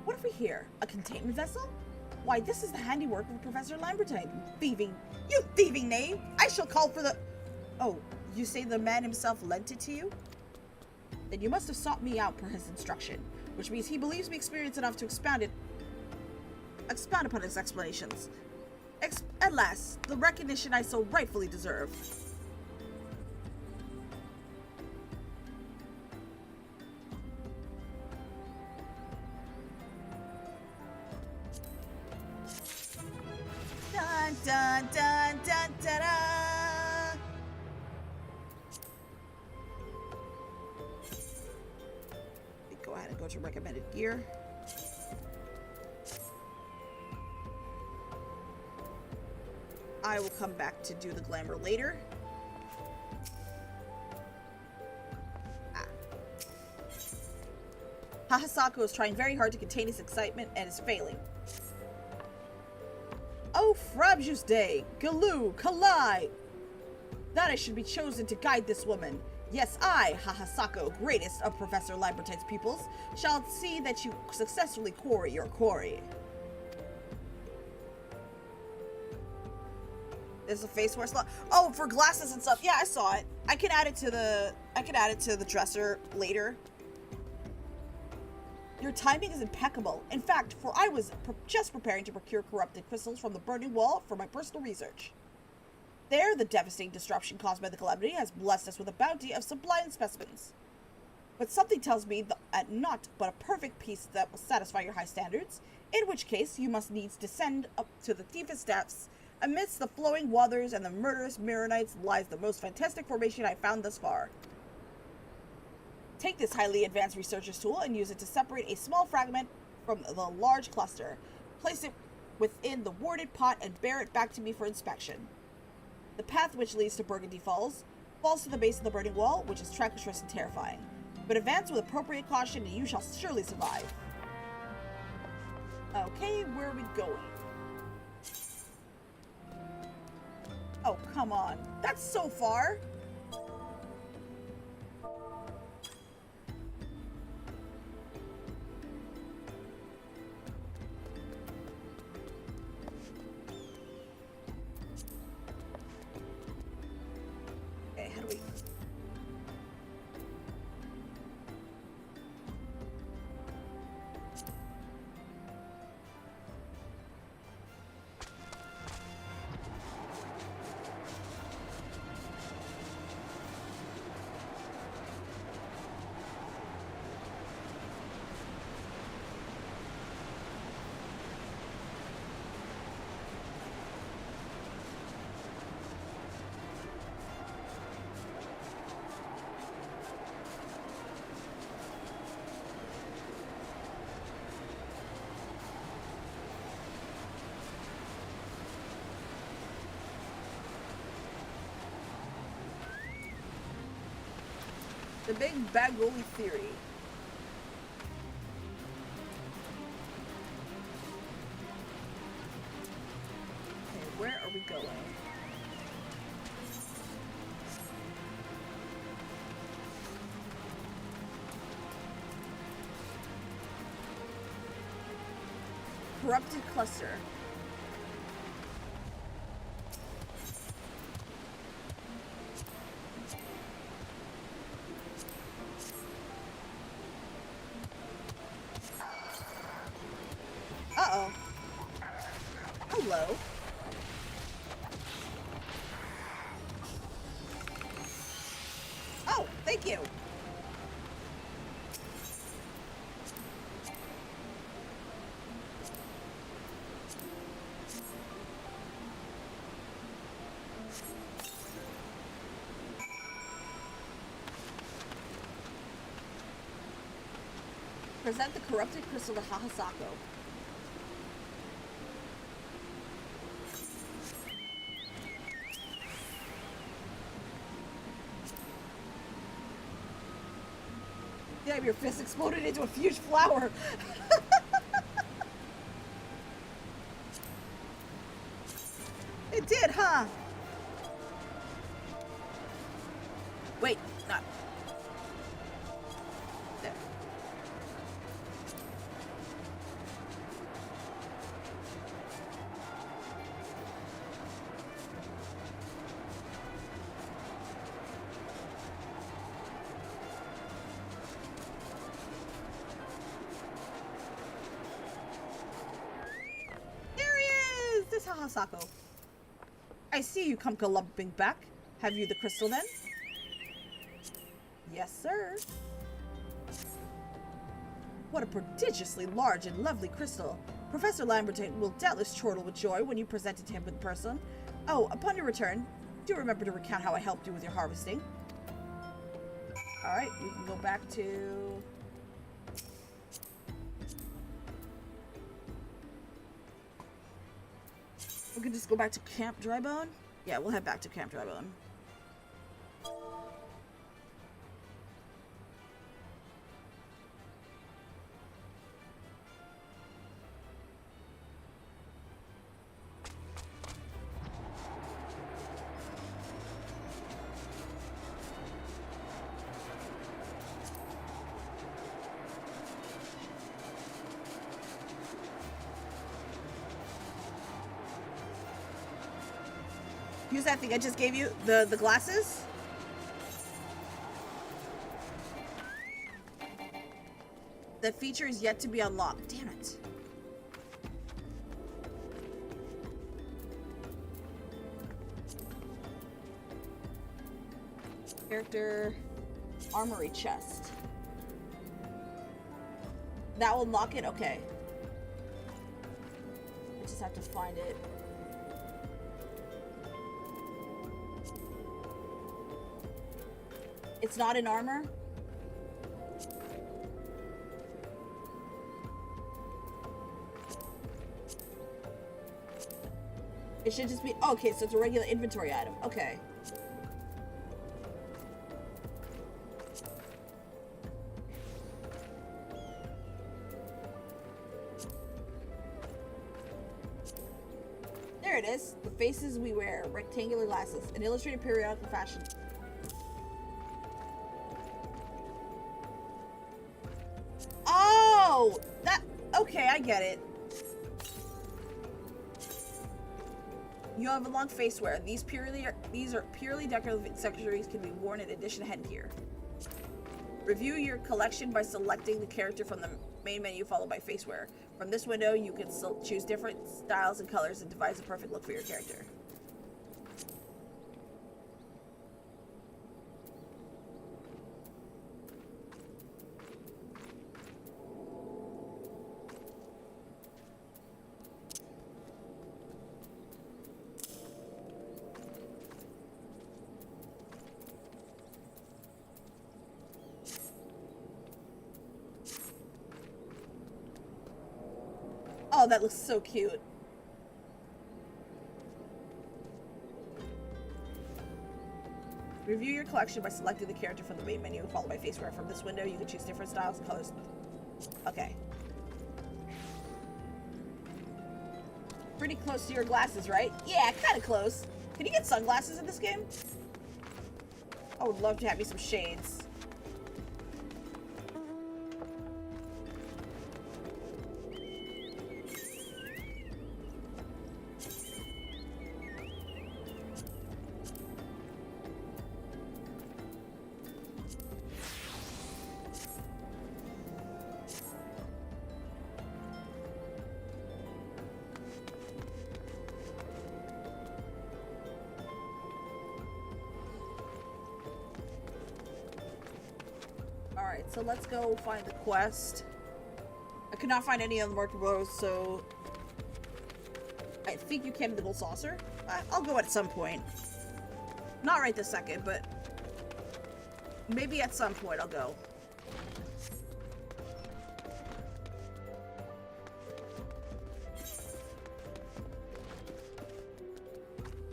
What have we here? A containment vessel? Why, this is the handiwork of Professor Lambertine. You thieving knave! I shall call for the... Oh, you say the man himself lent it to you? Then you must have sought me out per his instruction, which means he believes me experienced enough to expound upon his explanations. At last, the recognition I so rightfully deserve. Dun dun dun dun da da. Go ahead and go to recommended gear. I will come back to do the glamour later. Hahasako is trying very hard to contain his excitement and is failing. frabjous day, Galoo, Kalai! That I should be chosen to guide this woman. Yes, I, Hahasako, greatest of Professor Lambertite's pupils, shall see that you successfully quarry your quarry. There's a face wash slot. Oh, for glasses and stuff. Yeah, I saw it. I can add it to the dresser later. Your timing is impeccable. In fact, for I was just preparing to procure corrupted crystals from the burning wall for my personal research. There, the devastating disruption caused by the calamity has blessed us with a bounty of sublime specimens. But something tells me that not but a perfect piece that will satisfy your high standards, in which case you must needs descend up to the deepest depths. Amidst the flowing waters and the murderous Mirrorites lies the most fantastic formation I found thus far. Take this highly advanced researcher's tool and use it to separate a small fragment from the large cluster. Place it within the warded pot and bear it back to me for inspection. The path which leads to Burgundy falls to the base of the burning wall, which is treacherous and terrifying. But advance with appropriate caution and you shall surely survive. Okay, where are we going? Oh, come on. That's so far. Okay, how do we... The Big Bagoli Theory. Okay, where are we going? Corrupted Cluster. Uh-oh. Hello. Oh, thank you. Present the corrupted crystal to Hahasako. Damn, your fist exploded into a huge flower. It did, huh? Wait, not. There. Hahasako. I see you come galumphing back. Have you the crystal then? Yes, sir. What a prodigiously large and lovely crystal. Professor Lambertine will doubtless chortle with joy when you present it to him in person. Oh, upon your return, do remember to recount how I helped you with your harvesting. Alright, we can go back to... We could just go back to Camp Drybone? Yeah, we'll head back to Camp Drybone. Use that thing I just gave you. The glasses. The feature is yet to be unlocked. Damn it. Character armory chest. That will unlock it? Okay. I just have to find it. It's not in armor? It should just be... Okay, so it's a regular inventory item. Okay. There it is. The faces we wear. Rectangular glasses. An illustrated periodical fashion. Oh! That... Okay, I get it. You have a long face wear. These are purely decorative accessories can be worn in addition to headgear. Review your collection by selecting the character from the main menu followed by face wear. From this window, you can choose different styles and colors and devise a perfect look for your character. Oh, that looks so cute. Review your collection by selecting the character from the main menu, followed by face wear. From this window, you can choose different styles and colors. Okay. Pretty close to your glasses, right? Yeah, kind of close. Can you get sunglasses in this game? I would love to have me some shades. Alright, so let's go find the quest. I could not find any of the marked below, so... I think you can the gold saucer. I'll go at some point. Not right this second, but... maybe at some point I'll go.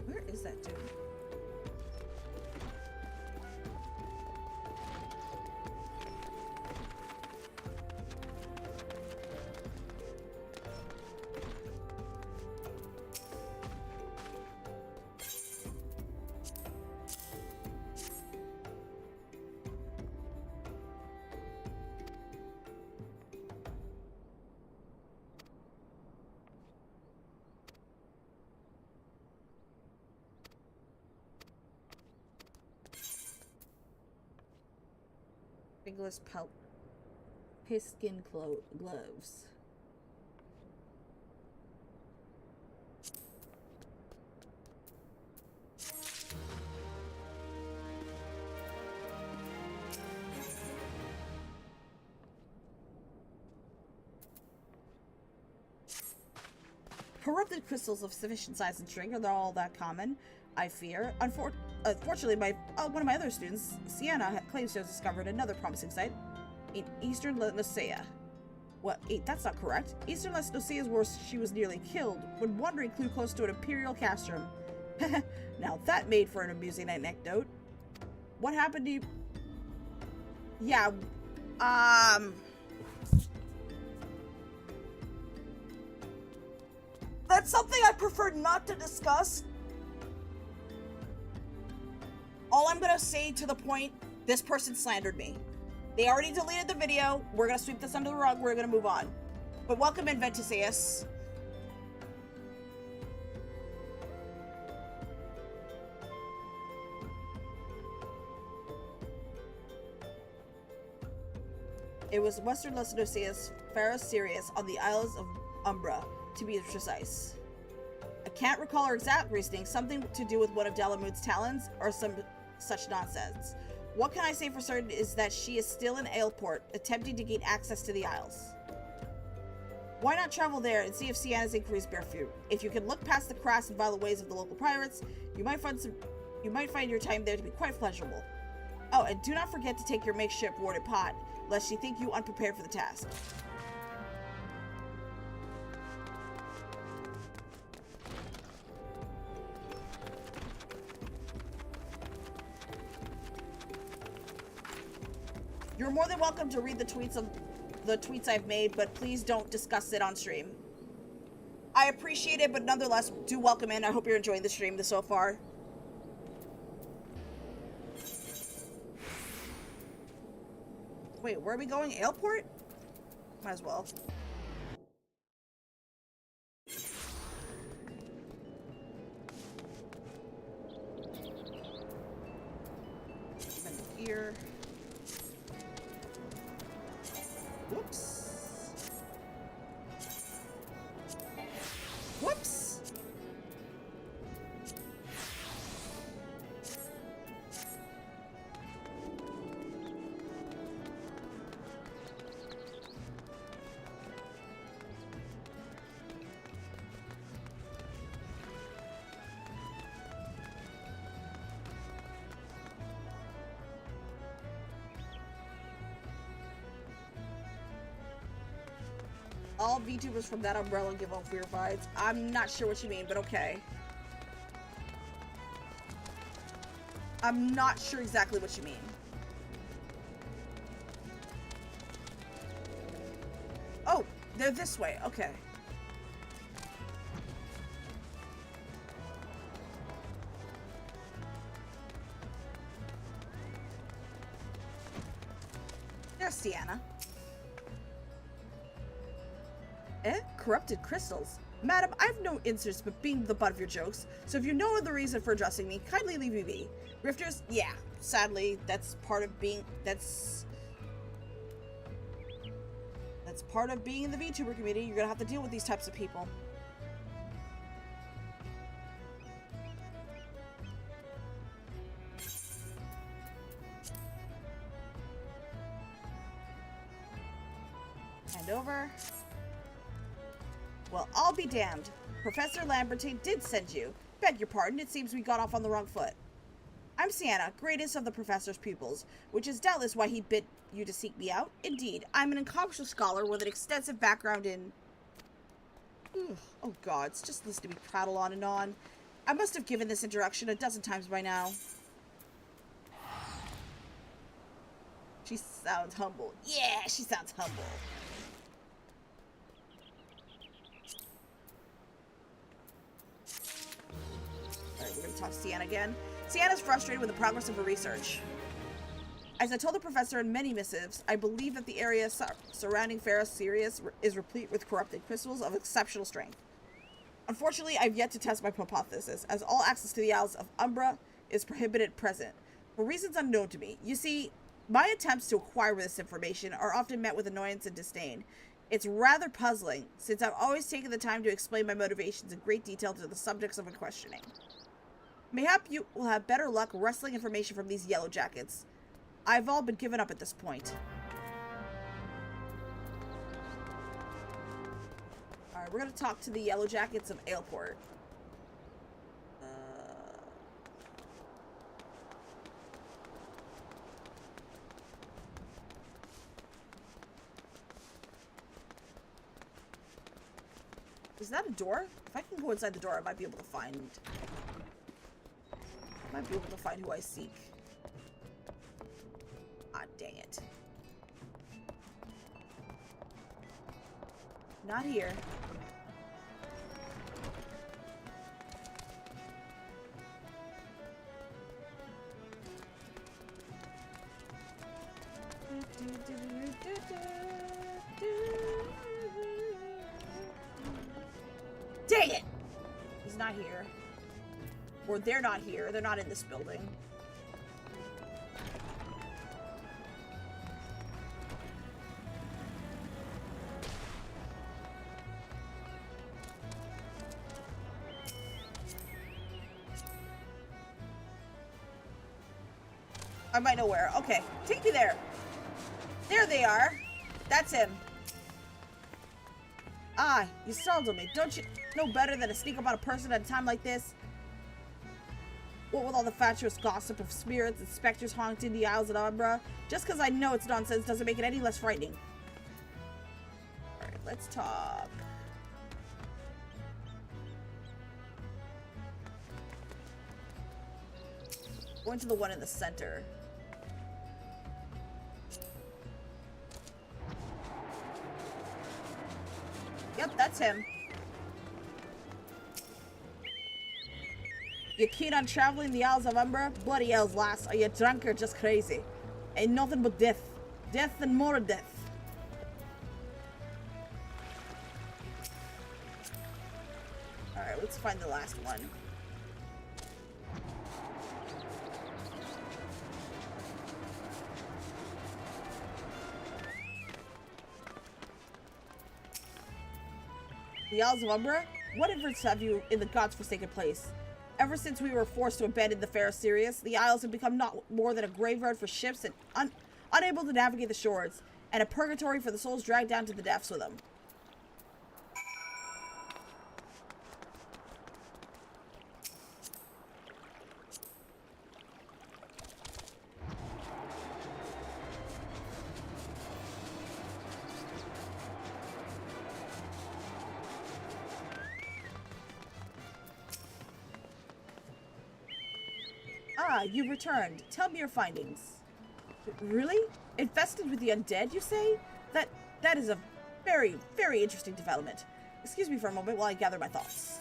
Where is that dude? Fingerless piskin gloves. Corrupted crystals of sufficient size and strength are not all that common, I fear. Unfortunately, one of my other students, Sienna, claims to have discovered another promising site in eastern Nicea. What? That's not correct. Eastern Nicea is where she was nearly killed when wandering too close to an imperial castrum. Now that made for an amusing anecdote. What happened to you? Yeah, that's something I prefer not to discuss. All I'm gonna say to the point, this person slandered me. They already deleted the video. We're gonna sweep this under the rug. We're gonna move on. But welcome in, Ventiseus. It was Western Lesnosius, Pharaoh Sirius, on the Isles of Umbra, to be precise. I can't recall her exact reasoning, something to do with one of Delamoon's talons, or some such nonsense. What can I say for certain is that she is still in Aleport, attempting to gain access to the Isles. Why not travel there and see if Sienna's inquiries bear fruit? If you can look past the crass and vile ways of the local pirates, you might find your time there to be quite pleasurable. Oh, and do not forget to take your makeshift warded pot, lest she think you unprepared for the task. You're more than welcome to read the tweets I've made, but please don't discuss it on stream. I appreciate it, but nonetheless, do welcome in. I hope you're enjoying the stream so far. Wait, where are we going? Aleport? Might as well. Here. Whoops. Whoops. All VTubers from that umbrella give off weird vibes. I'm not sure what you mean, but okay. I'm not sure exactly what you mean. Oh, they're this way. Okay. There's Sienna. Corrupted crystals. Madam, I have no interest but being the butt of your jokes, so if you know the reason for addressing me, kindly leave me be. Grifters, yeah, sadly, that's part of being part of being in the VTuber community. You're gonna have to deal with these types of people. Hand over. Well, I'll be damned. Professor Lambertine did send you. Beg your pardon, it seems we got off on the wrong foot. I'm Sienna, greatest of the professor's pupils, which is doubtless why he bid you to seek me out. Indeed, I'm an accomplished scholar with an extensive background in... Oh god, it's just listening to me prattle on and on. I must have given this introduction a dozen times by now. She sounds humble. Yeah, she sounds humble. Alright, we're gonna talk to Sienna again. Sienna's frustrated with the progress of her research. As I told the professor in many missives, I believe that the area surrounding Pharaoh Sirius is replete with corrupted crystals of exceptional strength. Unfortunately, I've yet to test my hypothesis, as all access to the Isles of Umbra is prohibited at present, for reasons unknown to me. You see, my attempts to acquire this information are often met with annoyance and disdain. It's rather puzzling, since I've always taken the time to explain my motivations in great detail to the subjects of my questioning. Mayhap you will have better luck wresting information from these yellow jackets. I've all been given up at this point. Alright, we're gonna talk to the yellow jackets of Aleport. Is that a door? If I can go inside the door, I might be able to find... who I seek. Ah, dang it. Not here. Dang it! He's not here. Or they're not here. They're not in this building. I might know where. Okay, take me there. There they are. That's him. Ah, you startled me. Don't you know better than to sneak up on a person at a time like this? What with all the fatuous gossip of spirits and specters haunting the Isles of Umbra? Just because I know it's nonsense doesn't make it any less frightening. Alright, let's talk. Going to the one in the center. Yep, that's him. You keen on traveling the Isles of Umbra? Bloody hells, lass. Are you drunk or just crazy? Ain't nothing but death. Death and more death. Alright, let's find the last one. The Isles of Umbra? What interest have you in the god's forsaken place? Ever since we were forced to abandon the fair Sirius, the Isles have become not more than a graveyard for ships and unable to navigate the shores, and a purgatory for the souls dragged down to the depths with them. Ah, you've returned. Tell me your findings. Really? Infested with the undead, you say? That is a very, very interesting development. Excuse me for a moment while I gather my thoughts.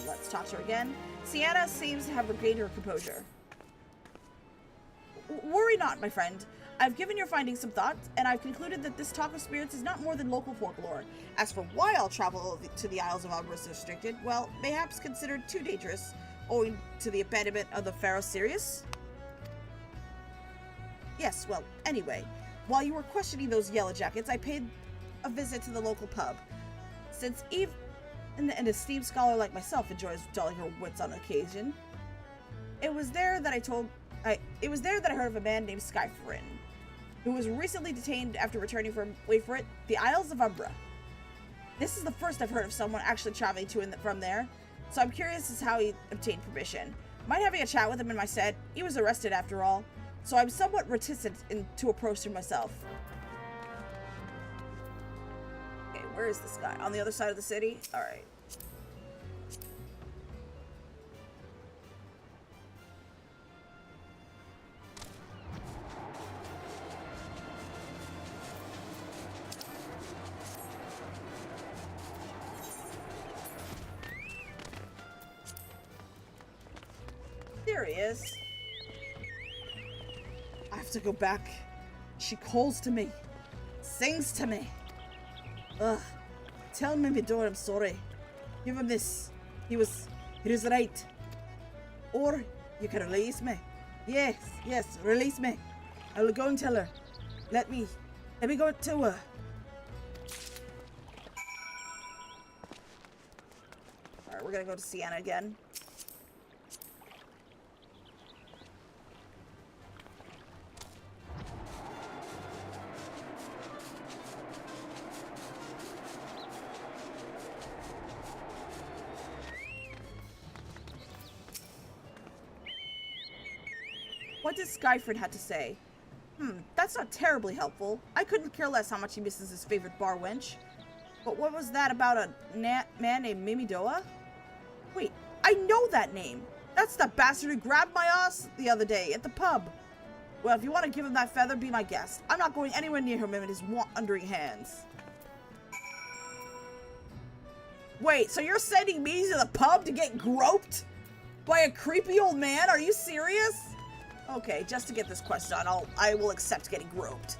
Let's talk to her again. Sienna seems to have regained her composure. Worry not, my friend. I've given your findings some thought, and I've concluded that this talk of spirits is not more than local folklore. As for why all travel to the Isles of Umbra is restricted, well, mayhaps considered too dangerous, owing to the abandonment of the Pharaoh Sirius? Yes, well, anyway, while you were questioning those yellow jackets, I paid a visit to the local pub. Since Eve, an esteemed scholar like myself, enjoys dulling her wits on occasion, it was there that I heard of a man named Skyfrin, who was recently detained after returning from, wait for it, the Isles of Umbra. This is the first I've heard of someone actually traveling to and from there, so I'm curious as how he obtained permission. Mind having a chat with him in my set? He was arrested after all, so I'm somewhat reticent to approach him myself. Okay, where is this guy? On the other side of the city? Alright. There he is. I have to go back. She calls to me. Sings to me. Ugh. Tell me, Midor, I'm sorry. Give him this. He was right. Or you can release me. Yes, release me. I will go and tell her. Let me go to her. Alright, we're gonna go to Sienna again. What does Skyford have to say? That's not terribly helpful. I couldn't care less how much he misses his favorite bar wench. But what was that about a man named Mimidoa? Wait, I know that name. That's the bastard who grabbed my ass the other day at the pub. Well, if you want to give him that feather, be my guest. I'm not going anywhere near him in his wandering hands. Wait, so you're sending me to the pub to get groped by a creepy old man? Are you serious? Okay, just to get this quest done, I will accept getting groped.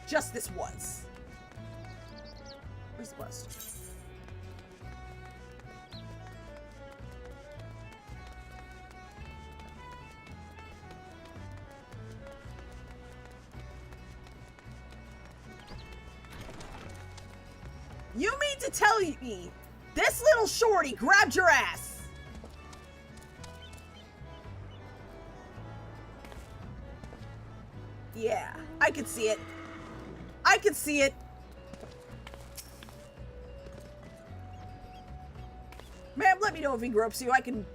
Just this once. Where's the quest? You mean to tell me this little shorty grabbed your ass Yeah, I can see it. I can see it. Ma'am, let me know if he gropes you. I can...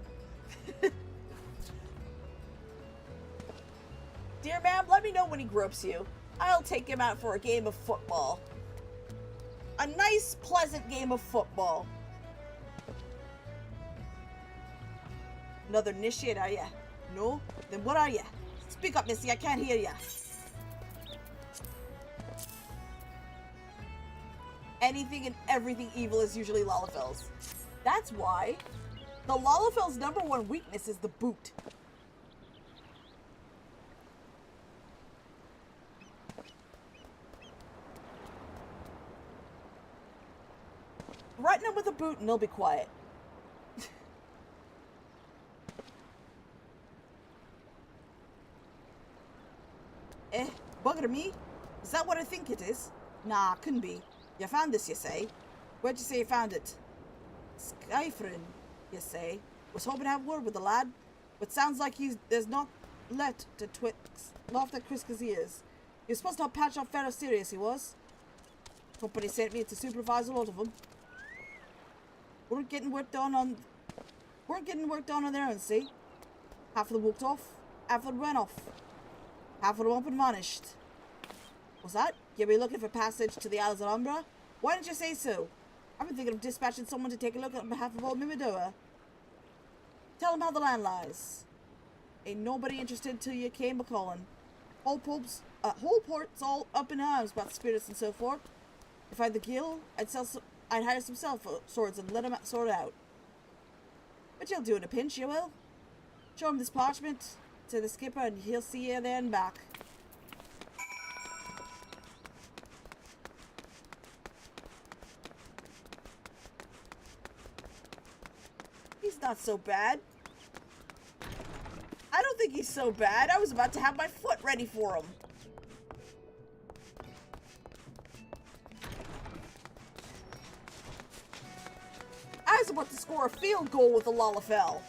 Dear ma'am, let me know when he gropes you. I'll take him out for a game of football. A nice, pleasant game of football. Another initiate, are ya? No? Then what are ya? Speak up, missy. I can't hear ya. Anything and everything evil is usually Lalafell's. That's why the Lalafell's #1 weakness is the boot. Threaten him with a boot and he'll be quiet. Bugger me? Is that what I think it is? Nah, couldn't be. You found this, you say? Where'd you say you found it? Skyfrin, you say? Was hoping to have word with the lad, but sounds like there's not let to laughed at Kriska's ears. He was supposed to have patched off Pharaoh serious, he was. Company sent me to supervise a lot of them. Weren't getting work done on their own, see? Half of them walked off, half of them ran off. Half of them up and vanished. What's that? You be looking for passage to the Isles of Umbra? Why didn't you say so? I've been thinking of dispatching someone to take a look on behalf of old Mimidoa. Tell them how the land lies. Ain't nobody interested till you came a-calling. Whole port's all up in arms about spirits and so forth. If I had the gill, I'd hire some swords and let 'em sort it out. But you'll do in a pinch, you will. Show him this parchment to the skipper and he'll see you there and back. He's not so bad. I don't think he's so bad. I was about to have my foot ready for him. I was about to score a field goal with the Lalafell.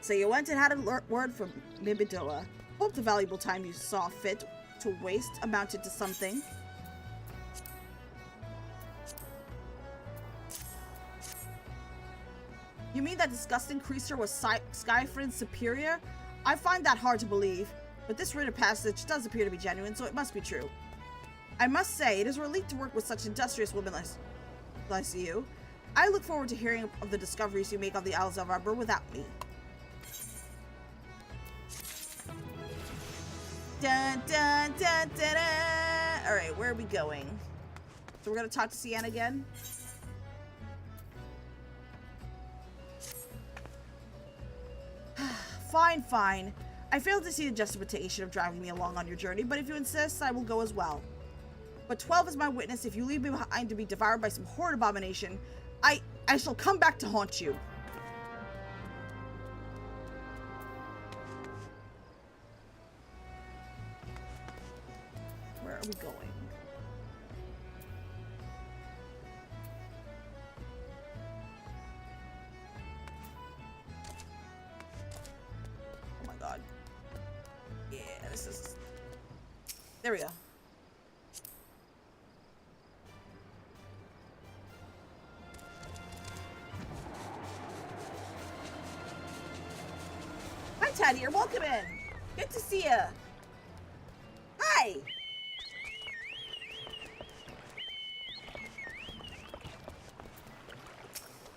So you went and had a word from Mimidoa. Hope the valuable time you saw fit to waste amounted to something. You mean that disgusting creature was Skyfrin's superior? I find that hard to believe, but this written passage does appear to be genuine, so it must be true. I must say, it is a relief to work with such industrious women like you. I look forward to hearing of the discoveries you make on the Isles of Umbra without me. Dun, dun, dun, dun, dun. Alright, where are we going? So we're gonna talk to Sienna again? Fine. I fail to see the justification of driving me along on your journey, but if you insist, I will go as well. But 12 is my witness. If you leave me behind to be devoured by some horrid abomination, I shall come back to haunt you. Where are we going? Oh my god. Yeah, this is... There we go. Hi, Taddy. You're welcome in. Good to see ya. Hi.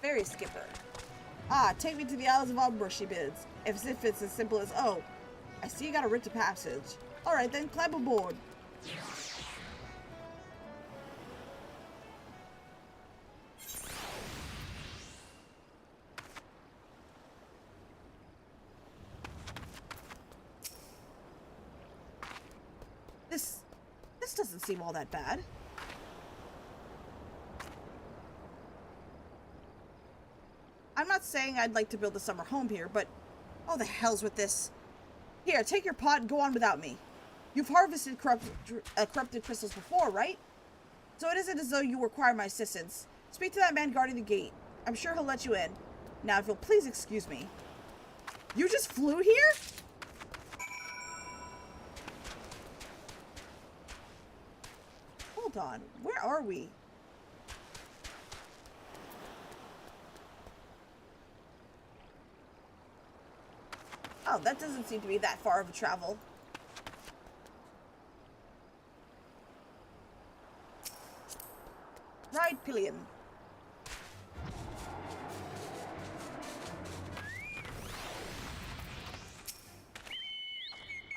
Very skipper. Ah, take me to the Isles of Umbra, she bids. If it's as simple as, oh, I see you got a writ of passage. Alright then, climb aboard. This doesn't seem all that bad. I'm not saying I'd like to build a summer home here, but oh, the hell's with this. Here, take your pot and go on without me. You've harvested corrupted crystals before, right? So it isn't as though you require my assistance. Speak to that man guarding the gate. I'm sure he'll let you in. Now, if you'll please excuse me. You just flew here? Hold on. Where are we? Oh, that doesn't seem to be that far of a travel. Ride pillion.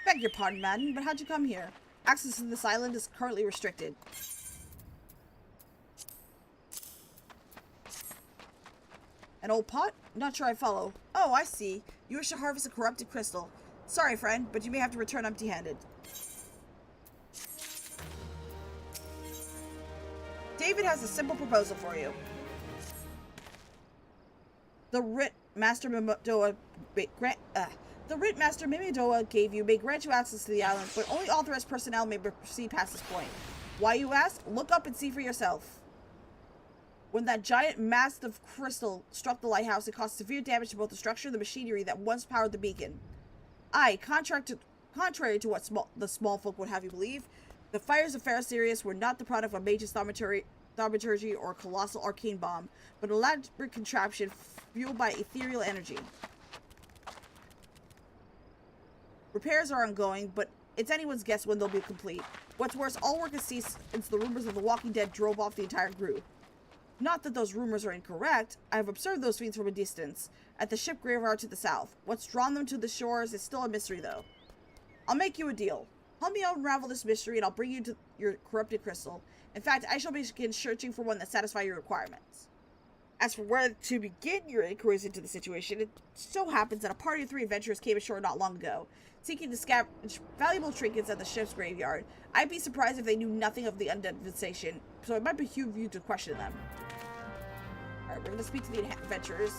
Beg your pardon, madam, but how'd you come here? Access to this island is currently restricted. An old pot? Not sure I follow. Oh, I see. You wish to harvest a corrupted crystal. Sorry, friend, but you may have to return empty-handed. David has a simple proposal for you. The writ Master Mimidoa gave you may grant you access to the island, but only authorized personnel may proceed past this point. Why, you ask? Look up and see for yourself. When that giant mass of crystal struck the lighthouse, it caused severe damage to both the structure and the machinery that once powered the beacon. Aye, contrary to what the small folk would have you believe, the fires of Ferrosirius were not the product of a major thaumaturgy or colossal arcane bomb, but an elaborate contraption fueled by ethereal energy. Repairs are ongoing, but it's anyone's guess when they'll be complete. What's worse, all work has ceased since the rumors of the Walking Dead drove off the entire group. Not that those rumors are incorrect. I have observed those fiends from a distance, at the ship graveyard to the south. What's drawn them to the shores is still a mystery, though. I'll make you a deal. Help me unravel this mystery, and I'll bring you to your corrupted crystal. In fact, I shall begin searching for one that satisfies your requirements. As for where to begin your inquiries into the situation, it so happens that a party of 3 adventurers came ashore not long ago, seeking to scavenge valuable trinkets at the ship's graveyard. I'd be surprised if they knew nothing of the undead sensation, so it might behoove you to question them. Alright, we're gonna speak to the adventurers.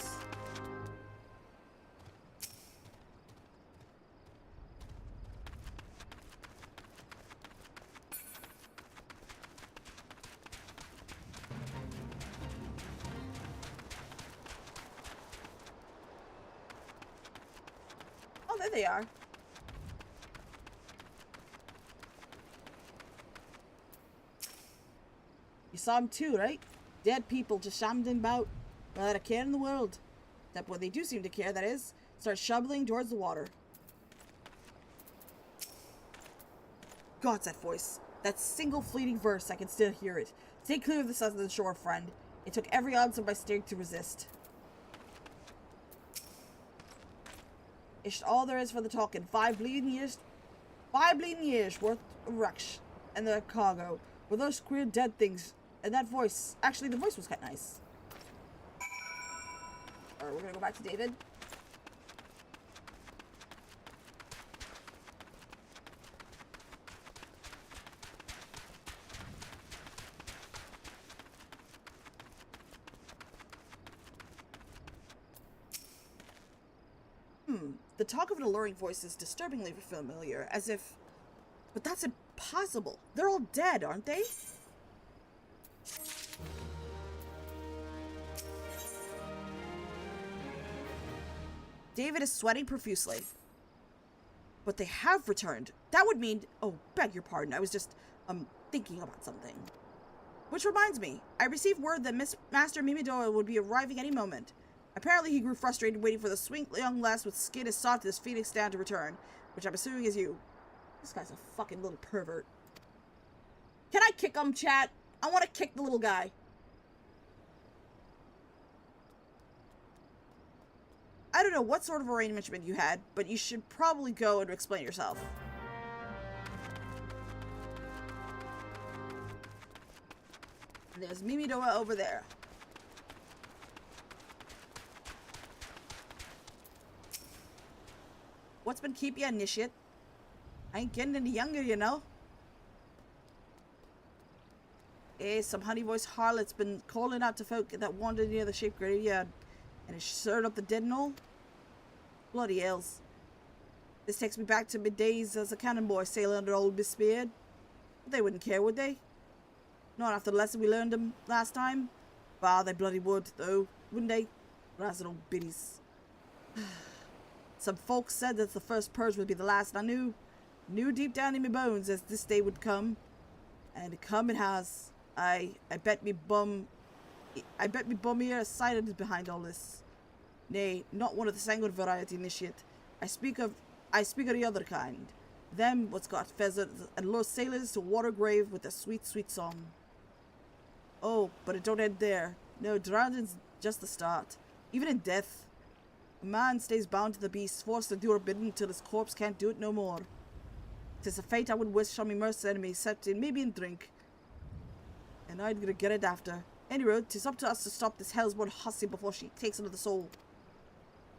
Oh, there they are. You saw them too, right? Dead people just shambling about without a care in the world. Except when they do seem to care, that is. Start shoveling towards the water. God's that voice. That single fleeting verse, I can still hear it. Stay clear of the southern shore, friend. It took every ounce of my strength to resist. It's all there is for the talking. 5 bleeding years worth of wrecks and the cargo. With those queer dead things. And that voice. Actually, the voice was kind of nice. Alright, we're gonna go back to David. The talk of an alluring voice is disturbingly familiar, as if... But that's impossible. They're all dead, aren't they? David is sweating profusely. But they have returned. That would mean... Oh, beg your pardon. I was just, thinking about something. Which reminds me, I received word that Master Mimidoa would be arriving any moment. Apparently he grew frustrated waiting for the sweet young lass with skin as soft as phoenix down to return, which I'm assuming is you. This guy's a fucking little pervert. Can I kick him, chat? I want to kick the little guy. I don't know what sort of arrangement you had, but you should probably go and explain yourself. And there's Mimidoa over there. What's been keeping you, initiate? I ain't getting any younger, you know. Some honey-voiced harlot's been calling out to folk that wandered near the ship graveyard, and it's stirred up the dead and all. Bloody hells. This takes me back to my days as a cannon boy sailing under old Miss Beard. But they wouldn't care, would they? Not after the lesson we learned them last time. Bah, they bloody would, though, wouldn't they? Razzle old biddies. Some folks said that the first purge would be the last, and I knew deep down in my bones as this day would come. And come it has. I bet me bum ear aside behind all this. Nay, not one of the sanguine variety initiate. I speak of the other kind. Them what's got feathers and lure sailors to water grave with a sweet, sweet song. Oh, but it don't end there. No, drowning's just the start. Even in death, a man stays bound to the beast, forced to do her bidding till his corpse can't do it no more. 'Tis a fate I would wish on me merced enemy, except in maybe in drink. And I'd regret it after. Anyway, 'tis up to us to stop this hellsborn hussy before she takes another soul.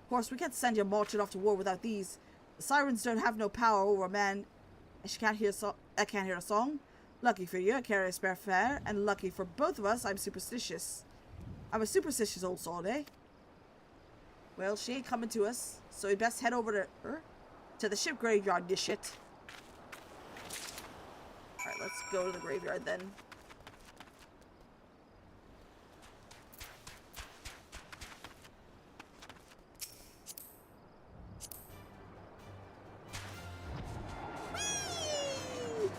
Of course, we can't send you marching off to war without these. The sirens don't have no power over a man, and she can't hear a song. Lucky for you, I carry a spare fare, and lucky for both of us, I'm superstitious. I'm a superstitious old soul, eh? Well, she ain't coming to us, so we best head over to the ship graveyard, you shit. Alright, let's go to the graveyard then. Whee!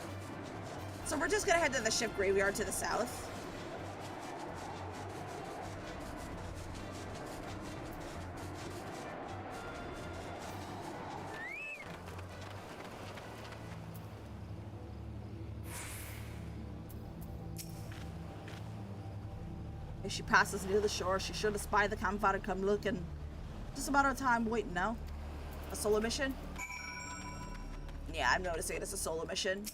So we're just gonna head to the ship graveyard to the south. If she passes near the shore, she should espy the campfire and come looking. Just a matter of time waiting now. A solo mission? Yeah, I'm noticing it's a solo mission.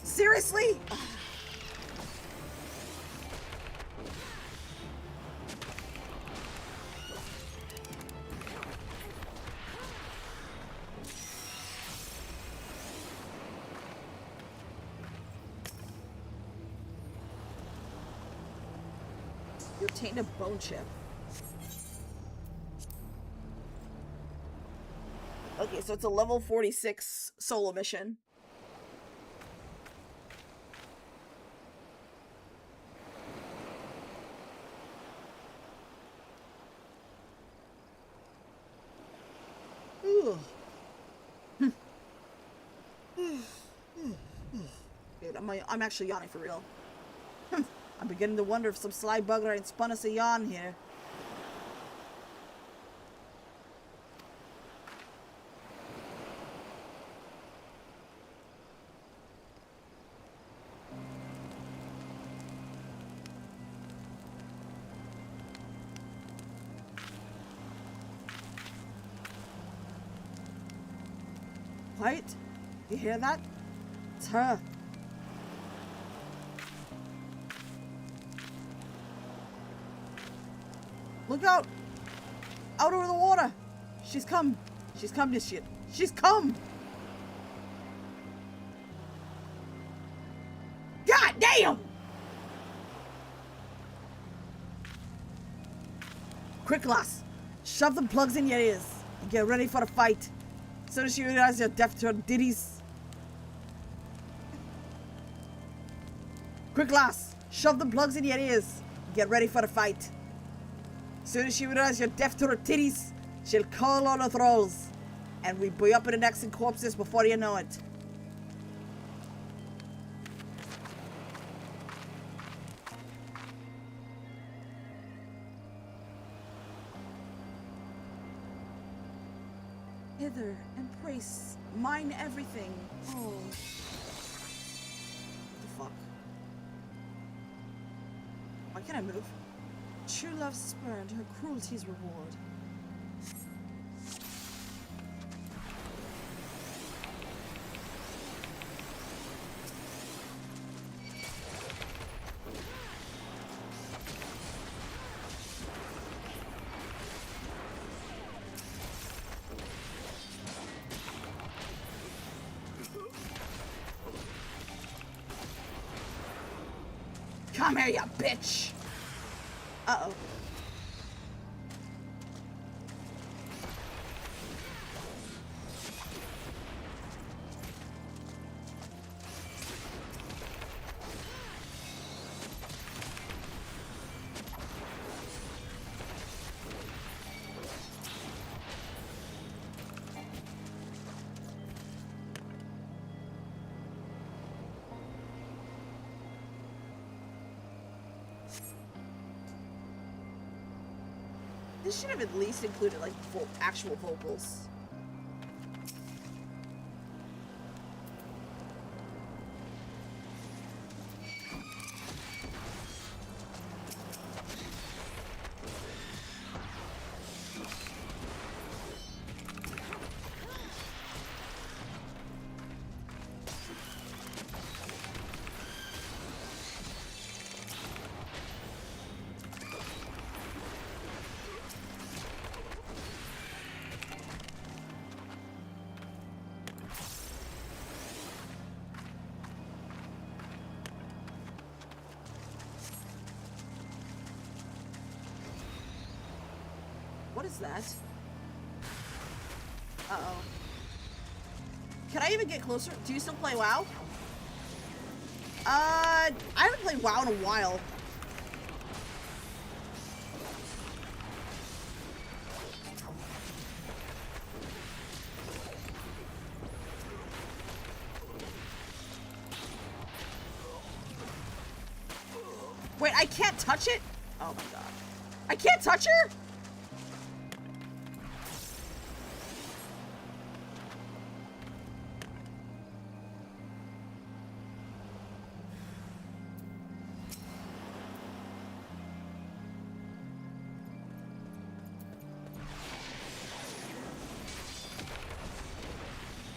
Seriously? You obtained a bone chip. Okay, so it's a level 46 solo mission. Dude, I'm actually yawning for real. I'm beginning to wonder if some sly bugger ain't spun us a yawn here. Quiet? You hear that? It's her. Look out! Out over the water! She's come! She's come, this shit! She's come! God damn! Quick, lass! Shove the plugs in your ears and get ready for the fight. As soon as you realize you're deaf to her ditties. Quick, lass! Shove the plugs in your ears and get ready for the fight. As soon as she realizes you're deaf to her titties, she'll call on the thralls. And we'll be up in the necks and corpses before you know it. Hither, embrace, mine everything. Oh. What the fuck? Why can't I move? True love spurned, her cruelty's reward. Come here, you bitch! Uh-oh. This should have at least included, like, actual vocals. What is that? Uh-oh. Can I even get closer? Do you still play WoW? I haven't played WoW in a while. Wait, I can't touch it? Oh my god. I can't touch her?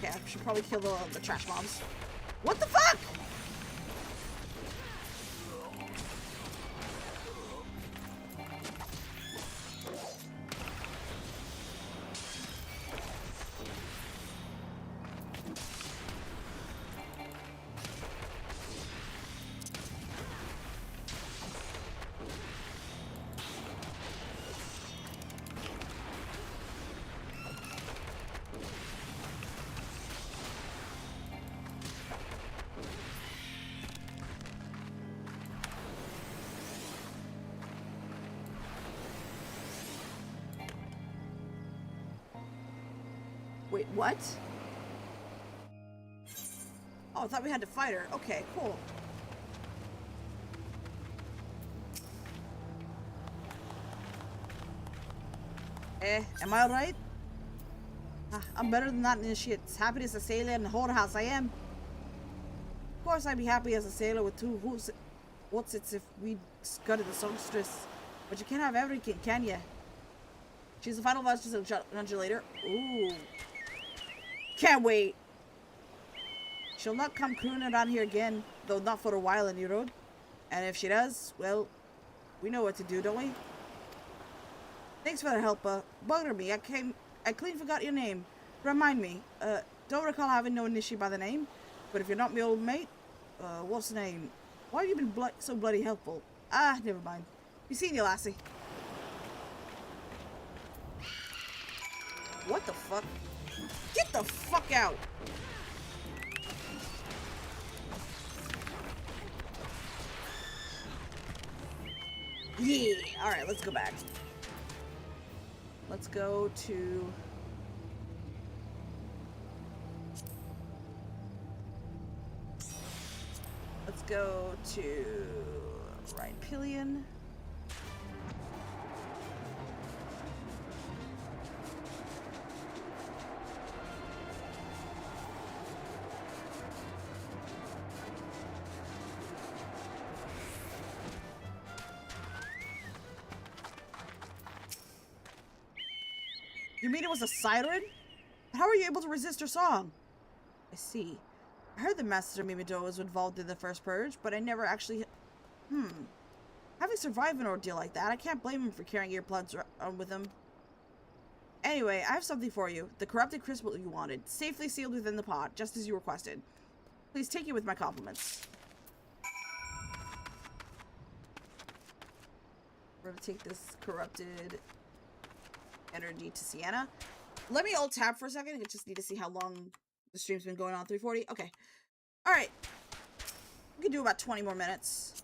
Okay, I should probably kill the trash mobs. What the fuck? Wait, what? Oh, I thought we had to fight her. Okay, cool. Am I alright? I'm better than that initiate. Happy as a sailor in the whorehouse, I am. Of course I'd be happy as a sailor with two what's it if we gutted the songstress. But you can't have everything, can you? She's the final boss just a nudge later. Ooh. Can't wait. She'll not come crooning around here again, though not for a while in road. And if she does, well, we know what to do, don't we? Thanks for the help, bugger me. I clean forgot your name. Remind me. Don't recall having no issue by the name, but if you're not my old mate, what's the name? Why have you been so bloody helpful? Ah, never mind. Be seeing you, lassie. What the fuck? Get the fuck out! Yeah! Alright, let's go back. Let's go to... Let's go to... Right Pillion. You mean it was a siren? How are you able to resist her song? I see. I heard the Master Mimido was involved in the first purge, but I never actually... Having survived an ordeal like that, I can't blame him for carrying earplugs on with him. Anyway, I have something for you. The corrupted crystal you wanted, safely sealed within the pot, just as you requested. Please take it with my compliments. We're gonna take this corrupted energy to Sienna. Let me alt tab for a second. I just need to see how long the stream's been going on. 340. Okay. All right. We can do about 20 more minutes.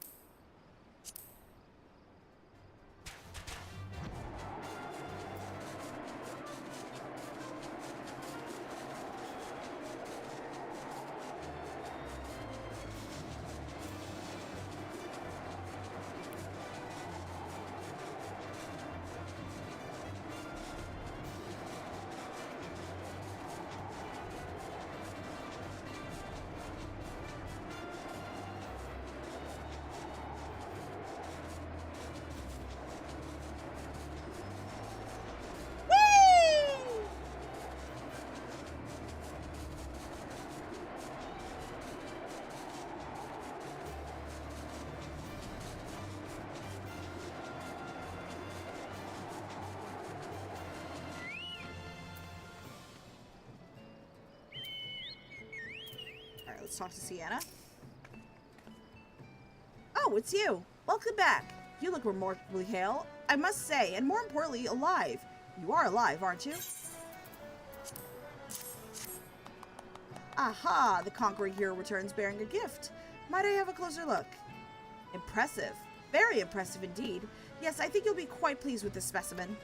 Let's talk to Sienna. Oh, it's you. Welcome back. You look remarkably hale, I must say, and more importantly, alive. You are alive, aren't you? Aha! The conquering hero returns bearing a gift. Might I have a closer look? Impressive. Very impressive indeed. Yes, I think you'll be quite pleased with this specimen.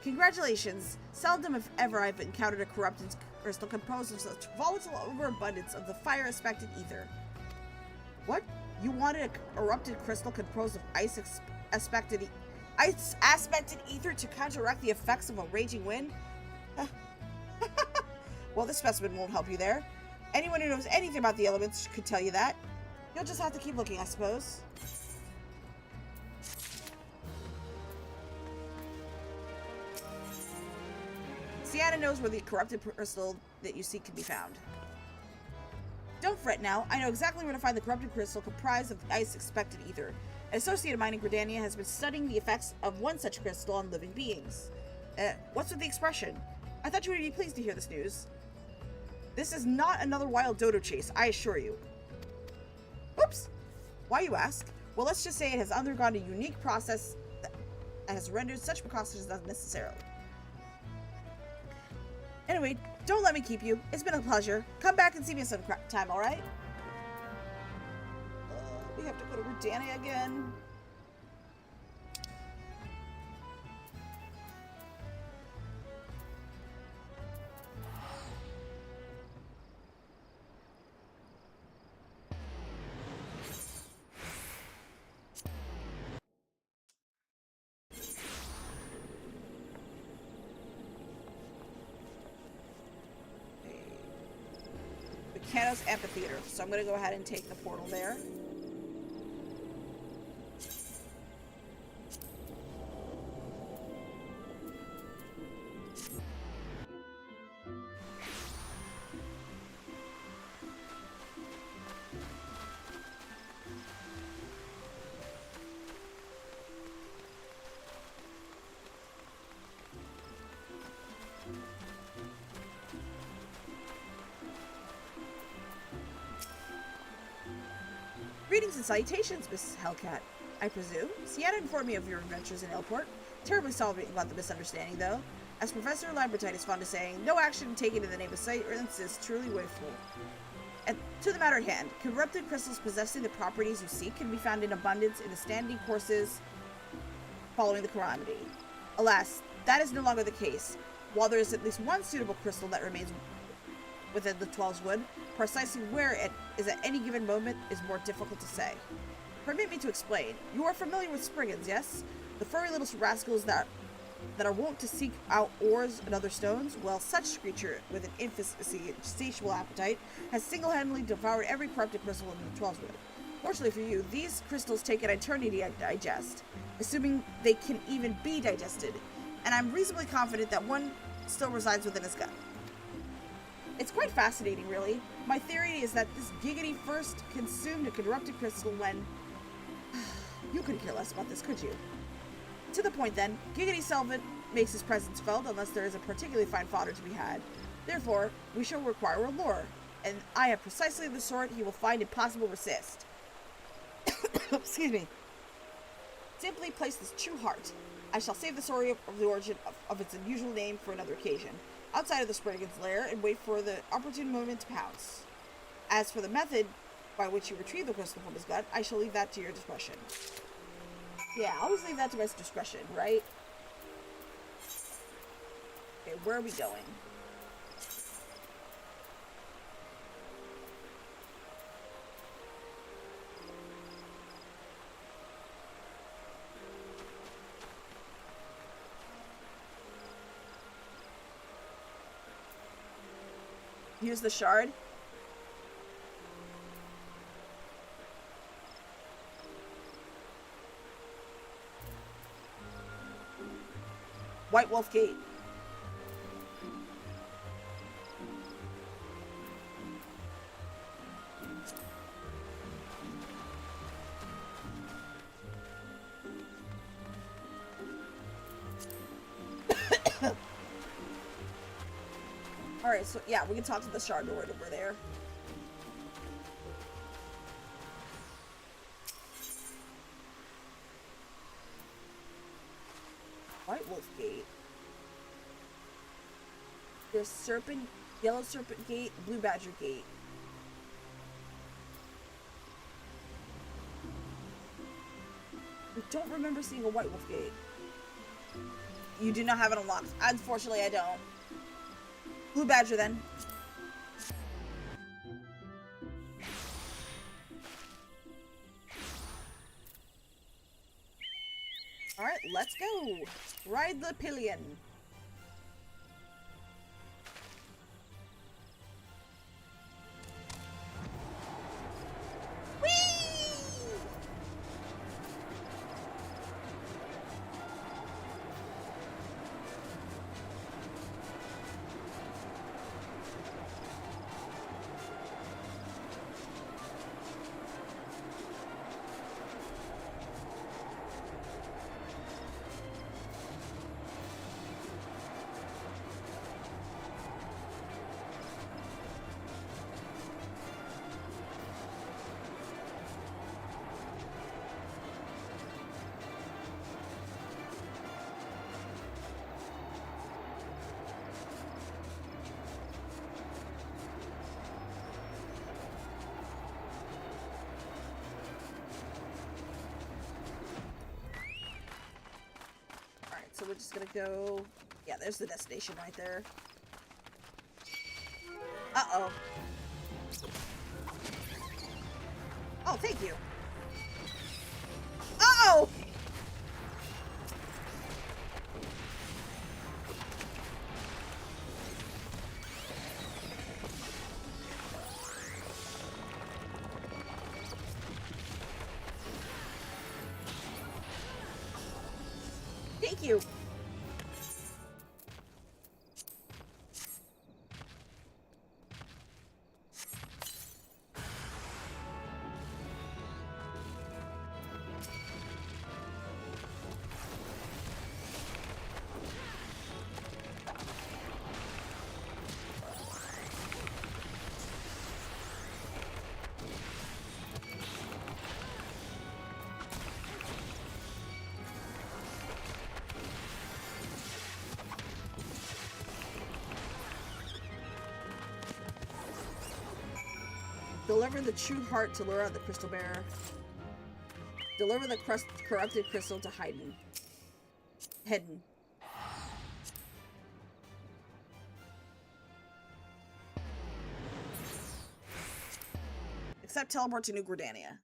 Congratulations. Seldom if ever I've encountered a corrupted crystal composed of such volatile overabundance of the fire-aspected ether. What? You wanted a erupted crystal composed of ice-aspected ether to counteract the effects of a raging wind? Well, this specimen won't help you there. Anyone who knows anything about the elements could tell you that. You'll just have to keep looking, I suppose. Sienna knows where the corrupted crystal that you seek can be found. Don't fret now. I know exactly where to find the corrupted crystal comprised of the ice-expected ether. An associate of mine in Gridania has been studying the effects of one such crystal on living beings. What's with the expression? I thought you would be pleased to hear this news. This is not another wild dodo chase, I assure you. Oops! Why, you ask? Well, let's just say it has undergone a unique process that has rendered such precautions unnecessary. Anyway, don't let me keep you. It's been a pleasure. Come back and see me some time, alright? We have to go to Gridania again. Caseoh's Amphitheater. So I'm going to go ahead and take the portal there. Greetings and salutations, Miss Hellcat. I presume. Sienna informed me of your adventures in Airport. Terribly sorry about the misunderstanding, though. As Professor Lambertite is fond of saying, no action taken in the name of science is truly wasteful. And to the matter at hand, corrupted crystals possessing the properties you seek can be found in abundance in the standing courses following the calamity. Alas, that is no longer the case. While there is at least one suitable crystal that remains within the 12's wood, precisely where it is at any given moment is more difficult to say. Permit me to explain. You are familiar with Spriggans, yes? The furry little rascals that are wont to seek out ores and other stones? Well, such creature with an insatiable appetite has single-handedly devoured every corrupted crystal in the 12's wood. Fortunately for you, these crystals take an eternity to digest, assuming they can even be digested, and I'm reasonably confident that one still resides within his gut. It's quite fascinating, really. My theory is that this giggity first consumed a corrupted crystal when... You couldn't care less about this, could you? To the point, then. Giggity seldom makes his presence felt unless there is a particularly fine fodder to be had. Therefore, we shall require a lure, and I have precisely the sort he will find impossible to resist. Excuse me. Simply place this true heart. I shall save the story of the origin of its unusual name for another occasion, outside of the Spriggan's lair, and wait for the opportune moment to pounce. As for the method by which you retrieve the crystal from his gut, I shall leave that to your discretion. Yeah, I always leave that to my discretion, right? Okay, where are we going? Use the shard. White Wolf Gate. Alright, so yeah, we can talk to the shard lord over there. White Wolf Gate. There's Serpent, Yellow Serpent Gate, Blue Badger Gate. I don't remember seeing a White Wolf Gate. You do not have it unlocked. Unfortunately, I don't. Blue Badger, then. Alright, let's go. Ride the pillion. So we're just gonna go... Yeah, there's the destination right there. Uh-oh. Oh, thank you. Uh-oh! Thank you. Deliver the true heart to lure out the crystal bearer. Deliver the corrupted crystal to Hidden. Except teleport to New Gridania.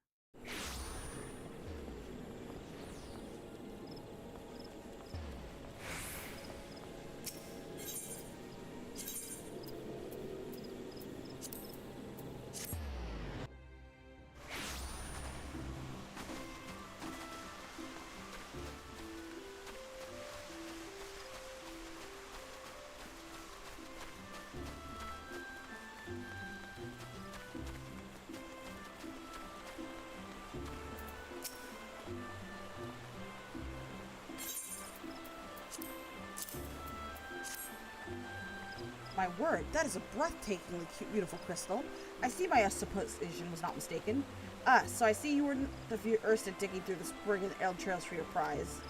My word, that is a breathtakingly cute, beautiful crystal. I see my supposition was not mistaken. Ah, so I see you were the few Ursa digging through the spring and elm trails for your prize.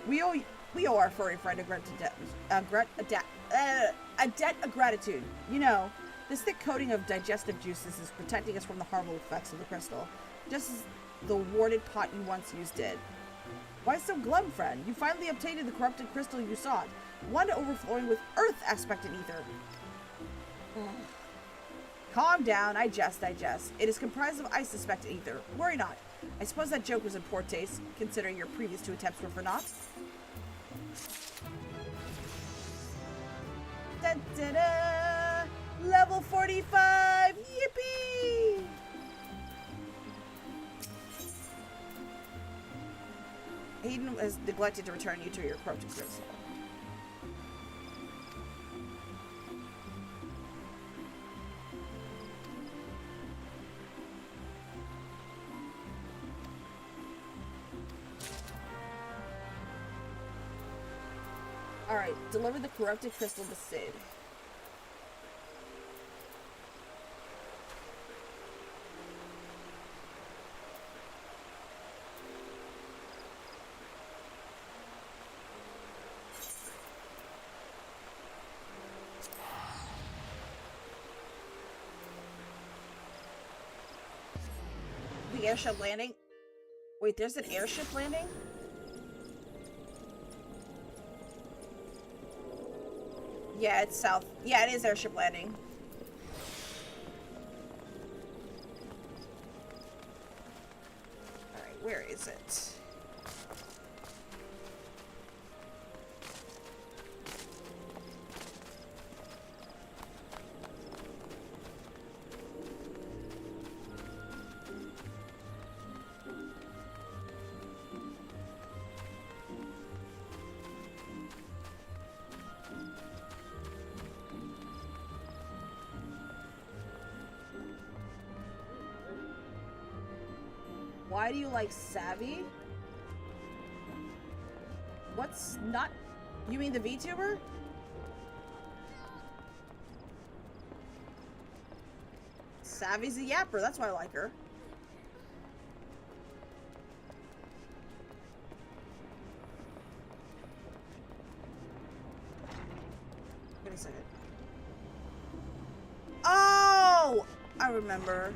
We owe our furry friend a debt of gratitude. You know, this thick coating of digestive juices is protecting us from the harmful effects of the crystal, just as the warded pot you once used did. Why so glum, friend? You finally obtained the corrupted crystal you sought, one overflowing with earth aspect and ether. Calm down, I jest. It is comprised of ice aspect and ether. Worry not. I suppose that joke was in poor taste, considering your previous 2 attempts were for naught. Da-da-da! Level 45! Yippee! Hayden has neglected to return you to your corrupted crystal. Alright, deliver the corrupted crystal to Sid. The airship landing? Wait, there's an airship landing? Yeah, it's south. Yeah, it is airship landing. Alright, where is it? Why do you like Savvy? What's not... You mean the VTuber? Savvy's a yapper, that's why I like her. Wait a second. Oh! I remember.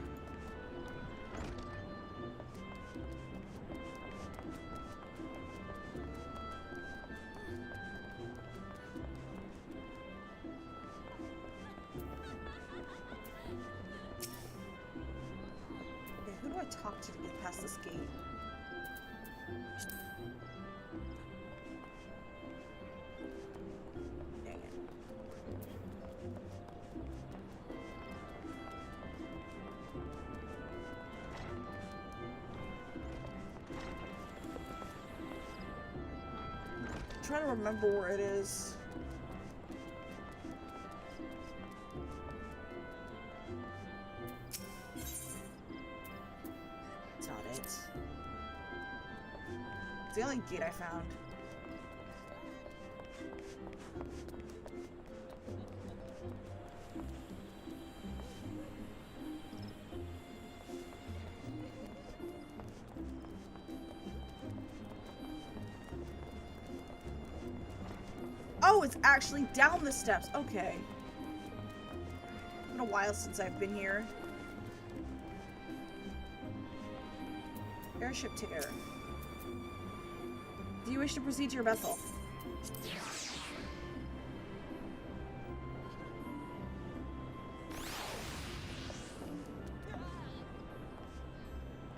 Talk to get past this gate. Dang it. I'm trying to remember where it is. It's the only gate I found. Oh, it's actually down the steps. Okay. It's been a while since I've been here. Airship ticker. Do you wish to proceed to your vessel?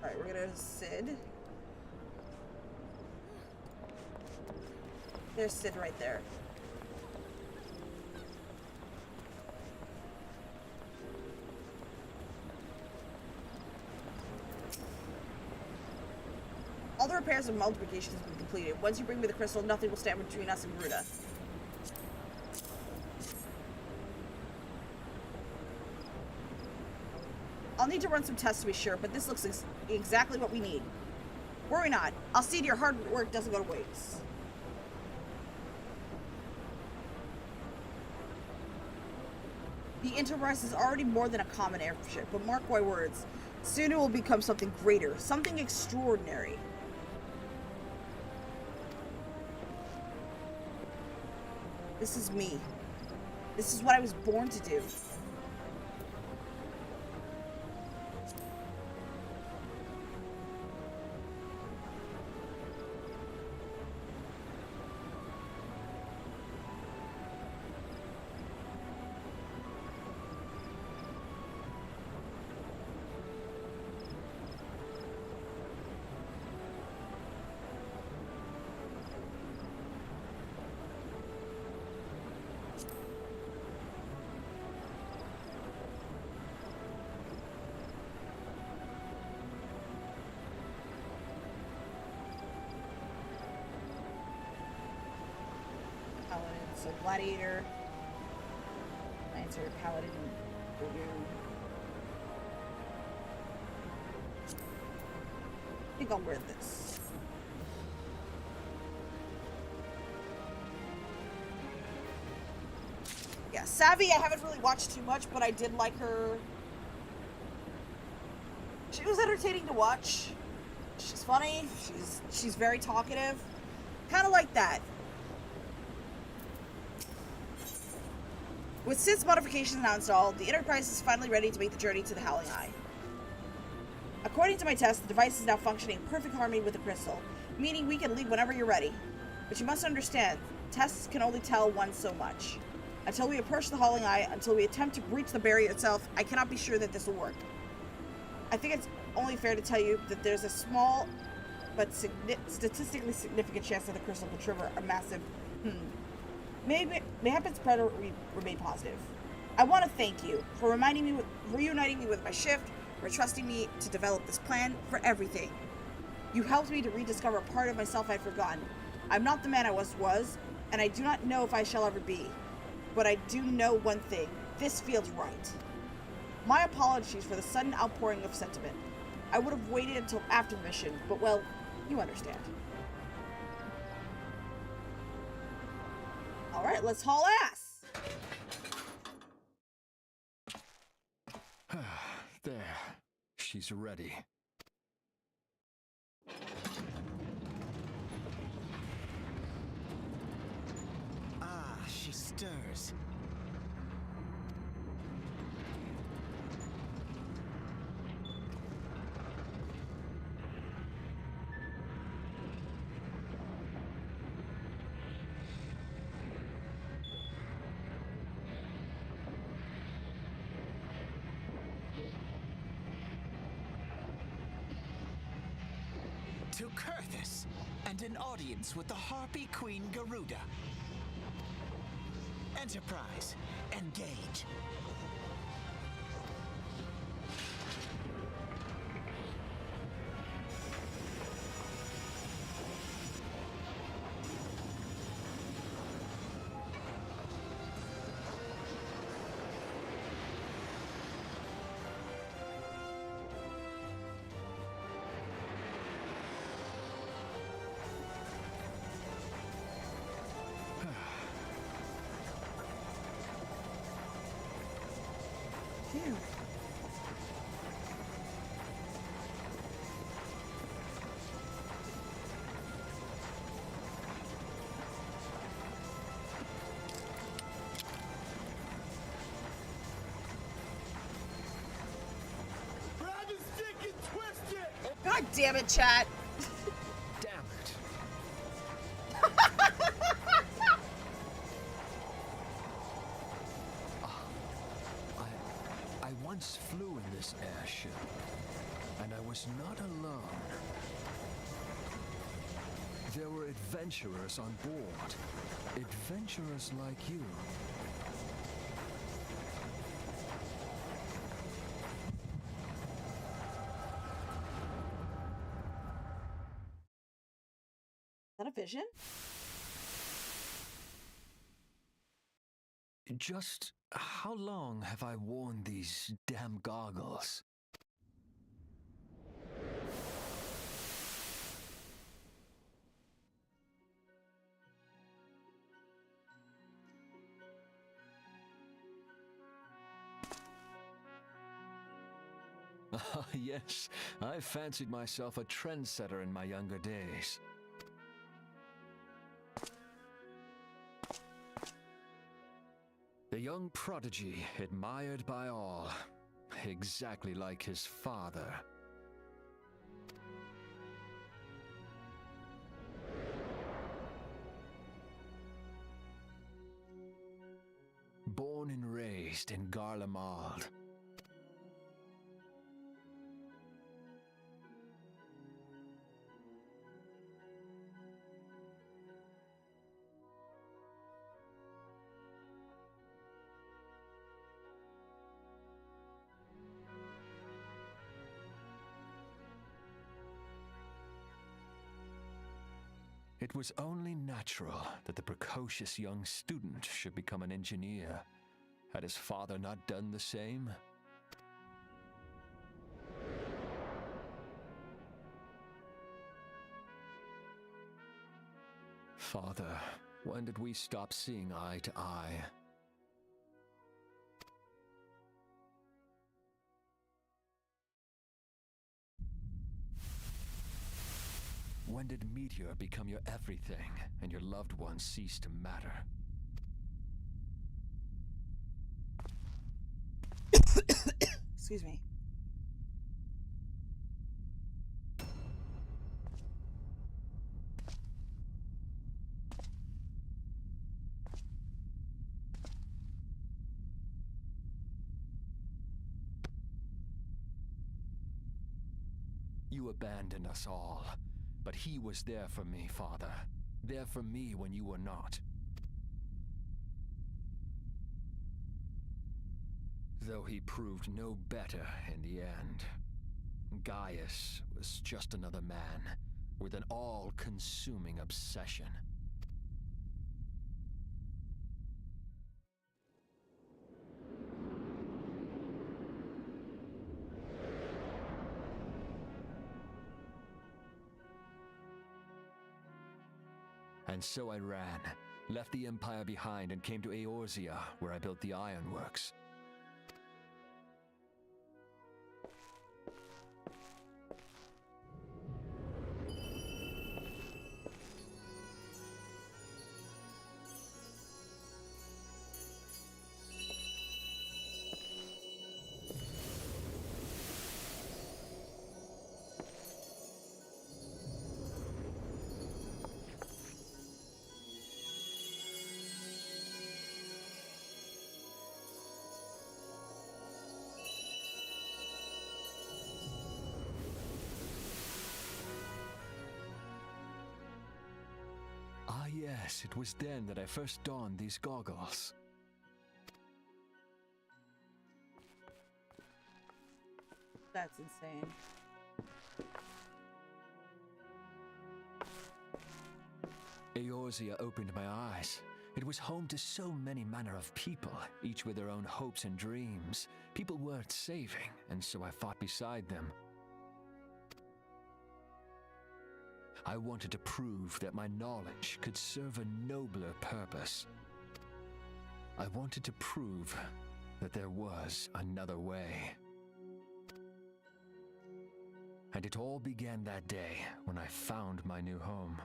Alright, we're gonna Sid. There's Sid right there. All the repairs and multiplications have been completed. Once you bring me the crystal, nothing will stand between us and Garuda. I'll need to run some tests to be sure, but this looks exactly what we need. Worry not. I'll see that your hard work doesn't go to waste. The Enterprise is already more than a common airship, but mark my words. Soon it will become something greater, something extraordinary. This is me. This is what I was born to do. So gladiator, lancer, paladin, dragoon. I think I'll wear this. Yeah, Savvy, I haven't really watched too much, but I did like her. She was entertaining to watch. She's funny. She's very talkative. Kind of like that. With Sid's modifications now installed, the Enterprise is finally ready to make the journey to the Howling Eye. According to my test, the device is now functioning in perfect harmony with the crystal, meaning we can leave whenever you're ready. But you must understand, tests can only tell one so much. Until we approach the Howling Eye, until we attempt to breach the barrier itself, I cannot be sure that this will work. I think it's only fair to tell you that there's a small but statistically significant chance that the crystal will trigger a massive Mayhap its predator remain positive. I want to thank you for reuniting me with my shift, for trusting me to develop this plan, for everything. You helped me to rediscover a part of myself I'd forgotten. I'm not the man I once was, and I do not know if I shall ever be. But I do know one thing. This feels right. My apologies for the sudden outpouring of sentiment. I would have waited until after the mission, but well, you understand. Alright, let's haul ass! There. She's ready. Ah, she stirs. To Kurthus, and an audience with the Harpy Queen Garuda. Enterprise, engage. Phew. Grab his stick and twist it! God damn it, chat! Damn it. I once flew in this airship, and I was not alone. There were adventurers on board. Adventurers like you. Is that a vision? Just how long have I worn these damn goggles? Ah, yes, I fancied myself a trendsetter in my younger days. The young prodigy, admired by all, exactly like his father. Born and raised in Garlemald. It was only natural that the precocious young student should become an engineer. Had his father not done the same? Father, when did we stop seeing eye to eye? When did Meteor become your everything and your loved ones cease to matter? Excuse me. You abandoned us all, but he was there for me, Father. There for me when you were not. Though he proved no better in the end. Gaius was just another man with an all-consuming obsession. And so I ran, left the Empire behind and came to Eorzea, where I built the ironworks. Ah yes, it was then that I first donned these goggles. That's insane. Eorzea opened my eyes. It was home to so many manner of people, each with their own hopes and dreams. People worth saving, and so I fought beside them. I wanted to prove that my knowledge could serve a nobler purpose. I wanted to prove that there was another way. And it all began that day when I found my new home.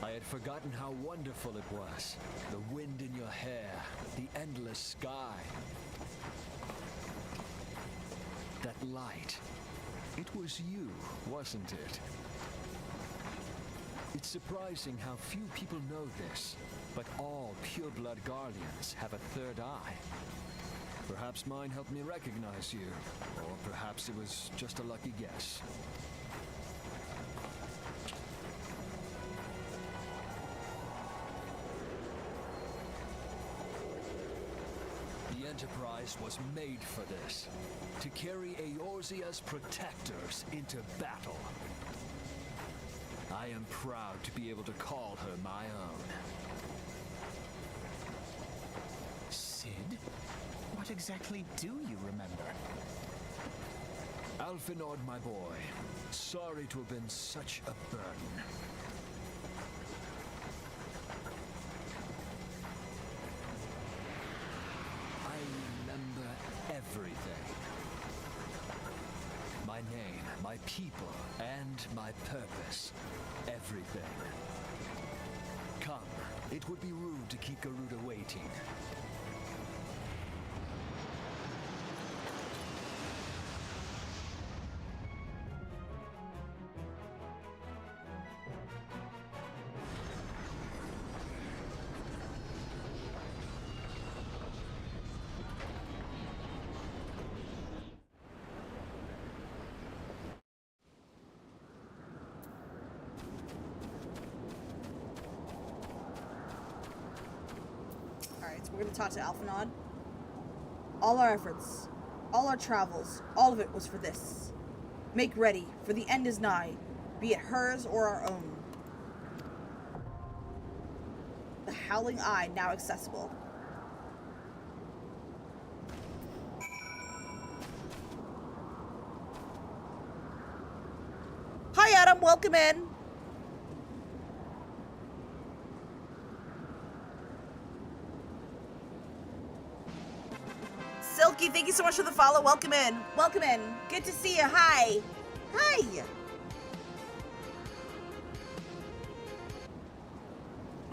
I had forgotten how wonderful it was. The wind in your hair, the endless sky. That light. It was you, wasn't it? It's surprising how few people know this, but all pure-blood Guardians have a third eye. Perhaps mine helped me recognize you, or perhaps it was just a lucky guess. The Enterprise was made for this, to carry Eorzea's protectors into battle. I am proud to be able to call her my own. Sid? What exactly do you remember? Alfinod, my boy. Sorry to have been such a burden. I remember everything. My name, my people, and my purpose. Everything. Come, it would be rude to keep Garuda waiting. Alright, so we're gonna talk to Alfinod. All our efforts, all our travels, all of it was for this. Make ready, for the end is nigh, be it hers or our own. The Howling Eye now accessible. Hi Adam, welcome in. Silky, thank you so much for the follow. Welcome in. Welcome in. Good to see you. Hi. Hi.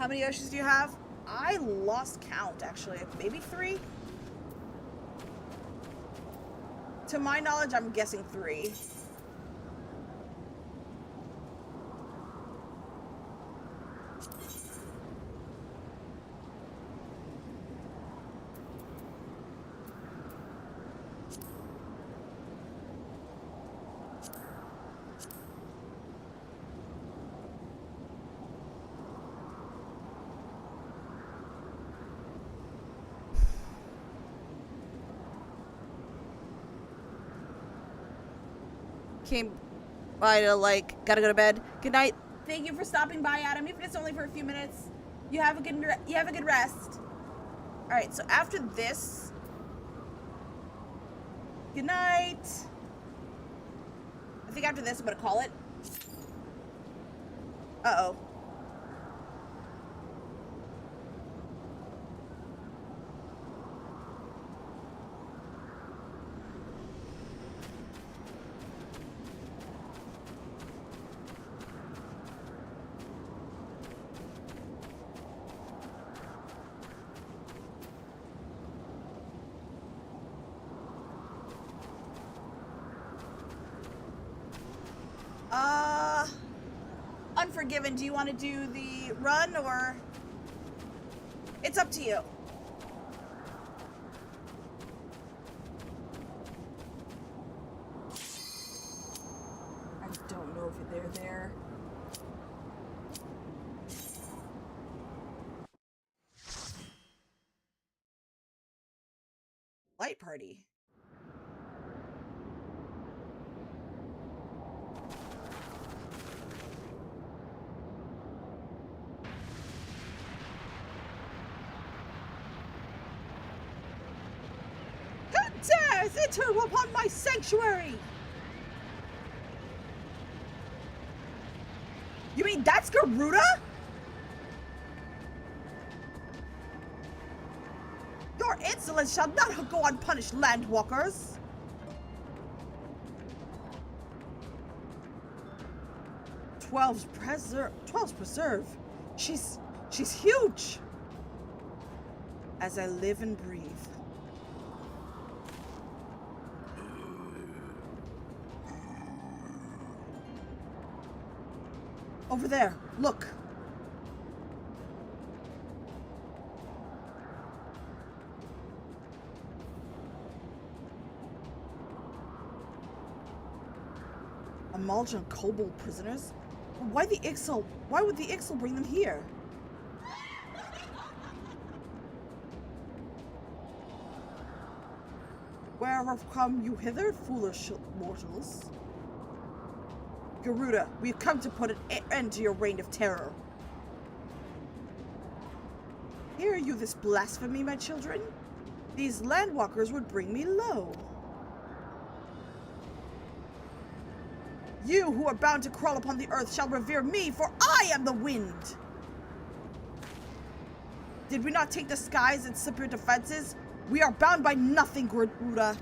How many oceans do you have? I lost count, actually. Maybe 3? To my knowledge, I'm guessing 3. Came by to, like, gotta go to bed. Good night. Thank you for stopping by, Adam. Even if it's only for a few minutes. You have a good rest. All right, so after this, good night. I think after this, I'm gonna call it. Uh-oh. Unforgiven, do you want to do the run, or it's up to you? I don't know if they're there. Light party. Dares enter upon my sanctuary! You mean that's Garuda? Your insolence shall not go unpunished, landwalkers! 12's preserve. She's huge! As I live and breathe. Over there, look. Amaljan kobold prisoners? Why the Ixal? Why would the Ixal bring them here? Where have come you hither, foolish mortals? Garuda, we've come to put an end to your reign of terror. Hear you this blasphemy, my children? These landwalkers would bring me low. You who are bound to crawl upon the earth shall revere me, for I am the wind. Did we not take the skies and slip your defenses? We are bound by nothing, Garuda.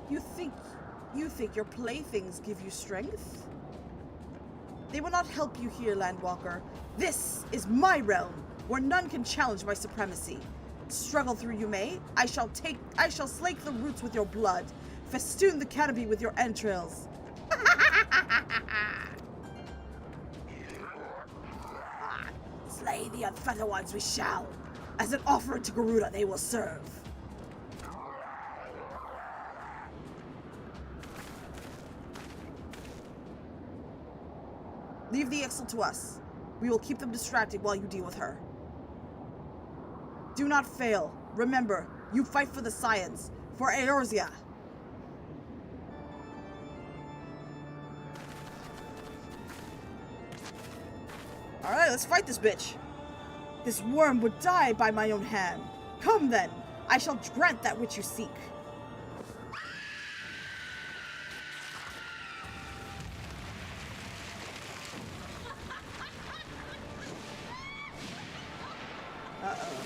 You think your playthings give you strength? They will not help you here, Landwalker. This is my realm, where none can challenge my supremacy. Struggle through you may. I shall slake the roots with your blood, festoon the canopy with your entrails. Slay the unfeathered ones we shall. As an offering to Garuda they will serve. Leave the Ixal to us. We will keep them distracted while you deal with her. Do not fail. Remember, you fight for the science, for Eorzea. Alright, let's fight this bitch. This worm would die by my own hand. Come then, I shall grant that which you seek. Uh-oh.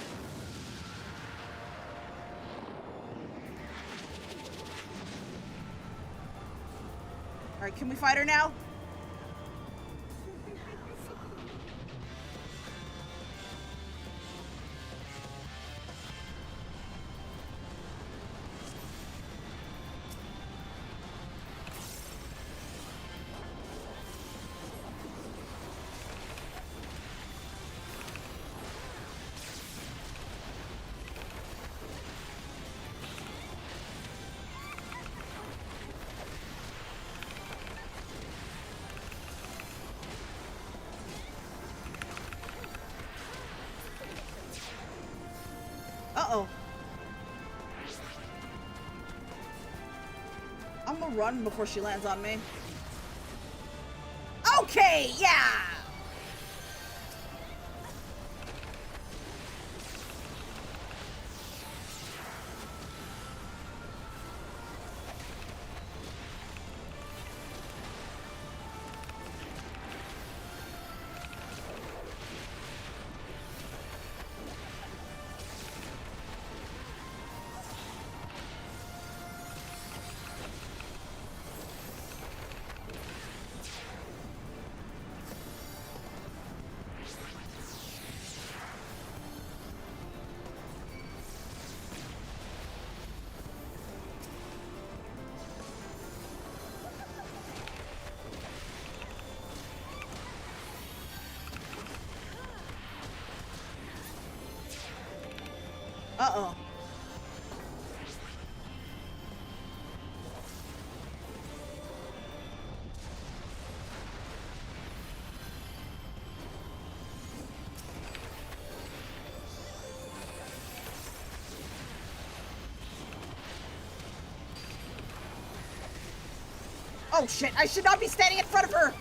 Alright, can we fight her now? Uh-oh. I'm gonna run before she lands on me. Okay, yeah! Uh-oh. Oh shit, I should not be standing in front of her!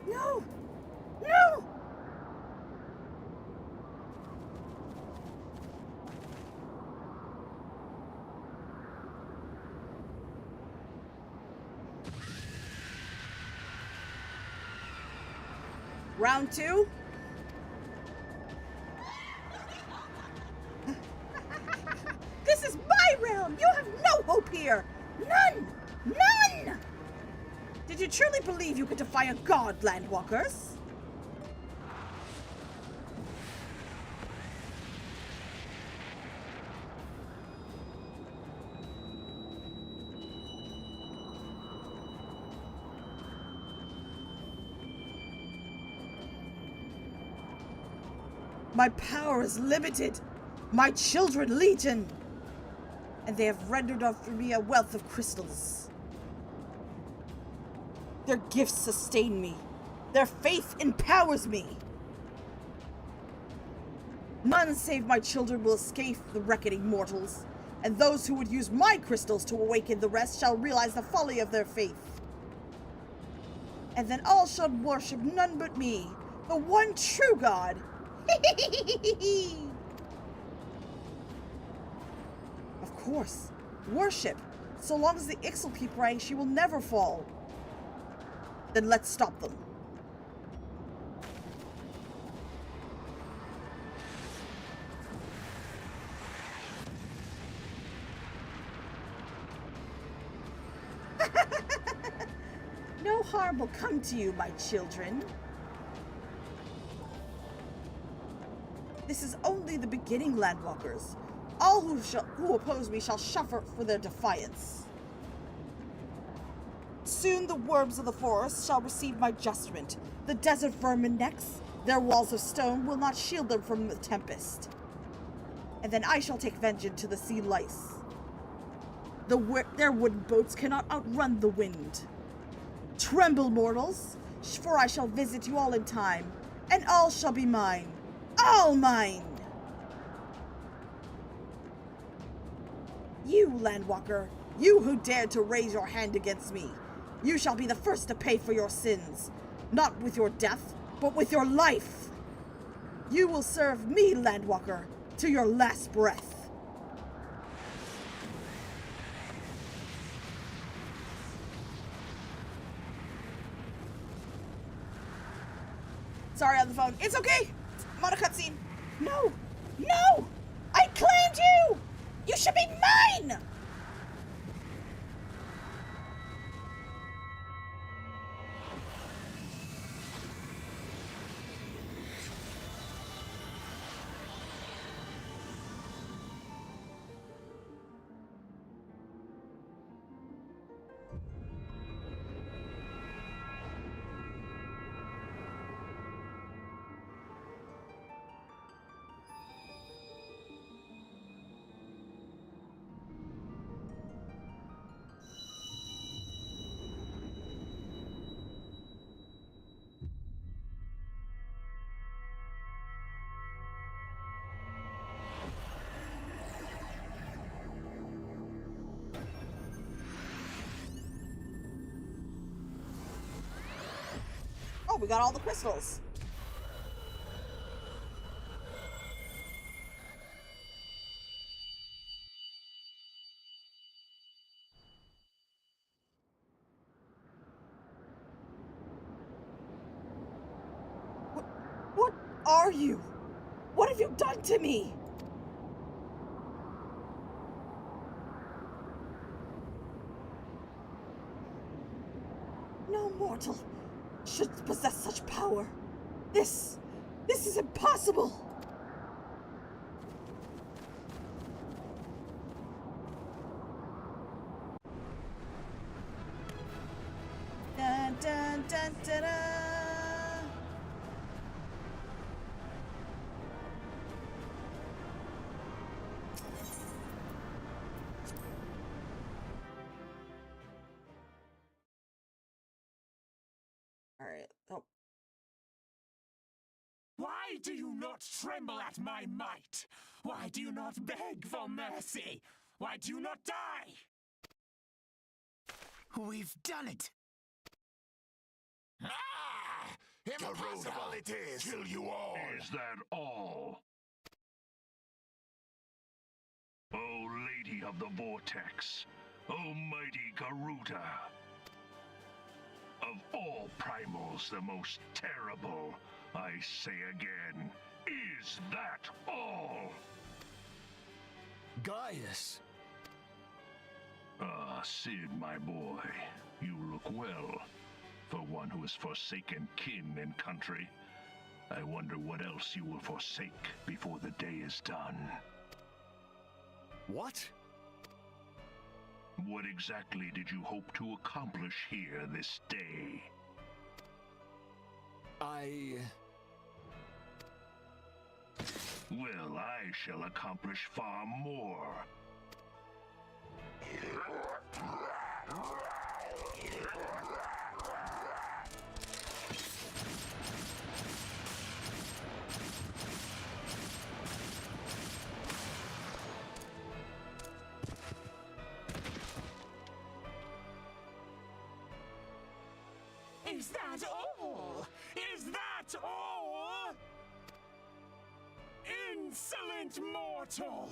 No! No! Round two? This is my realm! You have no hope here! None! None! Did you truly believe you could defy a god, Landwalkers? My power is limited. My children legion, and they have rendered unto me a wealth of crystals. Their gifts sustain me. Their faith empowers me. None save my children will escape the reckoning mortals, and those who would use my crystals to awaken the rest shall realize the folly of their faith. And then all shall worship none but me, the one true God. Of course, worship. So long as the Ixal keep praying, she will never fall. Then let's stop them. No harm will come to you, my children. This is only the beginning, Landwalkers. All who oppose me shall suffer for their defiance. Soon the worms of the forest shall receive my judgment. The desert vermin next, their walls of stone will not shield them from the tempest. And then I shall take vengeance to the sea lice. Their wooden boats cannot outrun the wind. Tremble, mortals, for I shall visit you all in time, and all shall be mine. All mine! You, Landwalker, you who dared to raise your hand against me, you shall be the first to pay for your sins, not with your death, but with your life. You will serve me, Landwalker, to your last breath. Sorry on the phone. It's okay. I'm on a cutscene. No! No! I claimed you! You should be mine! Oh, we got all the crystals. What are you? What have you done to me? No mortal should possess such power. This is impossible. Dun, dun, dun, dun, dun. All right. Oh. Why do you not tremble at my might? Why do you not beg for mercy? Why do you not die? We've done it. Ah! Impossible it is! Kill you all! Is that all? O Lady of the Vortex, O mighty Garuda, of all primals the most terrible, I say again, is that all? Gaius! Ah, Sid, my boy, you look well. For one who has forsaken kin and country, I wonder what else you will forsake before the day is done. What? What exactly did you hope to accomplish here this day? Well, I shall accomplish far more. Is that all? Is that all? Insolent mortal!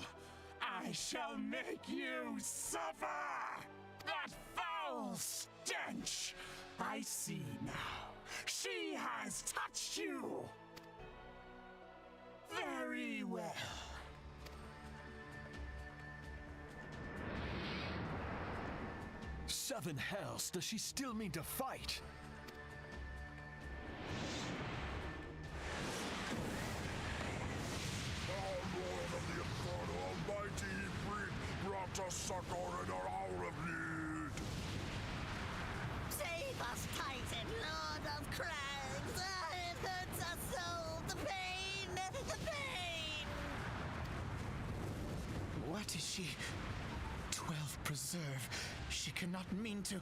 I shall make you suffer! That foul stench! I see now. She has touched you! Very well. Seven hells, does she still mean to fight? To succor in our hour of need. Save us, Titan, Lord of Crags! It hurts us so! The pain! The pain! What is she? 12 preserve. She cannot mean to.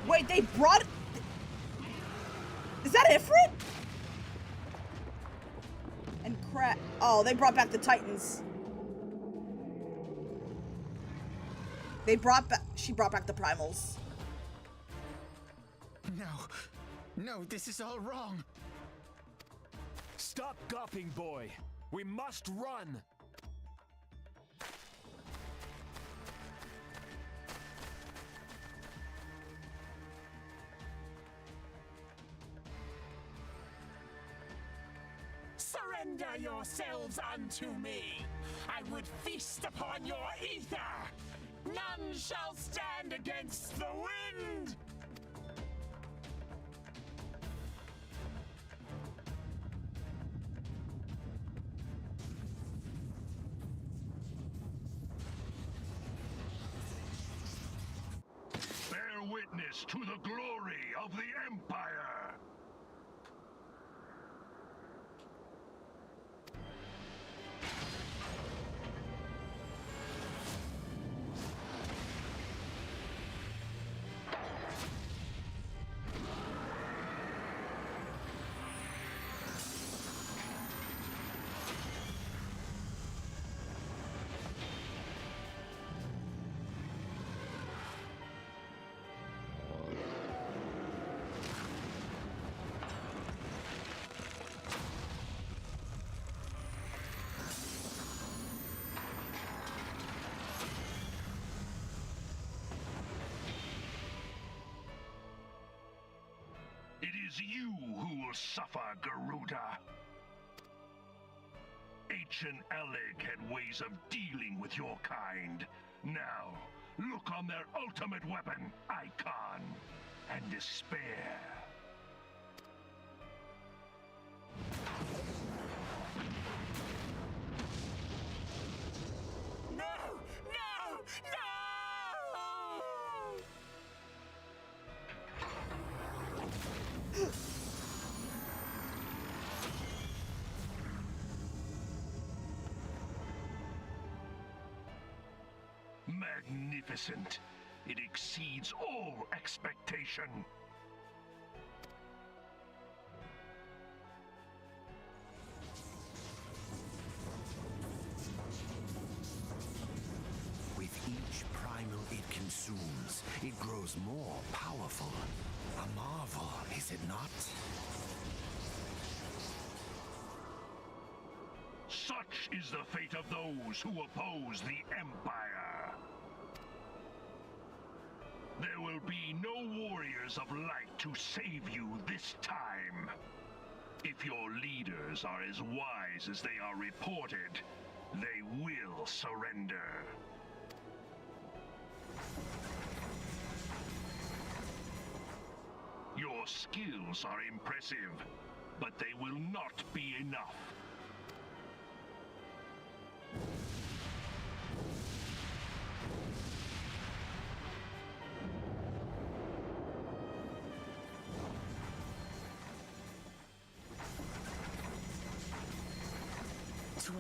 Wait, they brought... Is that Ifrit? And crap. Oh, they brought back the Titans. They brought back... She brought back the Primals. No. No, this is all wrong. Stop gawping, boy. We must run. Surrender yourselves unto me. I would feast upon your ether. None shall stand against the wind. Bear witness to the glory of the Empire! It is you who will suffer, Garuda. Ancient Alec had ways of dealing with your kind. Now, look on their ultimate weapon, Icon, and despair. No! No! No! Magnificent. It exceeds all expectation. With each primal it consumes, it grows more powerful. A marvel, is it not? Such is the fate of those who oppose the Empire. There will be no warriors of light to save you this time. If your leaders are as wise as they are reported, they will surrender. Your skills are impressive, but they will not be enough.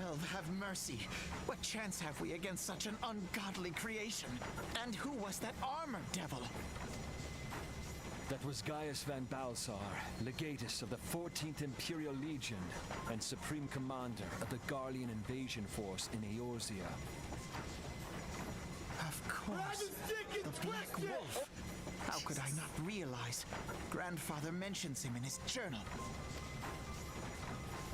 Twelve, have mercy. What chance have we against such an ungodly creation? And who was that armored devil? That was Gaius van Balsar, legatus of the 14th Imperial Legion and supreme commander of the Garlean invasion force in Eorzea. Of course, the Black Wolf. How could I not realize? Grandfather mentions him in his journal.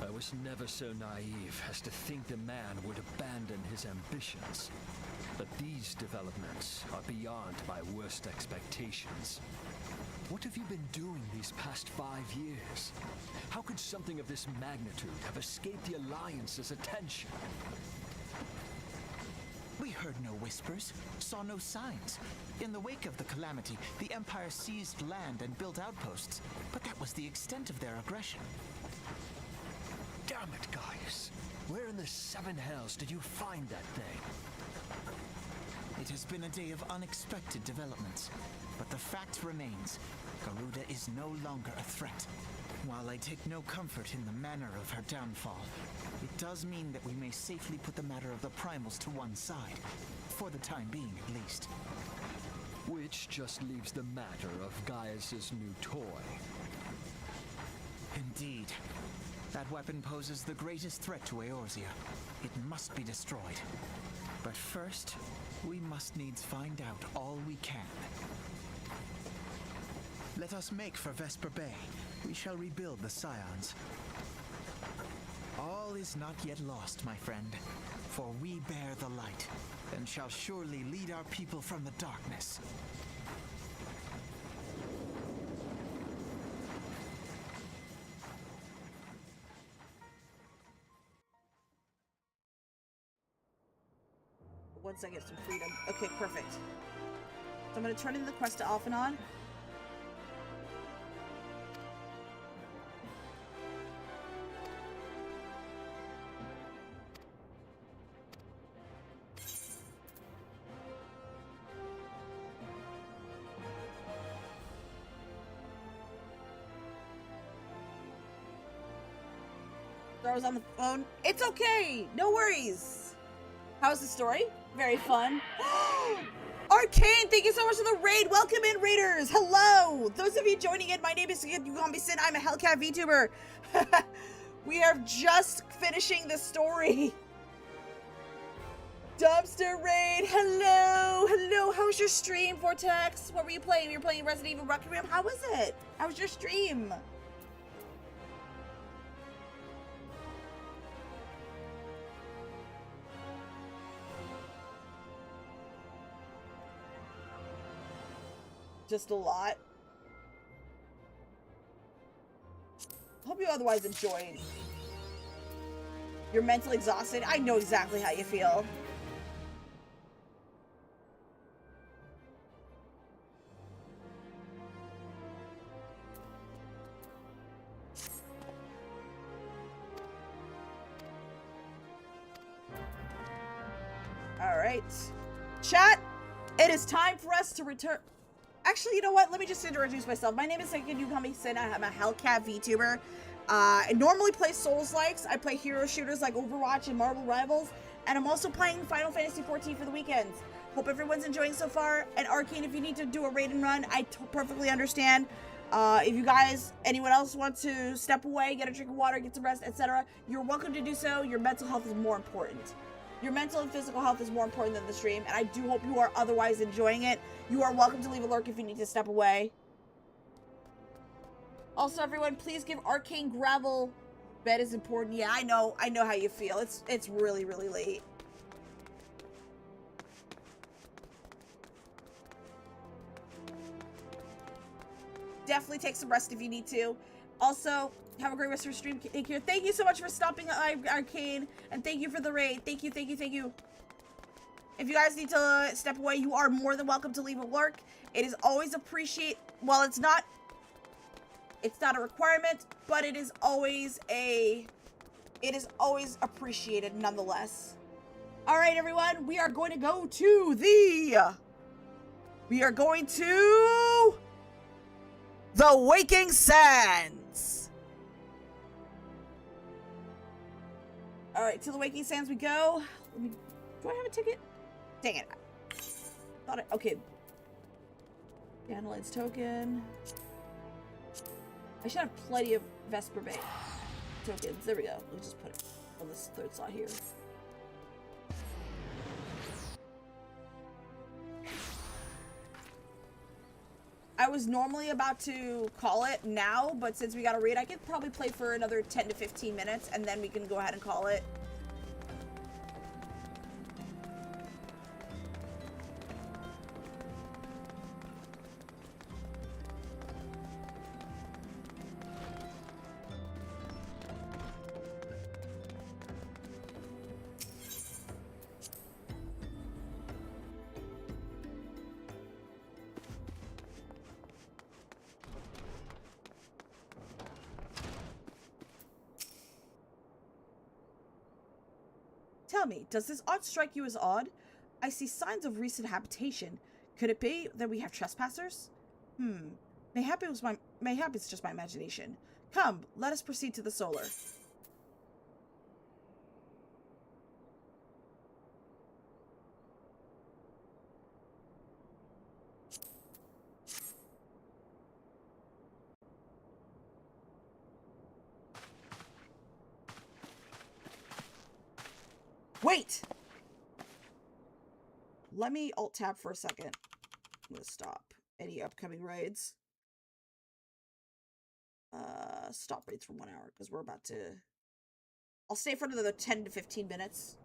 I was never so naive as to think the man would abandon his ambitions. But these developments are beyond my worst expectations. What have you been doing these past 5 years? How could something of this magnitude have escaped the Alliance's attention? We heard no whispers, saw no signs. In the wake of the calamity, the Empire seized land and built outposts, but that was the extent of their aggression. Damn it, Gaius. Where in the seven hells did you find that thing? It has been a day of unexpected developments, but the fact remains, Garuda is no longer a threat. While I take no comfort in the manner of her downfall, it does mean that we may safely put the matter of the primals to one side, for the time being at least. Which just leaves the matter of Gaius's new toy. Indeed. That weapon poses the greatest threat to Eorzea. It must be destroyed. But first, we must needs find out all we can. Let us make for Vesper Bay. We shall rebuild the Scions. All is not yet lost, my friend, for we bear the light, and shall surely lead our people from the darkness. Once I get some freedom. Okay, perfect. So I'm going to turn in the quest to off and on. I was on the phone. It's okay. No worries. How's the story? Very fun. Arcane, thank you so much for the raid. Welcome in, raiders. Hello. Those of you joining in, my name is Sin. I'm a Hellcat VTuber. We are just finishing the story. Dumpster raid. Hello. Hello. How was your stream, Vortex? What were you playing? You were playing Resident Evil Requiem. How was it? How was your stream? Just a lot. Hope you otherwise enjoyed. You're mentally exhausted. I know exactly how you feel. All right. Chat, it is time for us to return. Actually, you know what? Let me just introduce myself. My name is Sin. I'm a Hellcat VTuber. I normally play Souls-likes. I play hero shooters like Overwatch and Marvel Rivals. And I'm also playing Final Fantasy XIV for the weekends. Hope everyone's enjoying so far. And Arcane, if you need to do a raid and run, I perfectly understand. If you guys, anyone else wants to step away, get a drink of water, get some rest, etc., you're welcome to do so. Your mental health is more important. Your mental and physical health is more important than the stream, and I do hope you are otherwise enjoying it. You are welcome to leave a lurk if you need to step away. Also, everyone, please give Arcane Gravel. Bed is important. Yeah, I know how you feel. It's really, really late. Definitely take some rest if you need to. Also, have a great rest of your stream. Thank you so much for stopping Arcane, and thank you for the raid. Thank you, thank you, thank you. If you guys need to step away, you are more than welcome to leave a lurk. It is always appreciated. Well, it's not a requirement, but it is always appreciated nonetheless. All right, everyone, we are going to go to the Waking Sands. All Alright, to the Waking Sands we go. Do I have a ticket? Dang it. Okay. Dandelions token. I should have plenty of Vesper Bay tokens. There we go. We'll just put it on this third slot here. I was normally about to call it now, but since we got to read, I could probably play for another 10 to 15 minutes, and then we can go ahead and call it. Tell me, does this odd strike you as odd? I see signs of recent habitation. Could it be that we have trespassers? Mayhap it's just my imagination. Come, let us proceed to the solar. Wait! Let me alt-tab for a second. I'm gonna stop any upcoming raids. Stop raids for 1 hour, because we're about to... I'll stay for another 10 to 15 minutes.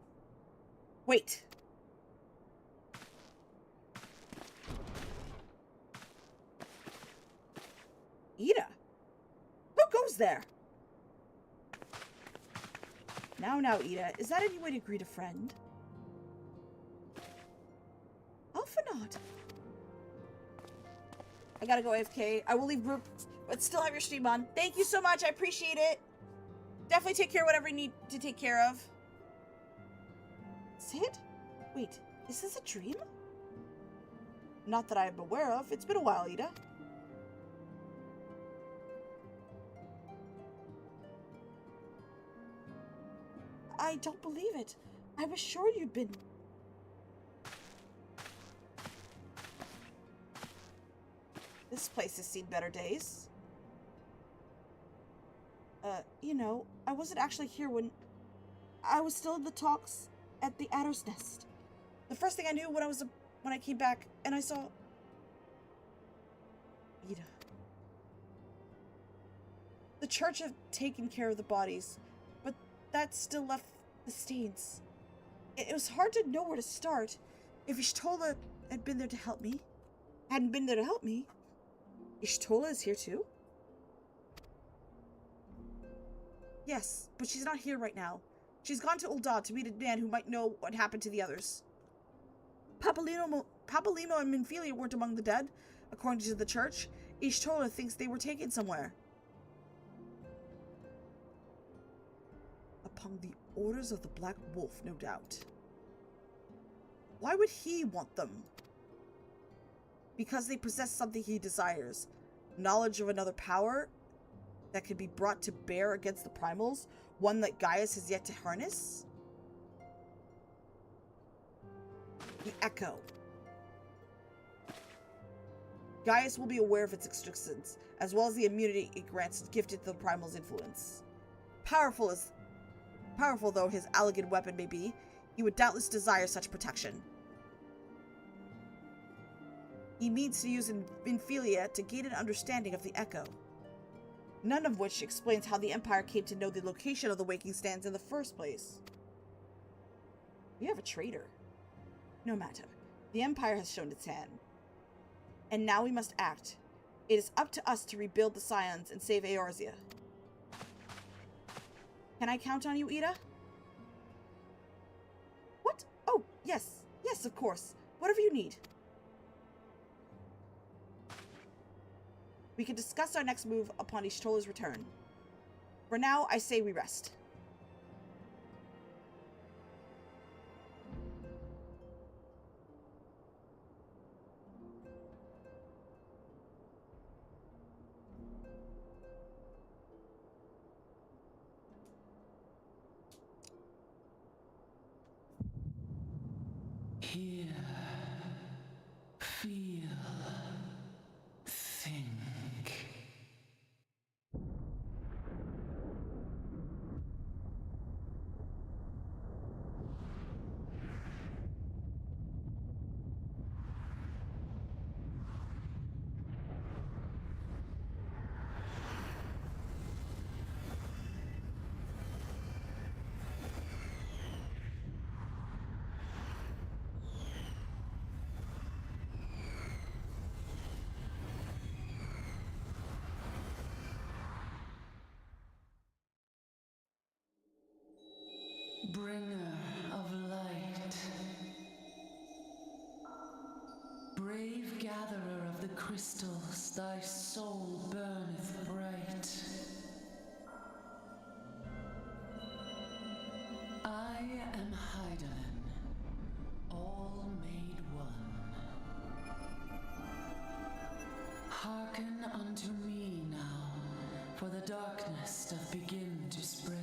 Wait! Ida! Who goes there? Now, Ida, is that any way to greet a friend? Alphanot! I gotta go AFK. I will leave group, but still have your stream on. Thank you so much. I appreciate it. Definitely take care of whatever you need to take care of. Sid? Wait, is this a dream? Not that I'm aware of. It's been a while, Ida. I don't believe it. I was sure you'd been... This place has seen better days. You know, I wasn't actually here when... I was still in the talks at the Adder's Nest. The first thing I knew when I came back and I saw... Ida. The church had taken care of the bodies, but that still left the stains. It was hard to know where to start. If Y'shtola had been there to help me, hadn't been there to help me. Y'shtola is here too? Yes, but she's not here right now. She's gone to Uldad to meet a man who might know what happened to the others. Papalimo and Minfilia weren't among the dead, according to the church. Y'shtola thinks they were taken somewhere. Upon the orders of the Black Wolf, no doubt. Why would he want them? Because they possess something he desires. Knowledge of another power that can be brought to bear against the primals, one that Gaius has yet to harness? The Echo. Gaius will be aware of its existence, as well as the immunity it grants gifted to the primal's influence. Powerful though his elegant weapon may be, he would doubtless desire such protection. He means to use Minfilia to gain an understanding of the Echo. None of which explains how the Empire came to know the location of the Waking Stands in the first place. We have a traitor. No matter. The Empire has shown its hand. And now we must act. It is up to us to rebuild the Scions and save Eorzea. Can I count on you, Ida? What? Oh, yes. Yes, of course. Whatever you need. We can discuss our next move upon Y'shtola's return. For now, I say we rest. Hear, feel, think. Bringer of light, brave gatherer of the crystals, thy soul burneth bright. I am Hydaelyn, all made one. Hearken unto me now, for the darkness doth begin to spread.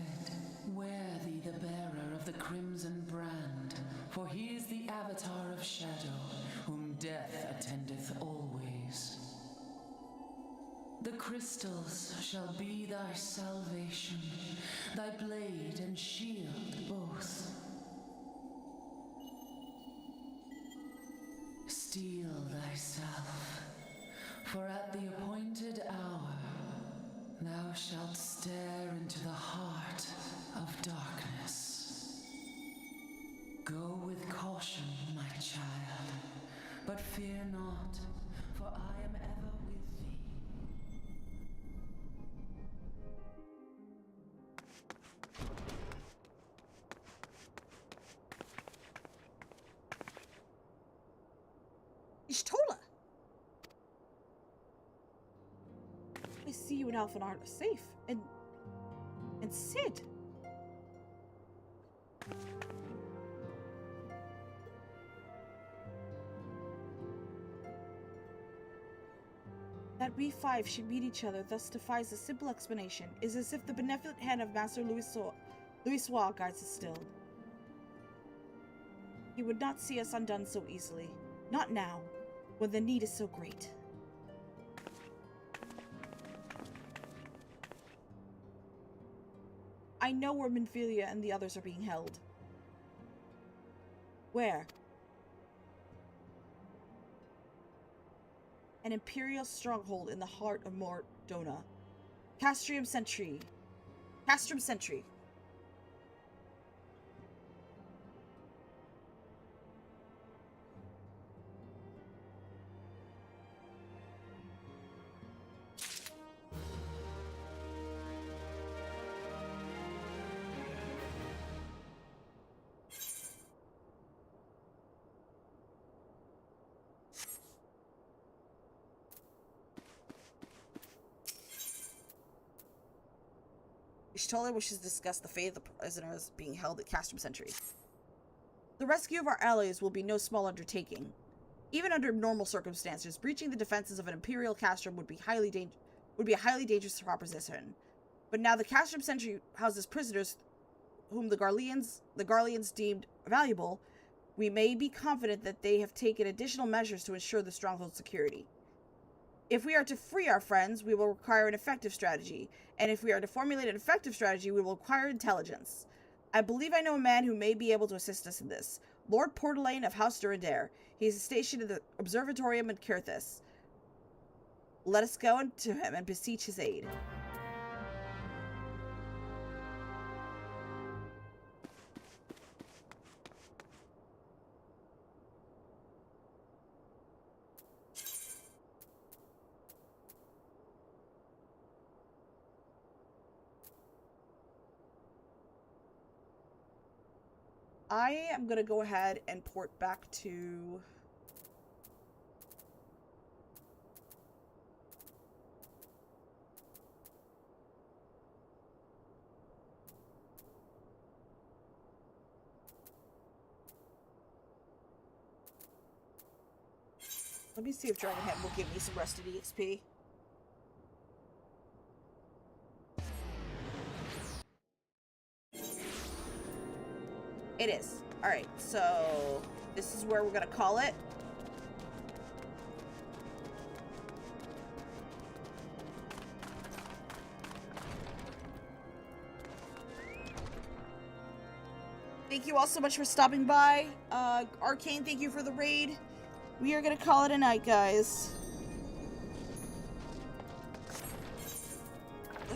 Wear thee the bearer of the crimson brand, for he is the avatar of shadow, whom death attendeth always. The crystals shall be thy salvation, thy blade and shield both. Steel thyself, for at the appointed hour thou shalt stare into the heart of darkness. Go with caution, my child, but fear not, for I am ever with thee. Ishtola! I see you and Alphen are safe. And Sid! That we five should meet each other thus defies a simple explanation. Is as if the benevolent hand of Master Louisoix guides us still. He would not see us undone so easily. Not now, when the need is so great. I know where Minfilia and the others are being held. Where? An Imperial stronghold in the heart of Mordona. Castrum Sentry. Castrum Sentry. Ishtola wishes to discuss the fate of the prisoners being held at Castrum Sentry. The rescue of our allies will be no small undertaking. Even under normal circumstances, breaching the defenses of an Imperial Castrum would be a highly dangerous proposition. But now the Castrum Sentry houses prisoners whom the Garleans deemed valuable. We may be confident that they have taken additional measures to ensure the stronghold's security. If we are to free our friends, we will require an effective strategy, and if we are to formulate an effective strategy, we will require intelligence. I believe I know a man who may be able to assist us in this. Lord Portelaine of House Durandare. He is stationed in the Observatorium in Kirthis. Let us go to him and beseech his aid. I am going to go ahead and port back to... Let me see if Dragonhead will give me some rested EXP. It is. Alright, so This is where we're gonna call it. Thank you all so much for stopping by. Arcane, thank you for the raid. We are gonna call it a night, guys.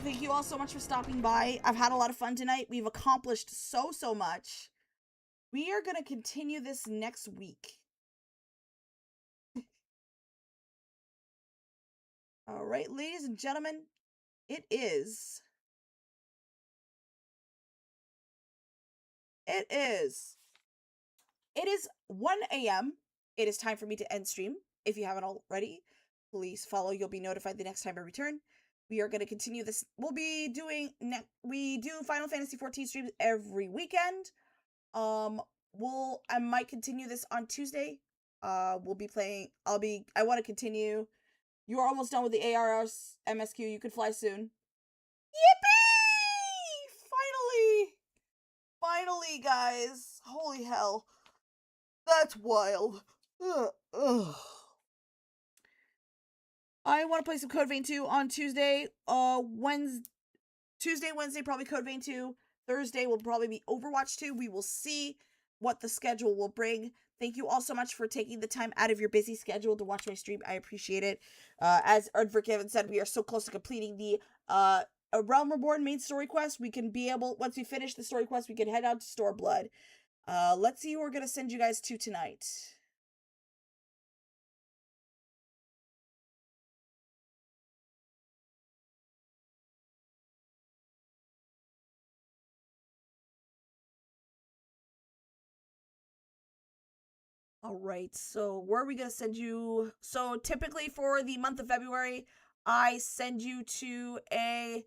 Thank you all so much for stopping by. I've had a lot of fun tonight. We've accomplished so much. We are gonna continue this next week. All right, ladies and gentlemen, it is 1 a.m. It is time for me to end stream. If you haven't already, please follow. You'll be notified the next time I return. We are going to continue this. We'll be doing we do Final Fantasy XIV streams every weekend. I might continue this on Tuesday. We'll be playing. I want to continue. You are almost done with the ARR MSQ. You could fly soon. Yippee! Finally, guys. Holy hell. That's wild. Ugh. I want to play some Code Vein 2 on Tuesday. Wednesday, probably Code Vein 2. Thursday will probably be Overwatch 2. We will see what the schedule will bring. Thank you all so much for taking the time out of your busy schedule to watch my stream. I appreciate it. As Ardver Kevin said, we are so close to completing the A Realm Reborn main story quest. We can be able, once we finish the story quest, we can head out to Store Blood. Let's see who we're going to send you guys to tonight. All right, so where are we going to send you? So typically for the month of February, I send you to I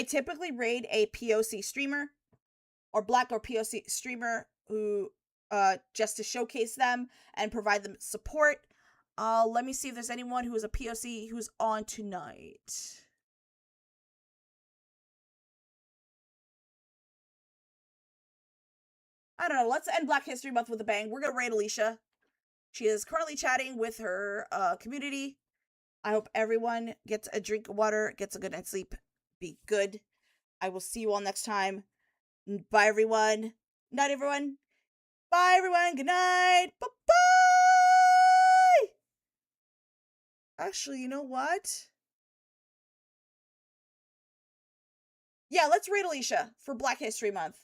typically raid a POC streamer or Black or POC streamer who, just to showcase them and provide them support. Let me see if there's anyone who is a POC who's on tonight. I don't know, let's end Black History Month with a bang. We're gonna raid Alicia. She is currently chatting with her community. I hope everyone gets a drink of water, gets a good night's sleep. Be good. I will see you all next time. Bye, everyone. Night, everyone. Bye, everyone. Good night. Bye-bye. Actually, you know what? Yeah, let's raid Alicia for Black History Month.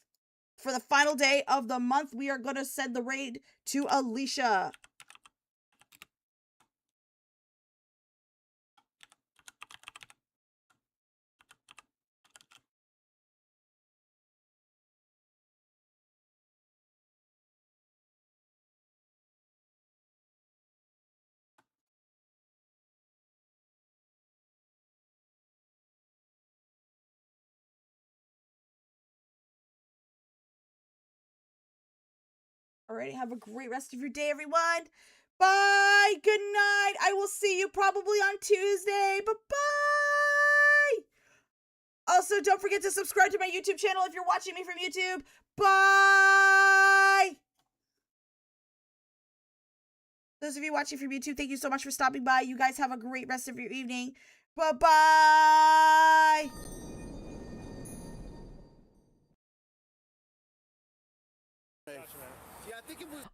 For the final day of the month, we are going to send the raid to Alicia. Alrighty, have a great rest of your day, everyone. Bye. Good night. I will see you probably on Tuesday. Bye-bye. Also, don't forget to subscribe to my YouTube channel if you're watching me from YouTube. Bye. Those of you watching from YouTube, thank you so much for stopping by. You guys have a great rest of your evening. Bye-bye.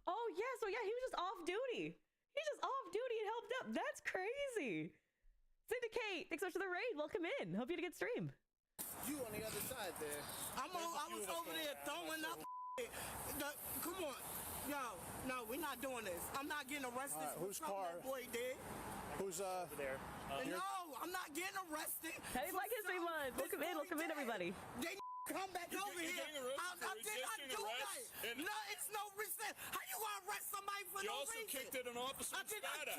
Oh, yeah, so yeah, he was just off duty. He's just off duty and helped up. That's crazy. Syndicate, thanks so much for the raid. Welcome in. Hope you had a good stream. You on the other side there. I was over there throwing up. Come on. Yo, no, we're not doing this. I'm not getting arrested. Whose car? That boy did. Who's over there? No, I'm not getting arrested. Happy Black History Month. Welcome in, everybody. They come back over here. I did not do that. No, it's no reason. How you gonna arrest somebody for no reason? You also kicked at an officer and spat at him.